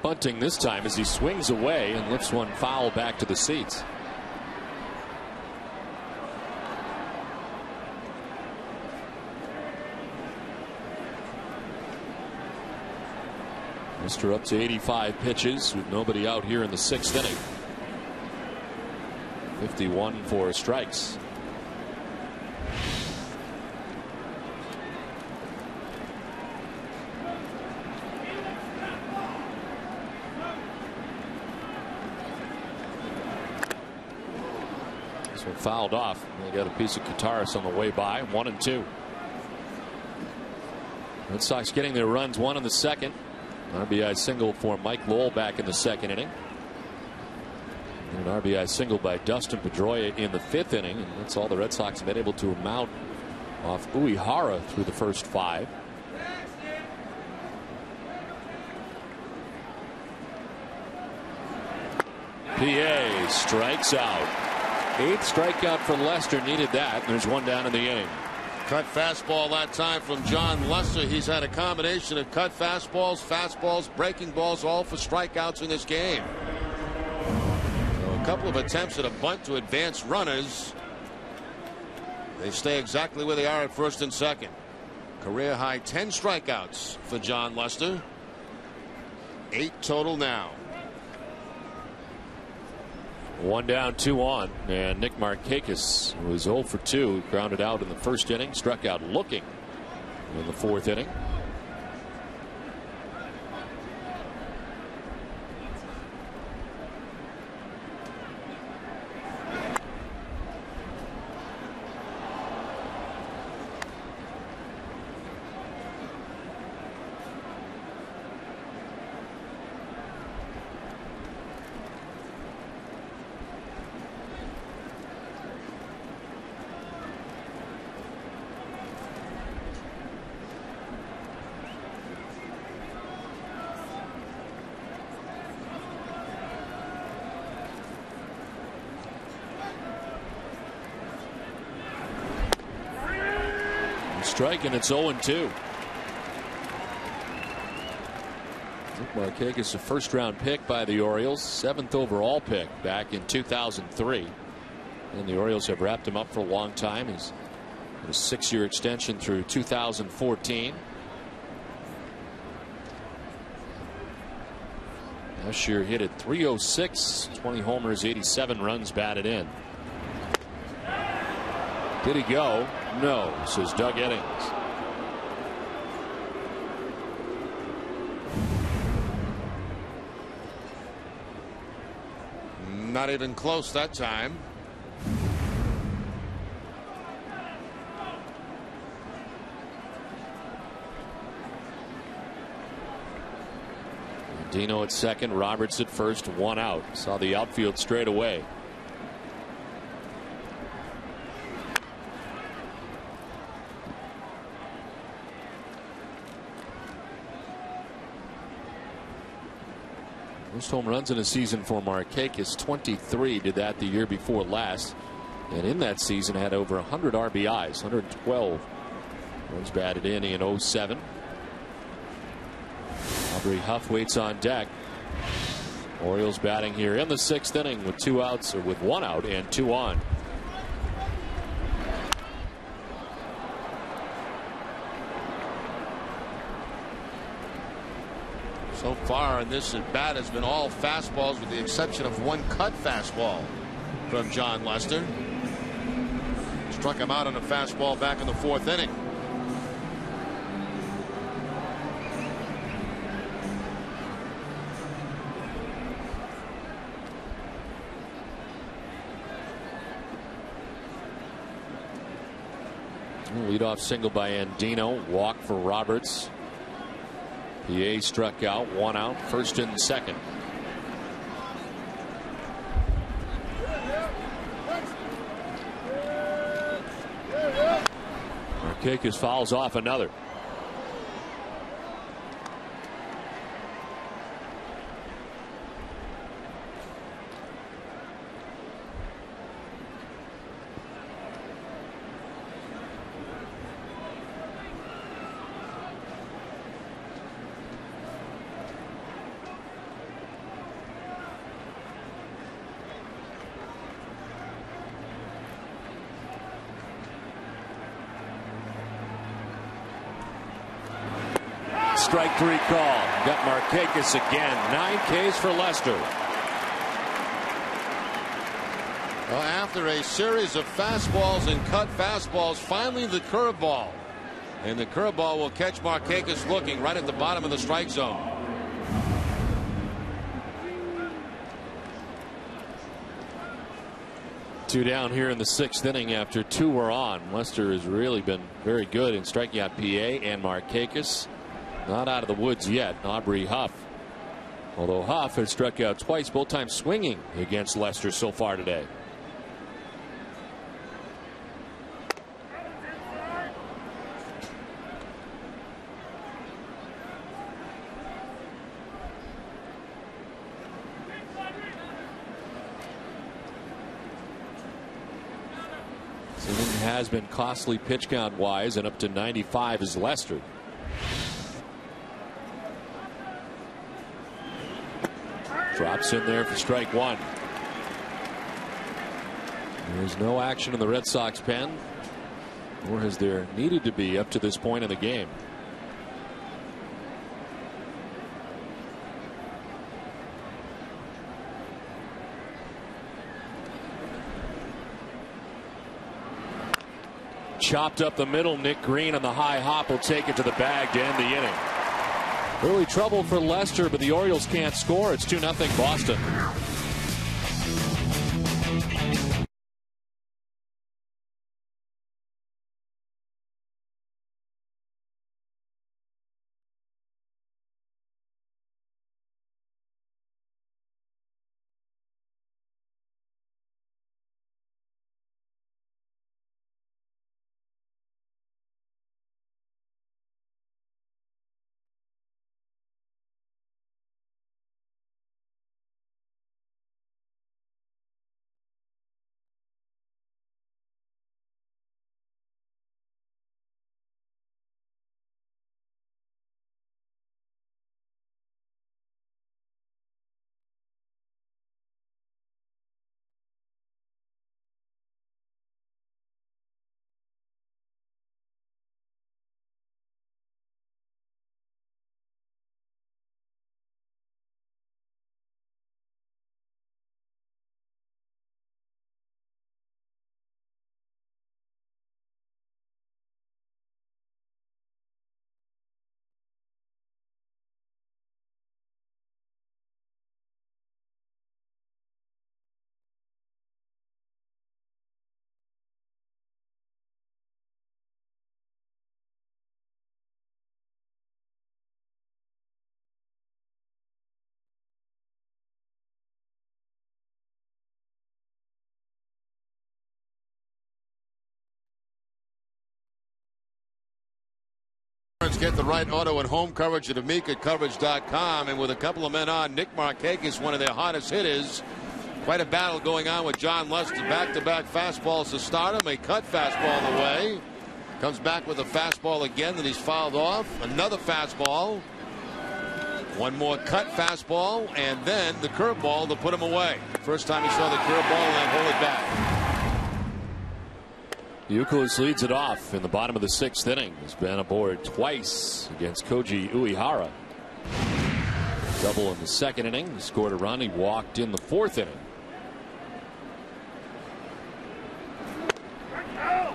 bunting this time as he swings away and lifts one foul back to the seats. Mr. up to 85 pitches with nobody out here in the 6th inning. 51 for strikes. This one fouled off. They got a piece of Kataris on the way by. 1-2. Red Sox getting their runs, 1 in the 2nd. RBI single for Mike Lowell back in the 2nd inning. And an RBI single by Dustin Pedroia in the 5th inning. And that's all the Red Sox have been able to mount off Uehara through the first 5. PA strikes out. 8th strikeout for Lester. Needed that. There's one down in the inning. Cut fastball that time from John Lester. He's had a combination of cut fastballs, breaking balls, all for strikeouts in this game. So a couple of attempts at a bunt to advance runners. They stay exactly where they are at 1st and 2nd. Career high 10 strikeouts for John Lester. 8 total now. 1 down, 2 on, and Nick Markakis was 0 for 2. Grounded out in the 1st inning, struck out looking in the 4th inning. Strike, and it's 0-2. Nick Markakis, a 1st-round pick by the Orioles, 7th overall pick back in 2003. And the Orioles have wrapped him up for a long time. He's got a 6-year extension through 2014. Last year hit at .306, 20 homers, 87 runs batted in. Did he go? No, says Doug Eddings. Not even close that time. Dino at 2nd, Roberts at 1st, 1 out. Saw the outfield straight away. Most home runs in a season for Markakis, 23. Did that the year before last, and in that season had over 100 RBIs, 112 runs batted in 07. Aubrey Huff waits on deck. Orioles batting here in the 6th inning with 2 outs, or with 1 out and 2 on. So far in this at bat has been all fastballs with the exception of 1 cut fastball from John Lester. Struck him out on a fastball back in the 4th inning. Leadoff single by Andino, walk for Roberts. PA struck out, 1 out, 1st and 2nd. Markakis fouls off another. strike 3 call. Got Markakis again. 9 Ks for Lester. Well, after a series of fastballs and cut fastballs, finally the curveball. And the curveball will catch Markakis looking right at the bottom of the strike zone. Two down here in the 6th inning after 2 were on. Lester has really been very good in striking out PA and Markakis. Not out of the woods yet. Aubrey Huff. Although Huff has struck out twice, both times swinging against Lester so far today. Has been costly pitch count wise, and up to 95 is Lester. Drops in there for strike 1. There's no action in the Red Sox pen, nor has there needed to be up to this point in the game. Chopped up the middle. Nick Green on the high hop will take it to the bag to end the inning. Early trouble for Lester, but the Orioles can't score. It's 2-0 Boston. Get the right auto and home coverage at AmikaCoverage.com. And with a couple of men on, Nick Markakis, one of their hottest hitters. Quite a battle going on with John Lester. Back-to-back fastballs to start him. A cut fastball away. Comes back with a fastball again that he's fouled off. Another fastball. One more cut fastball. And then the curveball to put him away. First time he saw the curveball and then hold it back. Youkilis leads it off in the bottom of the 6th inning. He's been aboard twice against Koji Uehara. Double in the 2nd inning. He scored a run. He walked in the 4th inning.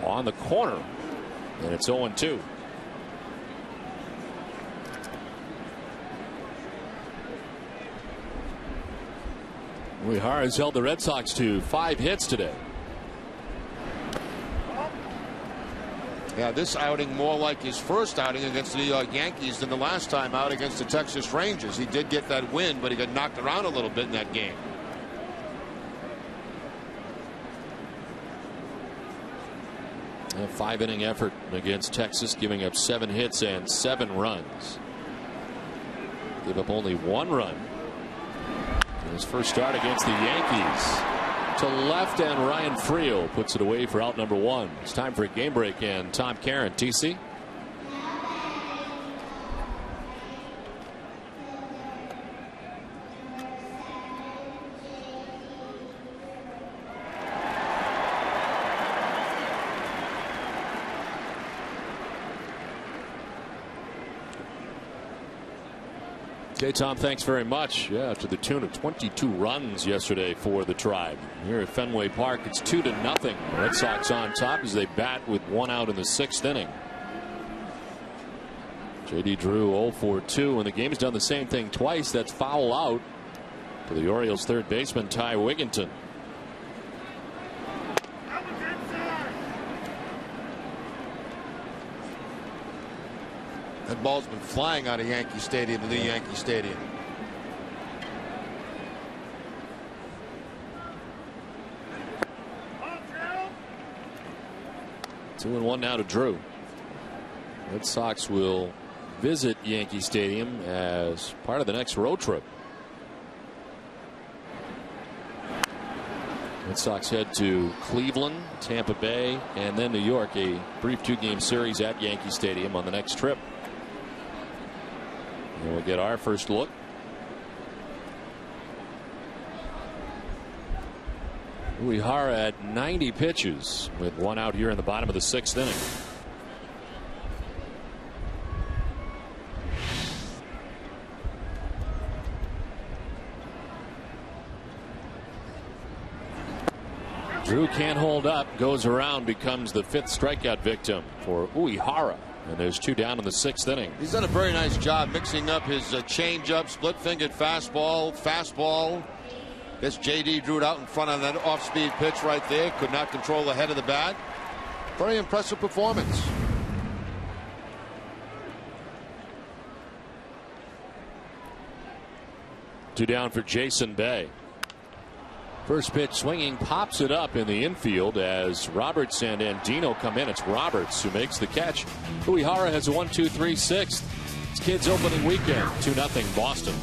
On the corner. And it's 0-2. Uehara has held the Red Sox to 5 hits today. Yeah, this outing more like his first outing against the New York Yankees than the last time out against the Texas Rangers. He did get that win, but he got knocked around a little bit in that game. A 5-inning effort against Texas, giving up 7 hits and 7 runs. Give up only 1 run in his first start against the Yankees. To left, and Ryan Friel puts it away for out number 1. It's time for a game break, and Tom Caron, TC. Okay, Tom, thanks very much. Yeah, to the tune of 22 runs yesterday for the Tribe. Here at Fenway Park, it's 2-0. Red Sox on top as they bat with 1 out in the 6th inning. J.D. Drew 0 for 2, and the game's done the same thing twice. That's foul out to the Orioles' third baseman, Ty Wigginton. That ball's been flying out of Yankee Stadium, the new Yankee Stadium. Two and one now to Drew. Red Sox will visit Yankee Stadium as part of the next road trip. Red Sox head to Cleveland, Tampa Bay, and then New York. A brief 2-game series at Yankee Stadium on the next trip. And we'll get our first look. Uehara at 90 pitches with 1 out here in the bottom of the 6th inning. Drew can't hold up, goes around, becomes the 5th strikeout victim for Uehara. And there's 2 down in the 6th inning. He's done a very nice job mixing up his changeup, split-fingered fastball. Gets J.D. Drew out in front of that off-speed pitch right there. Could not control the head of the bat. Very impressive performance. Two down for Jason Bay. First pitch swinging, pops it up in the infield as Roberts and Andino come in. It's Roberts who makes the catch. Uehara has a 1-2-3 6th. It's Kids opening weekend. 2-0 Boston.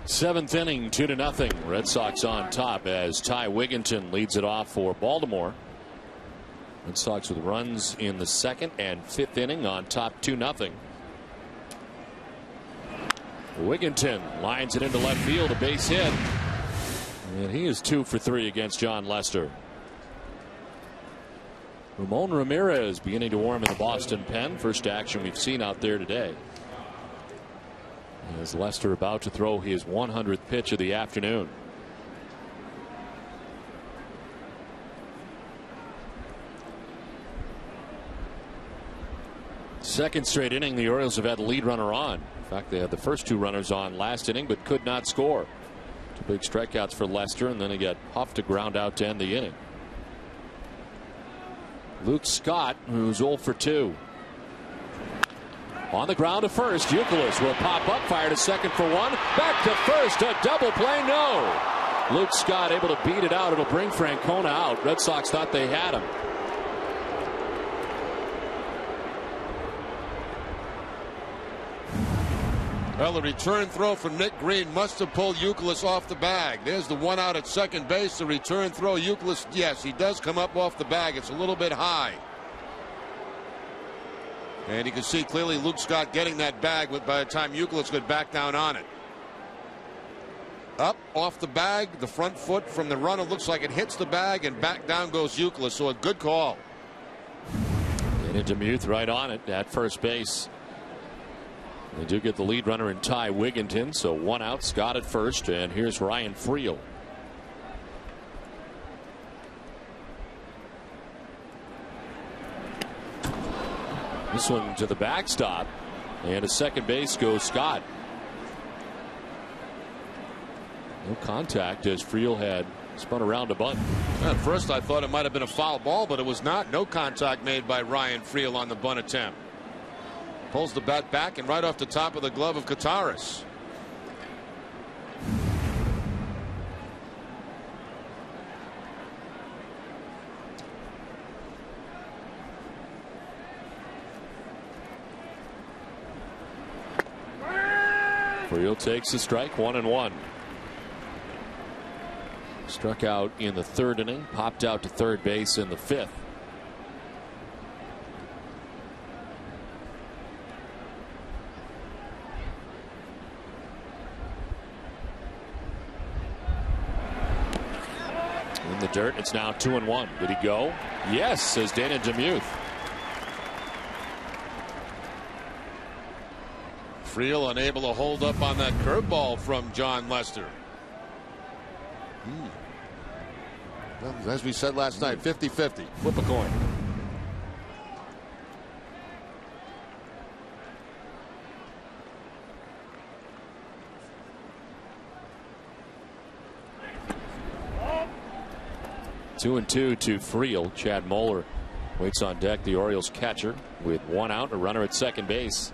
Seventh inning, 2-0. Red Sox on top as Ty Wigginton leads it off for Baltimore. Red Sox with runs in the 2nd and 5th inning on top 2-0. Wigginton lines it into left field, a base hit. And he is 2 for 3 against John Lester. Ramon Ramirez beginning to warm in the Boston pen. First action we've seen out there today. As Lester about to throw his 100th pitch of the afternoon. Second straight inning, the Orioles have had the lead runner on. In fact, they had the first 2 runners on last inning, but could not score. 2 big strikeouts for Lester, and then he got huffed to ground out to end the inning. Luke Scott, who's 0 for 2. On the ground to first, Youkilis will pop up, fire to second for 1. Back to first, a double play, no. Luke Scott able to beat it out. It'll bring Francona out. Red Sox thought they had him. Well, the return throw from Nick Green must have pulled Youkilis off the bag. There's the 1 out at second base. The return throw, Youkilis, yes, he does come up off the bag. It's a little bit high. And you can see clearly Luke Scott getting that bag by the time Youkilis got back down on it. Up off the bag, the front foot from the runner looks like it hits the bag, and back down goes Youkilis. So a good call. And DeMuth right on it at first base. They do get the lead runner in Ty Wigginton, so 1 out, Scott at first, and here's Ryan Friel. This one to the backstop, and to second base goes Scott. No contact as Friel had spun around a bunt. At first I thought it might have been a foul ball, but it was not. No contact made by Ryan Friel on the bunt attempt. Pulls the bat back and right off the top of the glove of Kataris. Friel takes the strike, 1-1. Struck out in the 3rd inning, popped out to third base in the 5th. In the dirt, it's now 2-1. Did he go? Yes, says Dana DeMuth. Friel unable to hold up on that curveball from John Lester. Well, as we said last night, 50-50. Flip a coin. 2-2 to Friel. Chad Moeller waits on deck, the Orioles catcher, with 1 out, a runner at second base.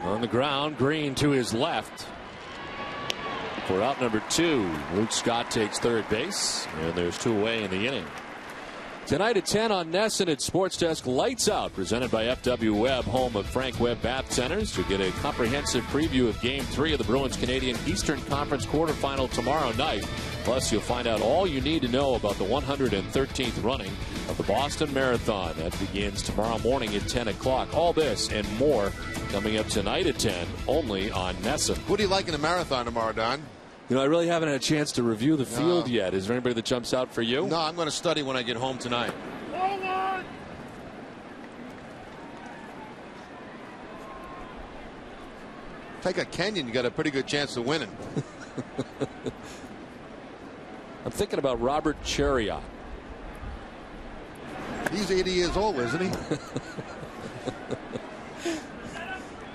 On the ground, Green to his left. For out number 2, Luke Scott takes third base, and there's 2 away in the inning. Tonight at 10 on NESN at Sports Desk, Lights Out, presented by FW Webb, home of Frank Webb Bath Centers. You'll get a comprehensive preview of Game 3 of the Bruins-Canadian Eastern Conference quarterfinal tomorrow night. Plus, you'll find out all you need to know about the 113th running of the Boston Marathon. That begins tomorrow morning at 10 o'clock. All this and more coming up tonight at 10, only on NESN. Who do you like in the marathon tomorrow, Don? You know, I really haven't had a chance to review the field yet. Is there anybody that jumps out for you? No, I'm going to study when I get home tonight. Take a Kenyon, you got a pretty good chance of winning. I'm thinking about Robert Chariot. He's 80 years old, isn't he?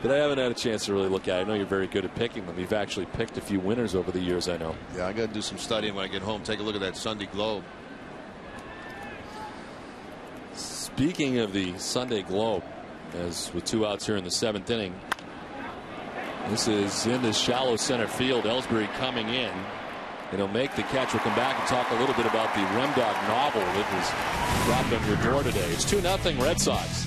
But I haven't had a chance to really look at it. I know you're very good at picking them. You've actually picked a few winners over the years, I know. Yeah, I got to do some studying when I get home. Take a look at that Sunday Globe. Speaking of the Sunday Globe, as with 2 outs here in the 7th inning, this is in the shallow center field. Ellsbury coming in. And he'll make the catch. We'll come back and talk a little bit about the Remdog novel that was dropped on your door today. It's 2-0 Red Sox.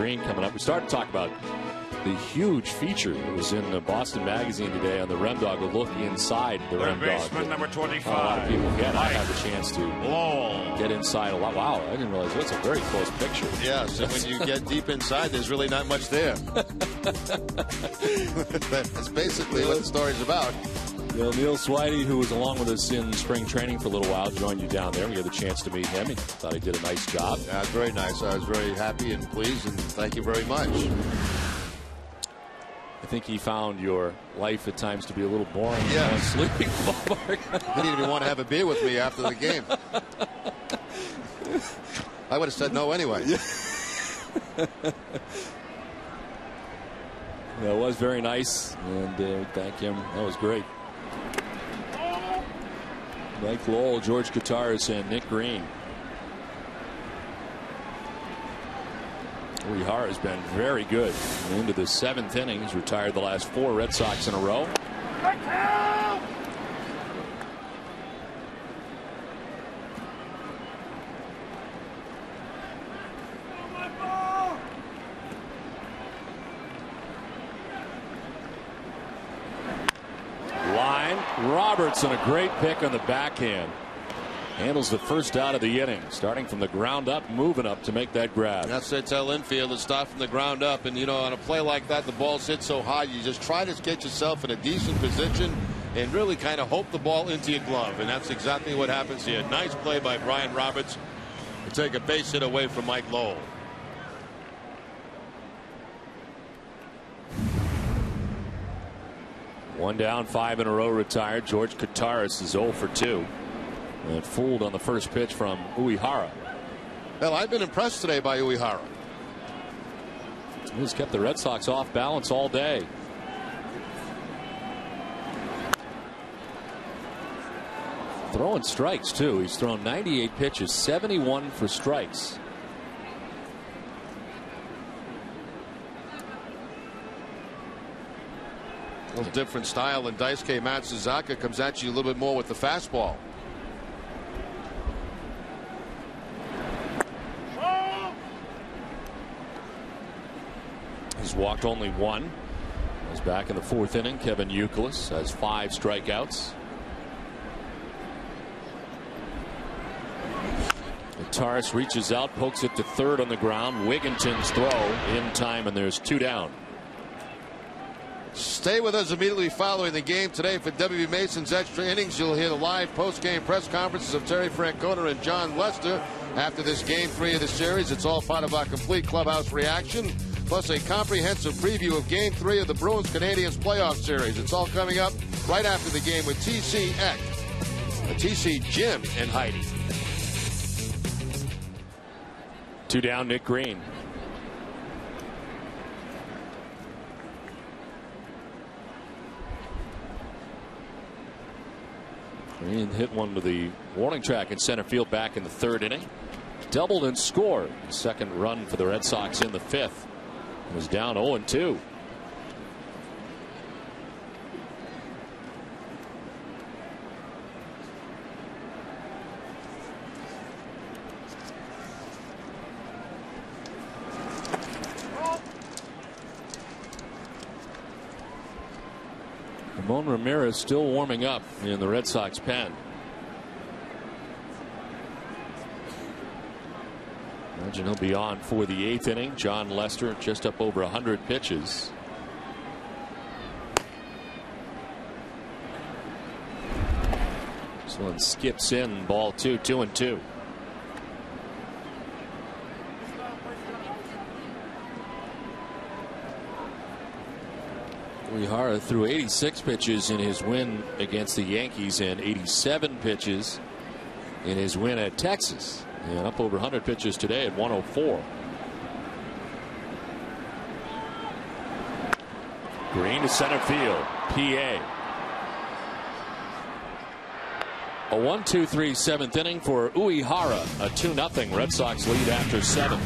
Green coming up. We started to talk about the huge feature that was in the Boston Magazine today on the Rem Dog, a look inside the Rem Dog. Baseman number 25. A lot of people get. I had the chance to get inside a lot. Wow, I didn't realize that's a very close picture. Yes, and when you get deep inside, there's really not much there. That's basically what the story's about. Neil Swidey, who was along with us in spring training for a little while, joined you down there. We had the chance to meet him. He thought he did a nice job. Yeah, very nice. I was very happy and pleased, and thank you very much. I think he found your life at times to be a little boring. Yeah. Sleeping. He didn't even want to have a beer with me after the game. I would have said no anyway. That was very nice, and thank him. That was great. Mike Lowell, George Kataris, and Nick Green. Uehara has been very good into the 7th inning. He's retired the last 4 Red Sox in a row. Robertson, a great pick on the backhand. Handles the first out of the inning, starting from the ground up, moving up to make that grab. That's it. Tell infield to start from the ground up. And, you know, on a play like that, the ball's hit so high, you just try to get yourself in a decent position and really kind of hope the ball into your glove. And that's exactly what happens here. Nice play by Brian Roberts to take a base hit away from Mike Lowell. One down, 5 in a row retired. George Kataris is 0 for 2. And fooled on the first pitch from Uehara. Well, I've been impressed today by Uehara. He's kept the Red Sox off balance all day. Throwing strikes, too. He's thrown 98 pitches, 71 for strikes. A little different style than Daisuke Matsuzaka. Comes at you a little bit more with the fastball. He's walked only 1. He's back in the 4th inning. Kevin Youkilis has 5 strikeouts. Taurus reaches out, pokes it to third on the ground. Wigginton's throw in time, and there's 2 down. Stay with us immediately following the game today for W.B. Mason's Extra Innings. You'll hear the live post-game press conferences of Terry Francona and John Lester after this Game 3 of the series. It's all part of our complete clubhouse reaction, plus a comprehensive preview of Game 3 of the Bruins-Canadiens playoff series. It's all coming up right after the game with TC Eck, TC Jim, and Heidi. 2 down, Nick Green. Green hit one to the warning track in center field back in the 3rd inning. Doubled and scored. Second run for the Red Sox in the 5th. It was down 0-2. Ramon Ramirez still warming up in the Red Sox pen. Imagine he'll be on for the 8th inning. John Lester just up over 100 pitches. This one skips in, ball 2, 2-2. Uehara threw 86 pitches in his win against the Yankees and 87 pitches in his win at Texas. And up over 100 pitches today at 104. Green to center field. PA. A 1-2-3 7th inning for Uehara. A 2-0 Red Sox lead after 7.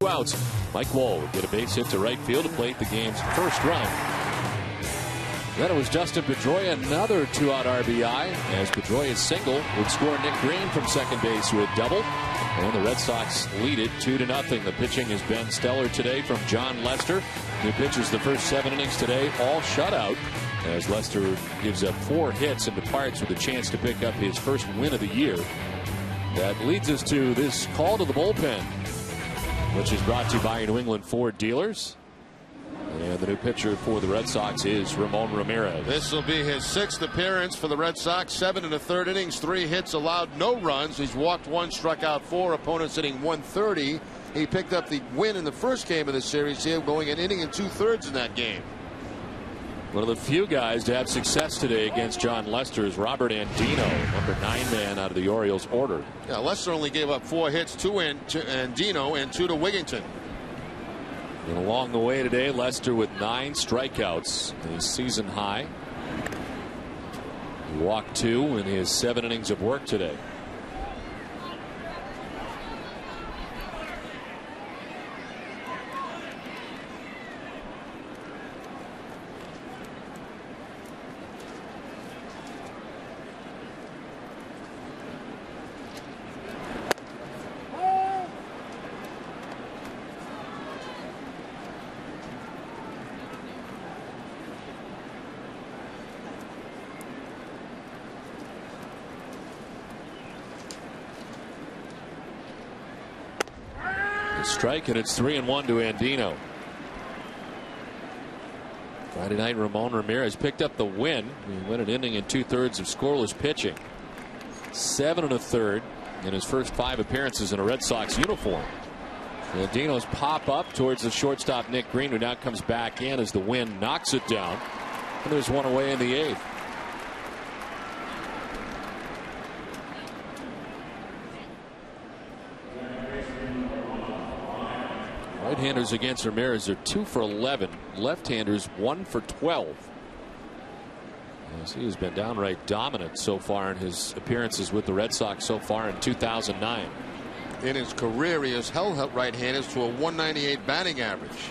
outs. Mike Wall would get a base hit to right field to plate the game's first run. Then it was Dustin Pedroia, another 2-out RBI, as Pedroia's single would score Nick Green from second base with double. And the Red Sox lead it 2-0. The pitching has been stellar today from John Lester, who pitches the first 7 innings today, all shutout, as Lester gives up 4 hits and departs with a chance to pick up his first win of the year. That leads us to this call to the bullpen, which is brought to you by your New England Ford dealers. And the new pitcher for the Red Sox is Ramon Ramirez. This will be his 6th appearance for the Red Sox. 7 1/3 innings, 3 hits, allowed no runs. He's walked 1, struck out 4. Opponents hitting 130. He picked up the win in the first game of the series here, going an inning and 2/3 in that game. One of the few guys to have success today against John Lester is Robert Andino, number 9 man out of the Orioles order. Yeah, Lester only gave up 4 hits, 2 to Andino and 2 to Wigington. And along the way today, Lester with 9 strikeouts, his season high. He walked 2 in his 7 innings of work today. Strike, and it's 3-1 to Andino. Friday night, Ramon Ramirez picked up the win. He went an inning and 2/3 of scoreless pitching. 7 1/3 in his first 5 appearances in a Red Sox uniform. Andino's pop up towards the shortstop Nick Green, who now comes back in as the wind knocks it down. And there's one away in the 8th. Right-handers against Ramirez are 2 for 11. Left-handers 1 for 12. Yes, he has been downright dominant so far in his appearances with the Red Sox so far in 2009. In his career, he has held right-handers to a 198 batting average.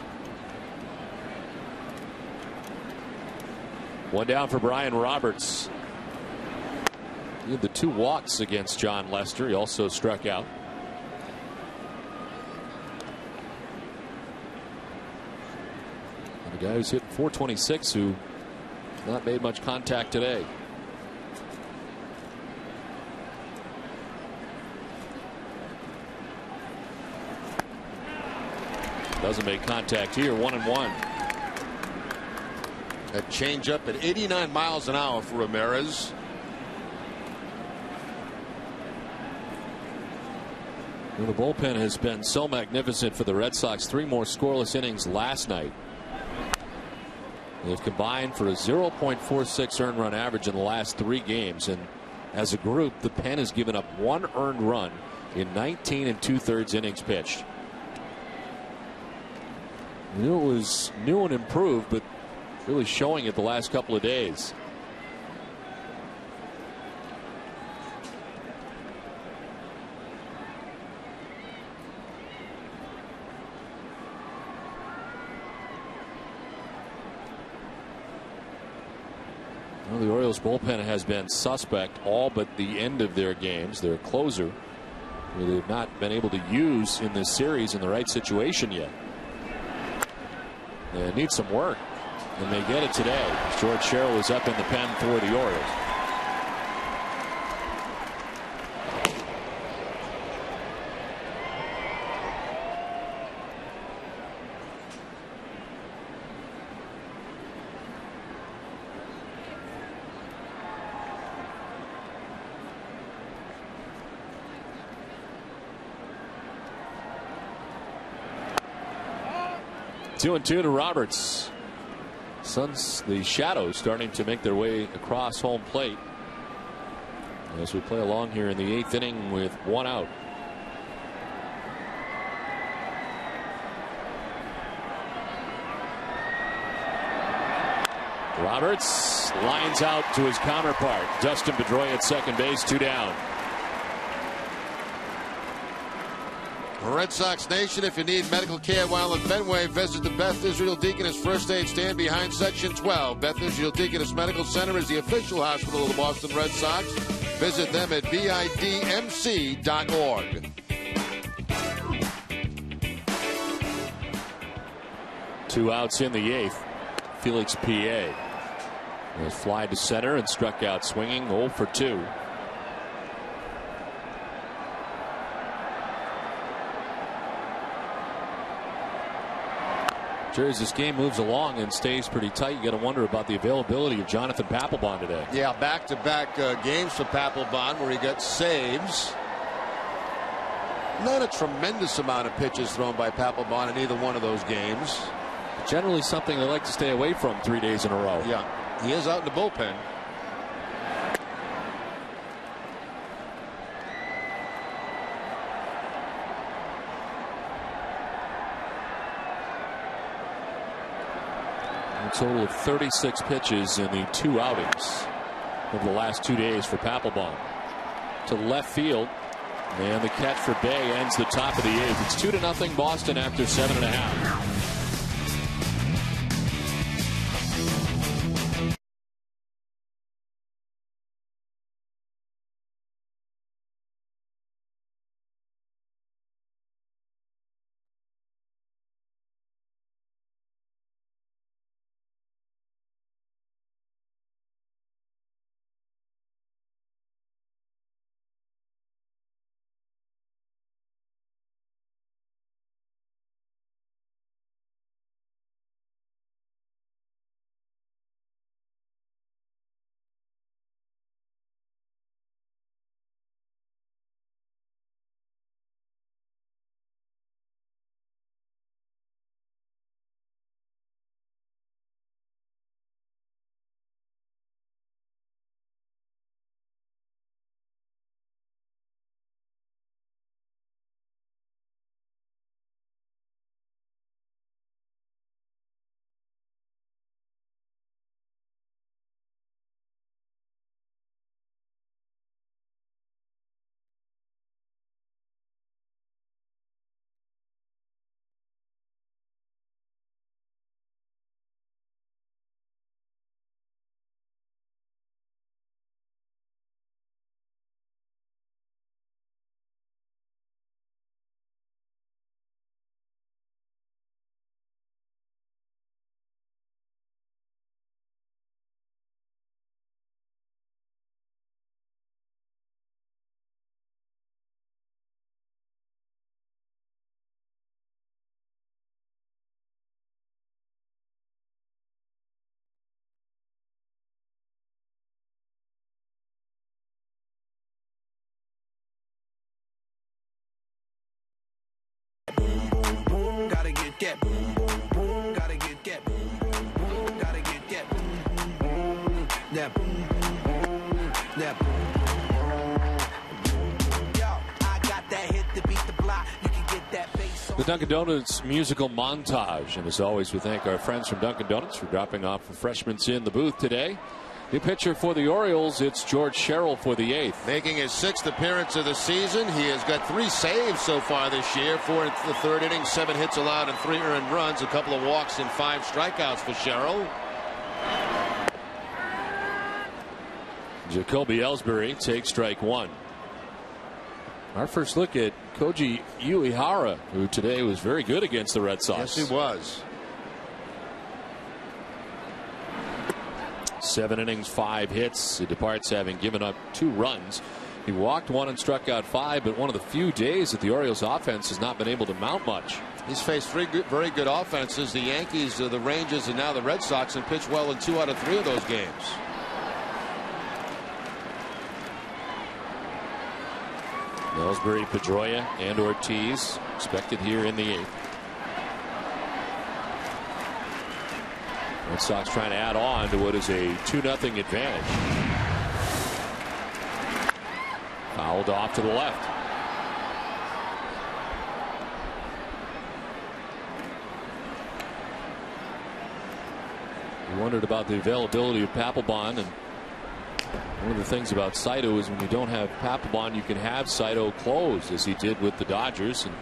One down for Brian Roberts. He had the 2 walks against John Lester. He also struck out. The guy who's hit 426, who not made much contact today. Doesn't make contact here. 1-1. A changeup at 89 miles an hour for Ramirez. Well, the bullpen has been so magnificent for the Red Sox. 3 more scoreless innings last night. They've combined for a 0.46 earned run average in the last 3 games, and as a group, the pen has given up 1 earned run in 19 2/3 innings pitched. We knew it was new and improved, but really showing it the last couple of days. Well, the Orioles bullpen has been suspect all but the end of their games. Their closer, who they've not been able to use in this series in the right situation yet. They need some work, and they get it today. George Sherrill is up in the pen for the Orioles. Two and 2 to Roberts. The Shadows starting to make their way across home plate as we play along here in the 8th inning with 1 out. Roberts lines out to his counterpart Dustin Pedroia at second base. 2 down. Red Sox Nation, if you need medical care while in Fenway, visit the Beth Israel Deaconess First Aid Stand behind Section 12. Beth Israel Deaconess Medical Center is the official hospital of the Boston Red Sox. Visit them at bidmc.org. 2 outs in the 8th. Felix P.A. was fly to center and struck out swinging, 0 for 2. As this game moves along and stays pretty tight, you got to wonder about the availability of Jonathan Papelbon today. Yeah, back-to-back games for Papelbon where he got saves. Not a tremendous amount of pitches thrown by Papelbon in either one of those games. Generally something they like to stay away from 3 days in a row. Yeah, he is out in the bullpen. A total of 36 pitches in the 2 outings over the last 2 days for Papelbon. To left field, and the catch for Bay ends the top of the 8th. It's 2-0 Boston after 7.5. get boom, boom, boom. Gotta get boom, boom, boom. Gotta get boom, boom, boom. That boom, boom, boom. That boom, boom, boom. Yo, I got that hit to beat the block. You can get that bass on. The Dunkin' Donuts musical montage. And as always, we thank our friends from Dunkin' Donuts for dropping off refreshments in the booth today. New pitcher for the Orioles, it's George Sherrill for the 8th. Making his 6th appearance of the season. He has got 3 saves so far this year. 4 in the 3rd inning, 7 hits allowed and 3 earned runs. A couple of walks and 5 strikeouts for Sherrill. Jacoby Ellsbury takes strike 1. Our first look at Koji Uehara, who today was very good against the Red Sox. Yes, he was. 7 innings, 5 hits. He departs having given up 2 runs. He walked 1 and struck out 5, but one of the few days that the Orioles offense has not been able to mount much. He's faced 3 very good offenses, the Yankees, the Rangers, and now the Red Sox, and pitched well in 2 out of 3 of those games. Ellsbury, Pedroia, and Ortiz expected here in the 8th. Red Sox trying to add on to what is a 2-0 advantage. Fouled off to the left. We wondered about the availability of Papelbon, and one of the things about Saito is when you don't have Papelbon, you can have Saito close, as he did with the Dodgers. And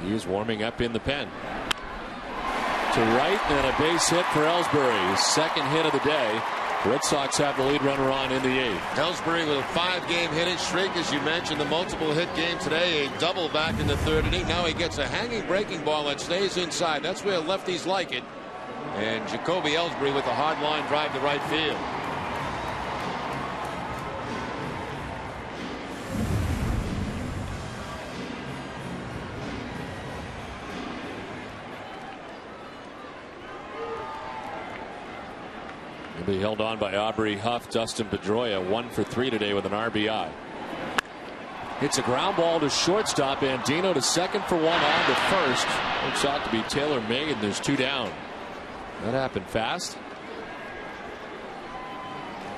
He's warming up in the pen. To right, and a base hit for Ellsbury. His second hit of the day. The Red Sox have the lead runner on in the 8th. Ellsbury with a 5-game hitting streak, as you mentioned, the multiple hit game today, a double back in the 3rd inning. Now he gets a hanging breaking ball that stays inside. That's where lefties like it. And Jacoby Ellsbury with a hard line drive to right field. He'll be held on by Aubrey Huff. Dustin Pedroia 1 for 3 today with an RBI. It's a ground ball to shortstop. Andino to second for 1, on to first. Looks out to be Taylor May, and there's 2 down. That happened fast.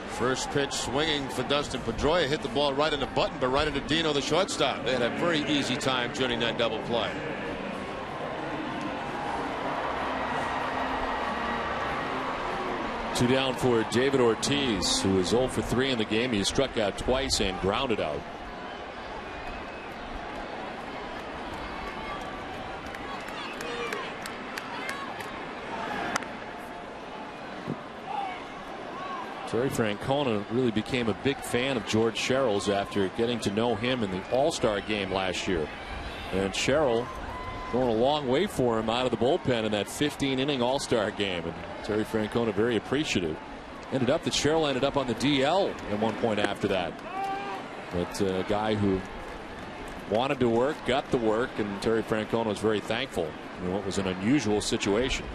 First pitch swinging for Dustin Pedroia. Hit the ball right in the button, but right into Dino, the shortstop. They had a very easy time turning that double play. Two down for David Ortiz, who is 0 for 3 in the game. He struck out twice and grounded out. Terry Francona really became a big fan of George Sherrill's after getting to know him in the All-Star game last year. And Sherrill going a long way for him out of the bullpen in that 15-inning All-Star game. And Terry Francona very appreciative. Ended up that Sherrill ended up on the DL at one point after that. But a guy who wanted to work, got the work, and Terry Francona was very thankful in what was an unusual situation.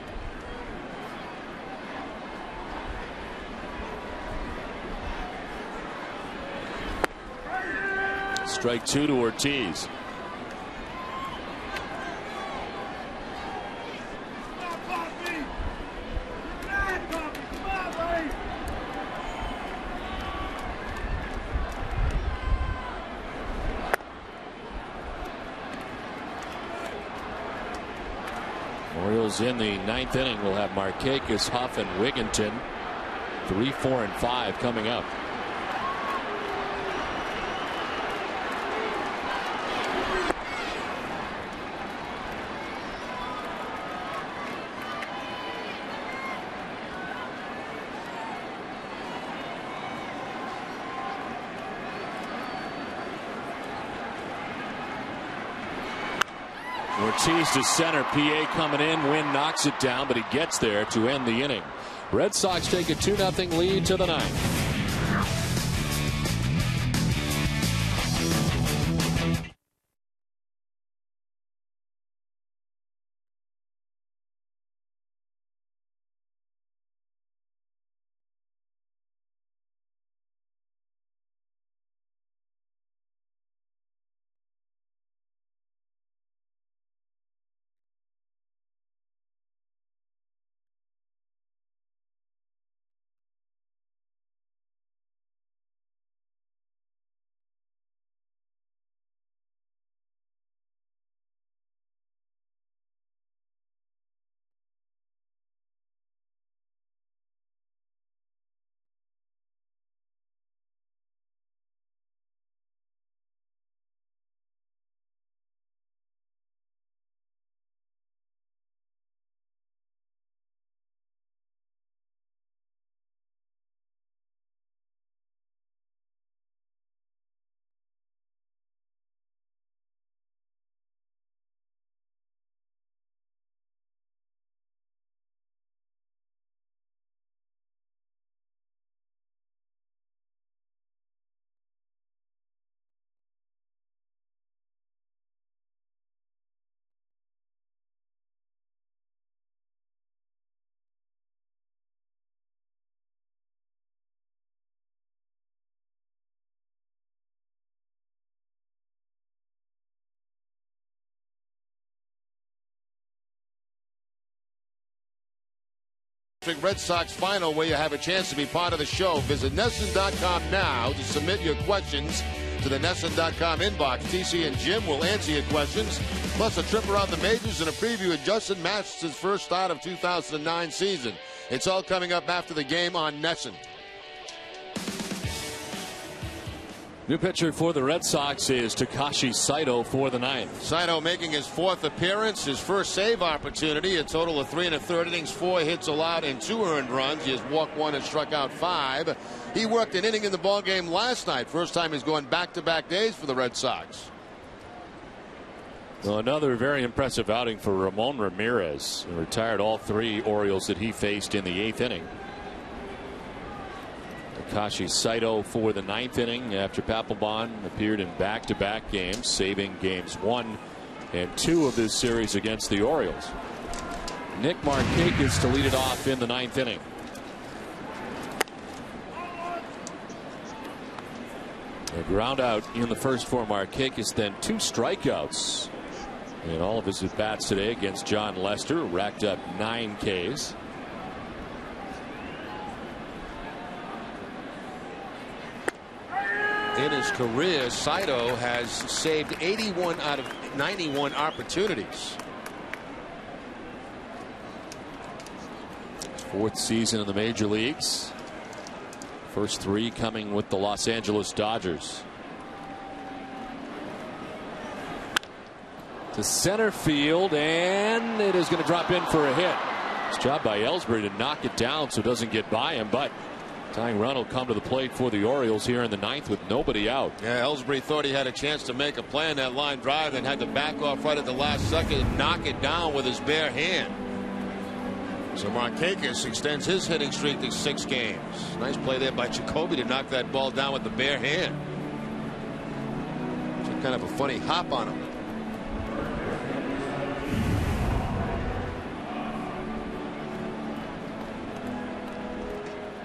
Strike 2 to Ortiz. Orioles in the 9th inning will have Markakis, Huff, and Wigginton. 3, 4, and 5 coming up. Ortiz to center. PA coming in. Wynn knocks it down, but he gets there to end the inning. Red Sox take a 2-0 lead to the 9th. Red Sox final, where you have a chance to be part of the show. Visit NESN.com now to submit your questions to the NESN.com inbox. TC and Jim will answer your questions, plus a trip around the majors and a preview of Justin Masters' first start of 2009 season. It's all coming up after the game on NESN. New pitcher for the Red Sox is Takashi Saito for the 9th. Saito making his 4th appearance, his first save opportunity. A total of 3 1/3 innings, 4 hits allowed, and 2 earned runs. He has walked 1 and struck out 5. He worked an inning in the ballgame last night. First time he's going back-to-back days for the Red Sox. Well, another very impressive outing for Ramon Ramirez, who retired all 3 Orioles that he faced in the 8th inning. Takashi Saito for the 9th inning after Papelbon appeared in back-to-back games, saving games 1 and 2 of this series against the Orioles. Nick Markakis to lead it off in the 9th inning. A ground out in the first for Markakis, then 2 strikeouts in all of his at-bats today against John Lester. Racked up 9 Ks. In his career, Saito has saved 81 out of 91 opportunities. 4th season in the major leagues. First 3 coming with the Los Angeles Dodgers. To center field, and it is going to drop in for a hit. It's job by Ellsbury to knock it down so it doesn't get by him, but tying run will come to the plate for the Orioles here in the 9th with nobody out. Yeah, Ellsbury thought he had a chance to make a play on that line drive, and had to back off right at the last second and knock it down with his bare hand. So Markakis extends his hitting streak to 6 games. Nice play there by Jacoby to knock that ball down with the bare hand. It's kind of a funny hop on him.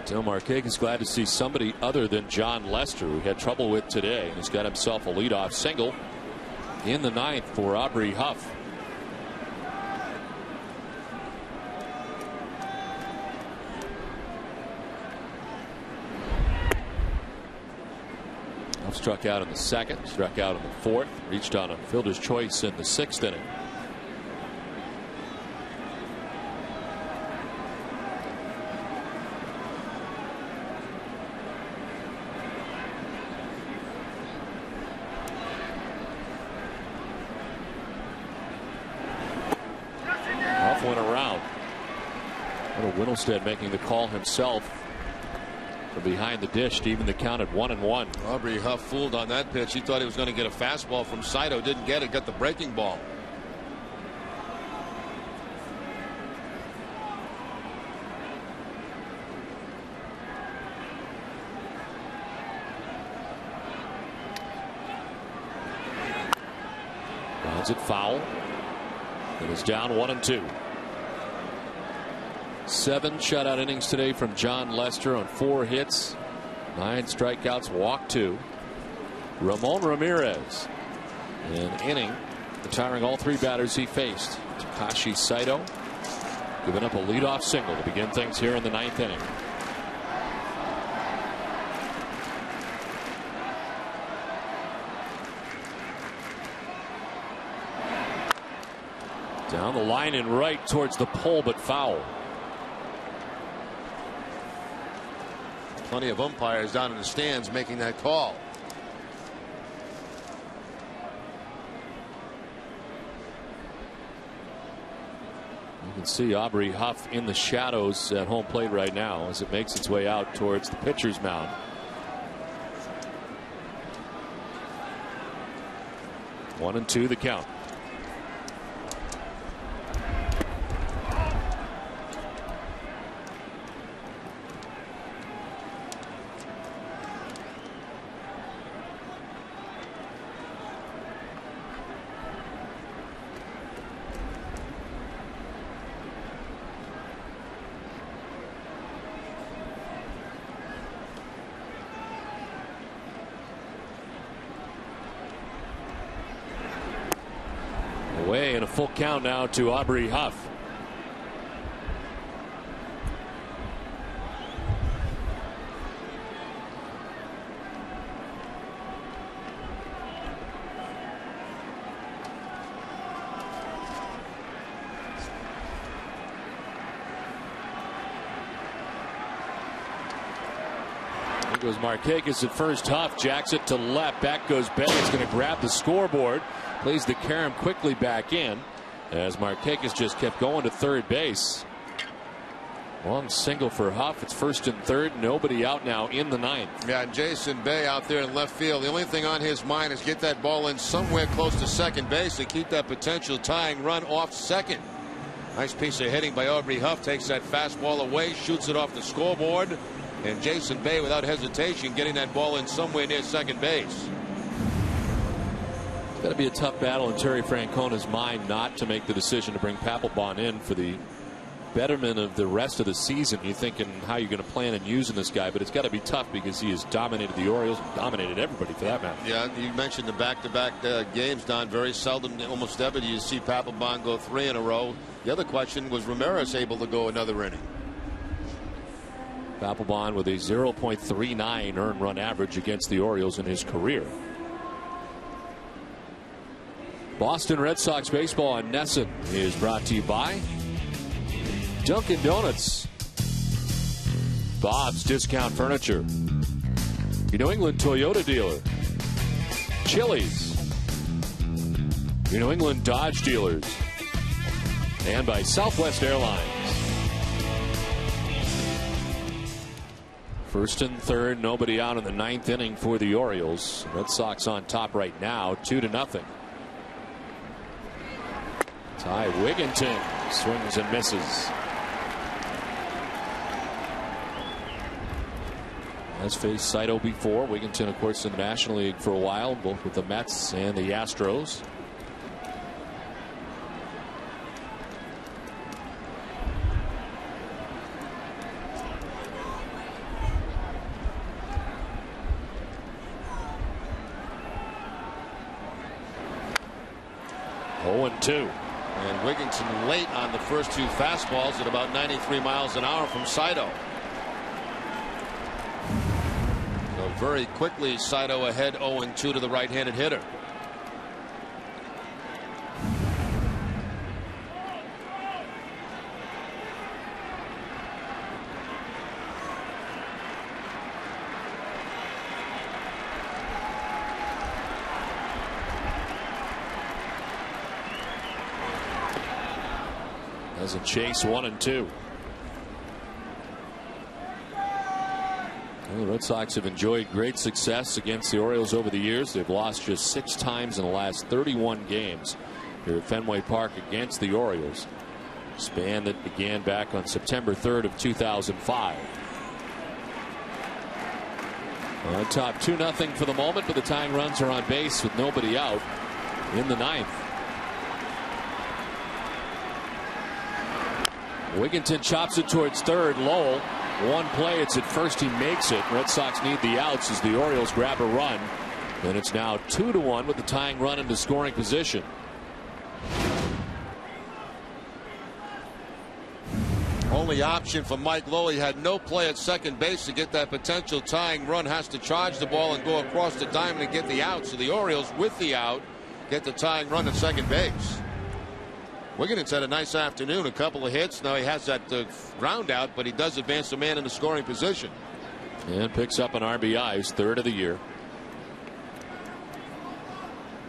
So Markakis glad to see somebody other than John Lester, who had trouble with today. He's got himself a leadoff single in the 9th for Aubrey Huff. Huff struck out in the 2nd, struck out in the 4th, reached on a fielder's choice in the 6th inning. Went around. Wintelstead making the call himself from behind the dish to even the count at 1-1. Aubrey Huff fooled on that pitch. He thought he was going to get a fastball from Saito. Didn't get it. Got the breaking ball. Grounds it foul. It is down 1-2. 7 shutout innings today from John Lester on 4 hits, 9 strikeouts, walked 2. Ramon Ramirez, an inning, retiring all 3 batters he faced. Takashi Saito giving up a leadoff single to begin things here in the 9th inning. Down the line and right towards the pole, but foul. Plenty of umpires down in the stands making that call. You can see Aubrey Huff in the shadows at home plate right now as it makes its way out towards the pitcher's mound. One and two the count. Away and a full count now to Aubrey Huff. There goes Markakis at first. Huff jacks it to left. Back goes Bennett's going to grab the scoreboard. Plays the carom quickly back in as Markakis just kept going to third base. Long single for Huff. It's first and third. Nobody out now in the ninth. Yeah, and Jason Bay out there in left field. The only thing on his mind is get that ball in somewhere close to second base to keep that potential tying run off second. Nice piece of hitting by Aubrey Huff. Takes that fastball away, shoots it off the scoreboard. And Jason Bay, without hesitation, getting that ball in somewhere near second base. It's got to be a tough battle in Terry Francona's mind not to make the decision to bring Papelbon in for the betterment of the rest of the season. You're thinking how you're going to plan on using this guy, but it's got to be tough because he has dominated the Orioles, dominated everybody for that matter. Yeah, you mentioned the back-to-back games, Don. Very seldom, almost never, do you see Papelbon go 3 in a row. The other question was Ramirez able to go another inning? Papelbon with a 0.39 earned run average against the Orioles in his career. Boston Red Sox baseball on NESN is brought to you by Dunkin' Donuts, Bob's Discount Furniture, your New England Toyota dealer, Chili's, your New England Dodge dealers, and by Southwest Airlines. First and third, nobody out in the ninth inning for the Orioles. Red Sox on top right now, 2-0. Ty Wigginton swings and misses. Has faced Saito before. Wigginton, of course, in the National League for a while, both with the Mets and the Astros. And Wigginton late on the first two fastballs at about 93 miles an hour from Saito. So very quickly, Saito ahead 0-2 to the right-handed hitter. As a chase 1-2. Well, the Red Sox have enjoyed great success against the Orioles over the years. They've lost just 6 times in the last 31 games here at Fenway Park against the Orioles. Span that began back on September 3rd of 2005. On top 2-0 for the moment, but the tying runs are on base with nobody out in the ninth. Wigginton chops it towards third. Lowell, one play, it's at first, he makes it. Red Sox need the outs as the Orioles grab a run. And it's now 2-1 with the tying run into scoring position. Only option for Mike Lowell. He had no play at second base to get that potential tying run. Has to charge the ball and go across the diamond and get the out. So the Orioles, with the out, get the tying run at second base. Wigginton's had a nice afternoon, a couple of hits. Now he has that ground out, but he does advance the man in the scoring position. And picks up an RBI, his third of the year.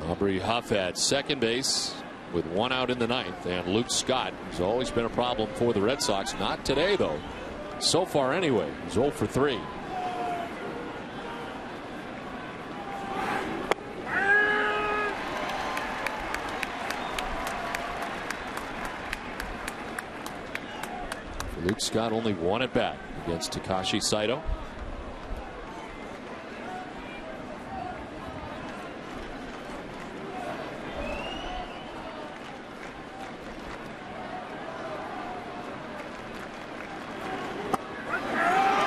Aubrey Huff at second base with one out in the ninth. And Luke Scott, who's always been a problem for the Red Sox. Not today, though. So far, anyway. He's 0 for 3. Luke Scott only one at bat against Takashi Saito.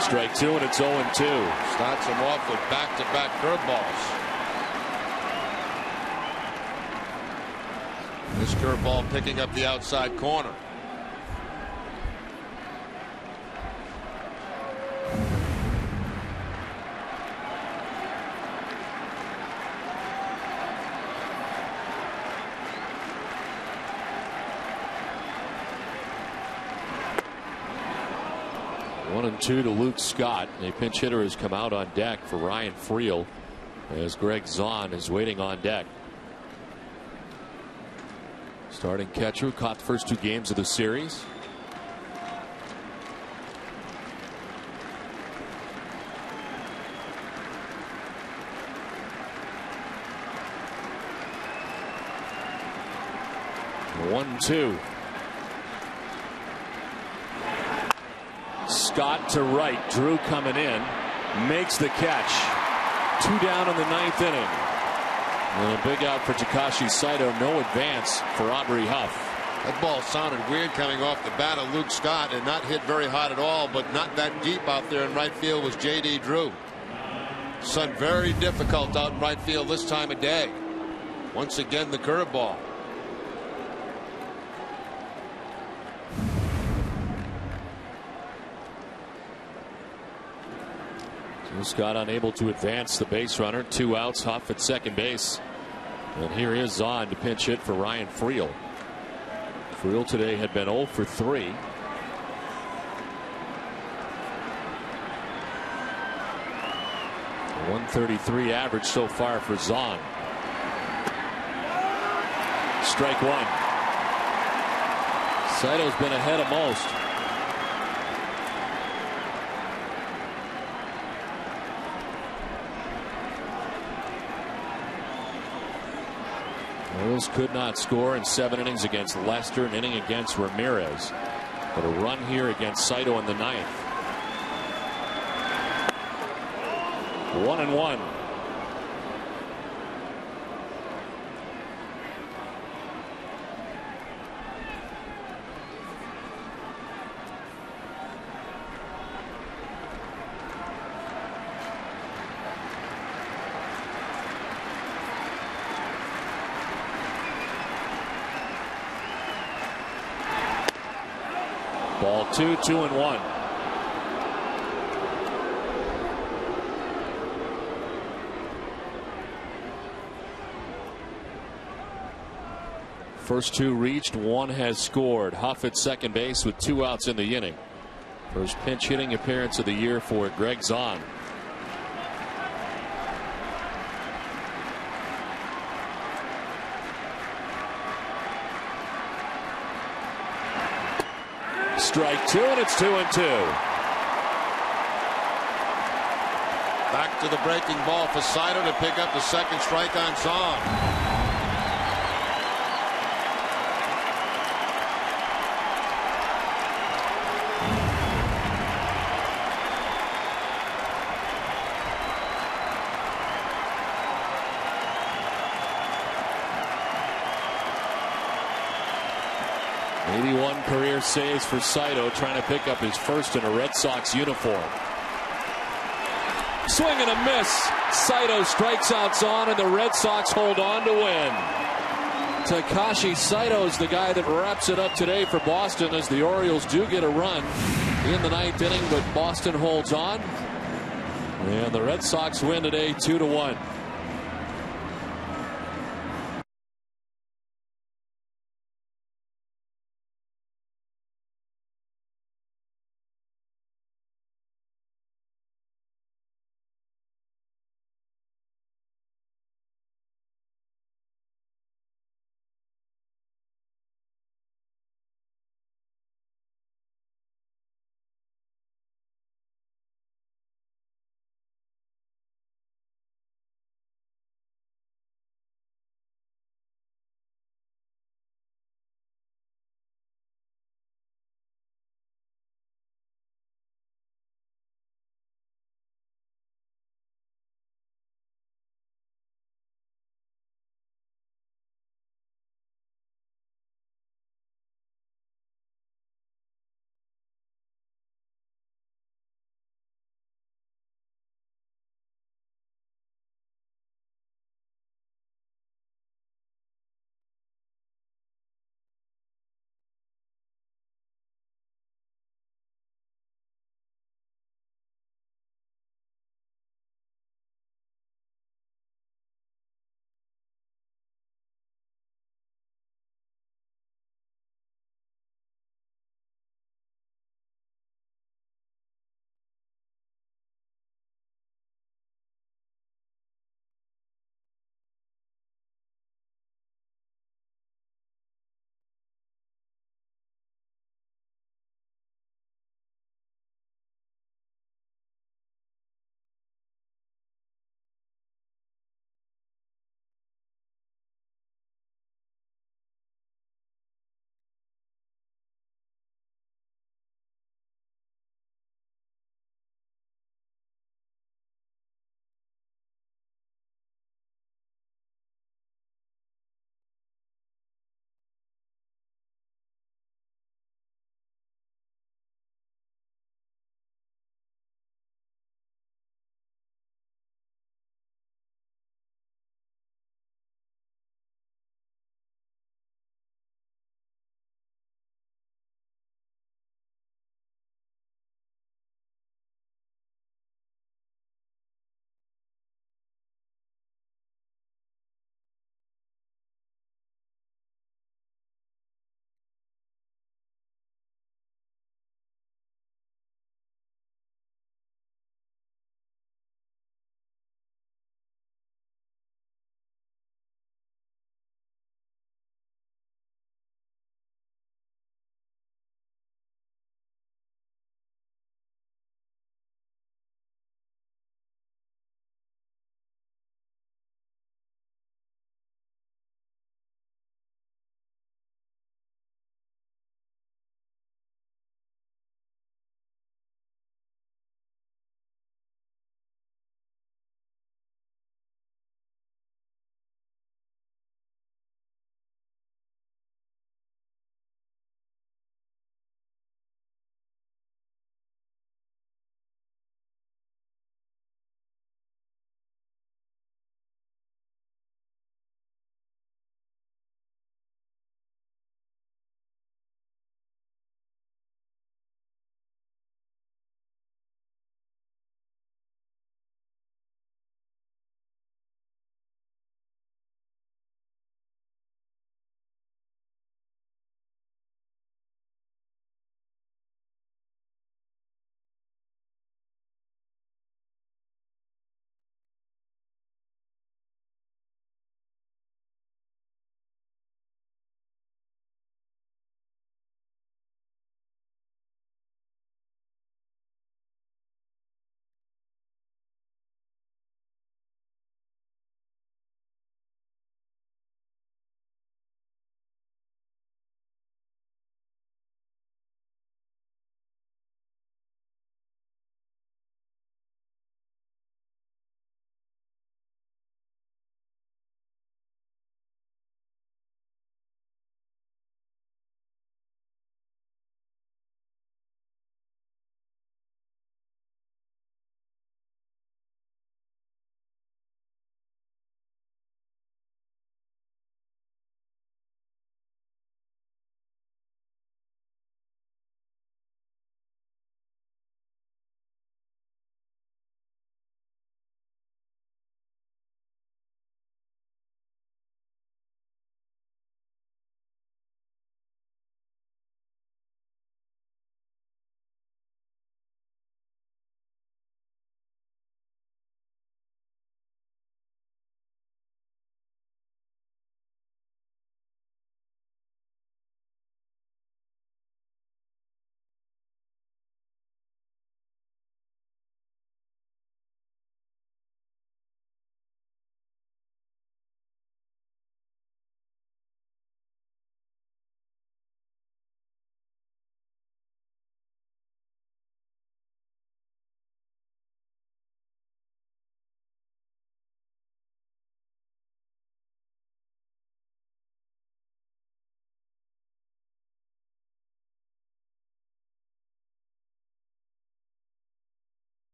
Strike 2 and it's 0-2. Starts him off with back-to-back curveballs. This curveball picking up the outside corner. 1-2 to Luke Scott. A pinch hitter has come out on deck for Ryan Friel as Greg Zahn is waiting on deck. Starting catcher who caught the first 2 games of the series. One, two. Scott to right. Drew coming in. Makes the catch. 2 down in the 9th inning. And a big out for Takashi Saito. No advance for Aubrey Huff. That ball sounded weird coming off the bat of Luke Scott and not hit very hot at all, but not that deep out there in right field was J.D. Drew. Sun very difficult out in right field this time of day. Once again, the curveball. Scott unable to advance the base runner. 2 outs. Huff at second base. And here is Zahn to pinch hit for Ryan Friel. Friel today had been 0 for 3. .133 average so far for Zahn. Strike 1. Saito's been ahead of most. Orioles could not score in 7 innings against Lester, an inning against Ramirez. But a run here against Saito in the 9th. 1-1. Ball 2, 2-1. First 2 reached, 1 has scored. Huff at second base with 2 outs in the inning. First pinch hitting appearance of the year for Greg Zahn. Strike 2, and it's 2-2. Back to the breaking ball for Saito to pick up the second strike on Zahn. Career saves for Saito, trying to pick up his first in a Red Sox uniform. Swing and a miss. Saito strikes out Zahn, and the Red Sox hold on to win. Takashi Saito is the guy that wraps it up today for Boston, as the Orioles do get a run in the 9th inning, but Boston holds on, and the Red Sox win today 2-1.